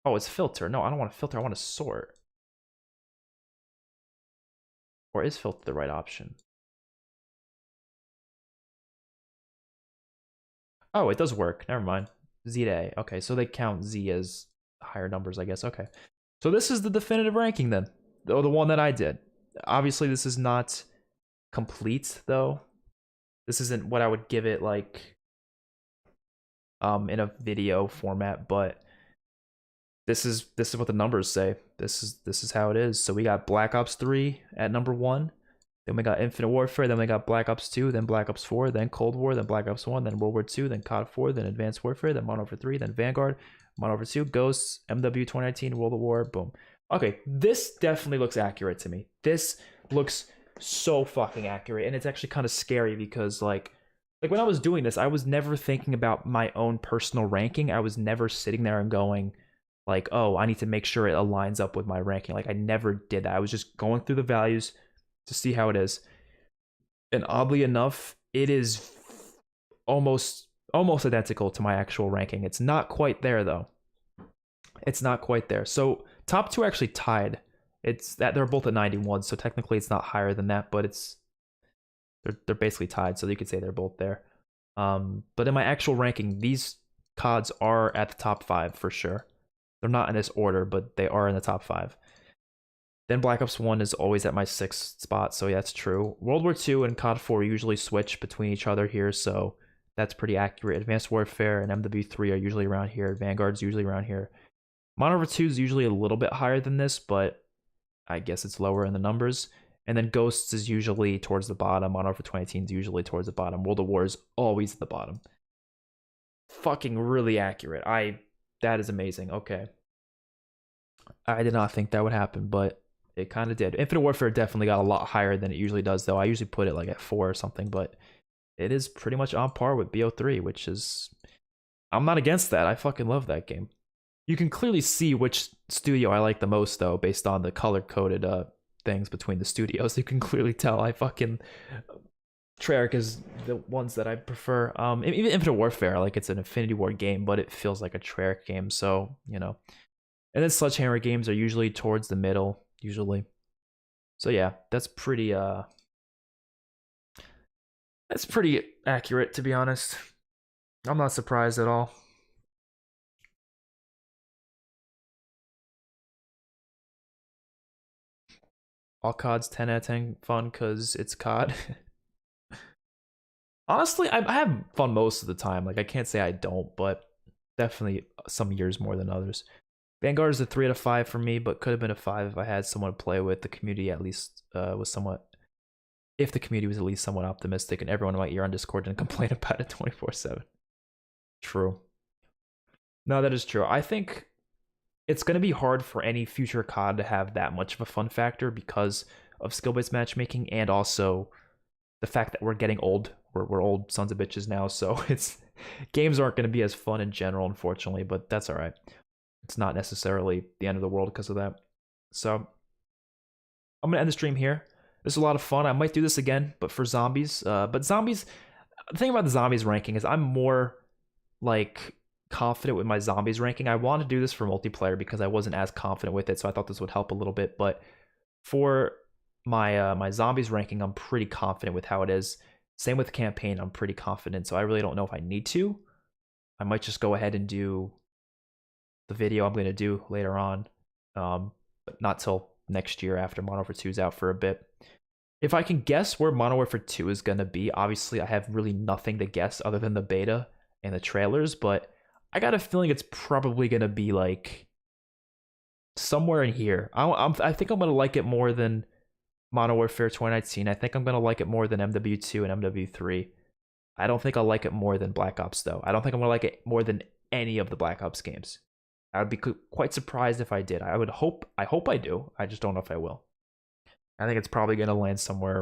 Oh, it's filter. No, I don't want to filter. I want to sort. Or is filter the right option? Oh, it does work. Never mind. Z to A. Okay, so they count Z as higher numbers, I guess. Okay. So this is the definitive ranking then. Oh, the one that I did. Obviously, this is not complete, though. This isn't what I would give it, like, in a video format, but this is what the numbers say. This is how it is. So we got Black Ops 3 at number 1. Then we got Infinite Warfare, then we got Black Ops 2, then Black Ops 4, then Cold War, then Black Ops 1, then World War 2, then COD 4, then Advanced Warfare, then Modern Warfare 3, then Vanguard, Modern Warfare 2, Ghosts, MW 2019, World at War, boom. Okay, this definitely looks accurate to me. This looks so fucking accurate, and it's actually kind of scary because like when I was doing this, I was never thinking about my own personal ranking. I was never sitting there and going like, oh, I need to make sure it aligns up with my ranking. Like I never did that. I was just going through the values to see how it is. And oddly enough, it is almost identical to my actual ranking. It's not quite there though. It's not quite there. So top 2 actually tied. It's that they're both at 91, so technically it's not higher than that, but they're basically tied, so you could say they're both there. But in my actual ranking, these CODs are at the top 5 for sure. They're not in this order, but they are in the top 5. Then Black Ops 1 is always at my 6th spot, so yeah, that's true. World War 2 and COD 4 usually switch between each other here, so that's pretty accurate. Advanced Warfare and MW3 are usually around here. Vanguard's usually around here. Modern Warfare 2 is usually a little bit higher than this, but I guess it's lower in the numbers. And then Ghosts is usually towards the bottom. Modern Warfare 2018 is usually towards the bottom. World at War is always at the bottom. Fucking really accurate. That is amazing. Okay. I did not think that would happen, but it kind of did. Infinite Warfare definitely got a lot higher than it usually does, though. I usually put it like at 4 or something, but it is pretty much on par with BO3, which is... I'm not against that. I fucking love that game. You can clearly see which studio I like the most, though, based on the color-coded things between the studios. You can clearly tell I fucking... Treyarch is the ones that I prefer. Even Infinite Warfare, like it's an Infinity Ward game, but it feels like a Treyarch game, so, you know. And then Sledgehammer games are usually towards the middle, usually. So yeah, that's pretty accurate, to be honest. I'm not surprised at all. All COD's 10 out of 10 fun because it's COD. Honestly, I have fun most of the time. Like, I can't say I don't, but definitely some years more than others. Vanguard is a 3 out of 5 for me, but could have been a 5 if I had someone to play with. The community at least was somewhat... If the community was at least somewhat optimistic and everyone in my ear on Discord didn't complain about it 24/7. True. No, that is true. I think it's going to be hard for any future COD to have that much of a fun factor because of skill-based matchmaking and also the fact that we're getting old. We're old sons of bitches now, so games aren't going to be as fun in general, unfortunately, but that's all right. It's not necessarily the end of the world because of that. So I'm going to end the stream here. This is a lot of fun. I might do this again, but for zombies. But zombies, the thing about the zombies ranking is I'm more like confident with my zombies ranking. I want to do this for multiplayer because I wasn't as confident with it, so I thought this would help a little bit. But for my zombies ranking, I'm pretty confident with how it is. Same with campaign, I'm pretty confident, so I really don't know if I need to. I might just go ahead and do the video I'm going to do later on, but not till next year after Modern Warfare 2 is out for a bit. If I can guess where Modern Warfare 2 is going to be, obviously I have really nothing to guess other than the beta and the trailers, but I got a feeling it's probably going to be like somewhere in here. I think I'm going to like it more than Modern Warfare 2019. I think I'm going to like it more than MW2 and MW3. I don't think I'll like it more than Black Ops, though. I don't think I'm going to like it more than any of the Black Ops games. I would be quite surprised if I did. I hope I do. I just don't know if I will. I think it's probably going to land somewhere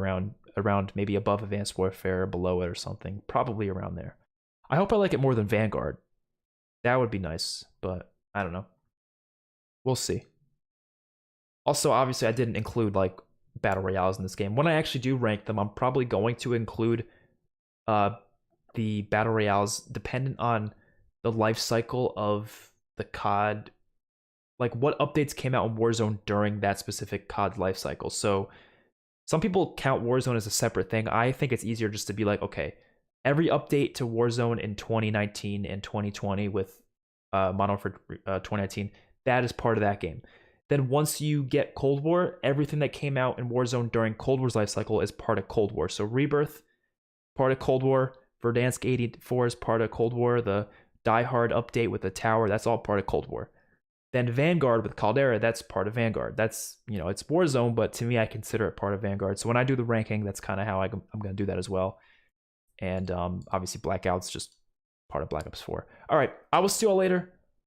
around maybe above Advanced Warfare or below it or something. Probably around there. I hope I like it more than Vanguard. That would be nice, but I don't know. We'll see. Also, obviously, I didn't include like battle royales in this game. When I actually do rank them, I'm probably going to include the battle royales dependent on the life cycle of the COD, like what updates came out in Warzone during that specific COD life cycle. So some people count Warzone as a separate thing. I think it's easier just to be like, okay, every update to Warzone in 2019 and 2020 with Modern Warfare 2019, that is part of that game. Then once you get Cold War, everything that came out in Warzone during Cold War's life cycle is part of Cold War. So Rebirth, part of Cold War. Verdansk 84 is part of Cold War. The Die Hard update with the tower, that's all part of Cold War. Then Vanguard with Caldera, that's part of Vanguard. That's, it's Warzone, but to me, I consider it part of Vanguard. So when I do the ranking, that's kind of how I'm going to do that as well. And obviously, Blackout's just part of Black Ops 4. All right, I will see you all later.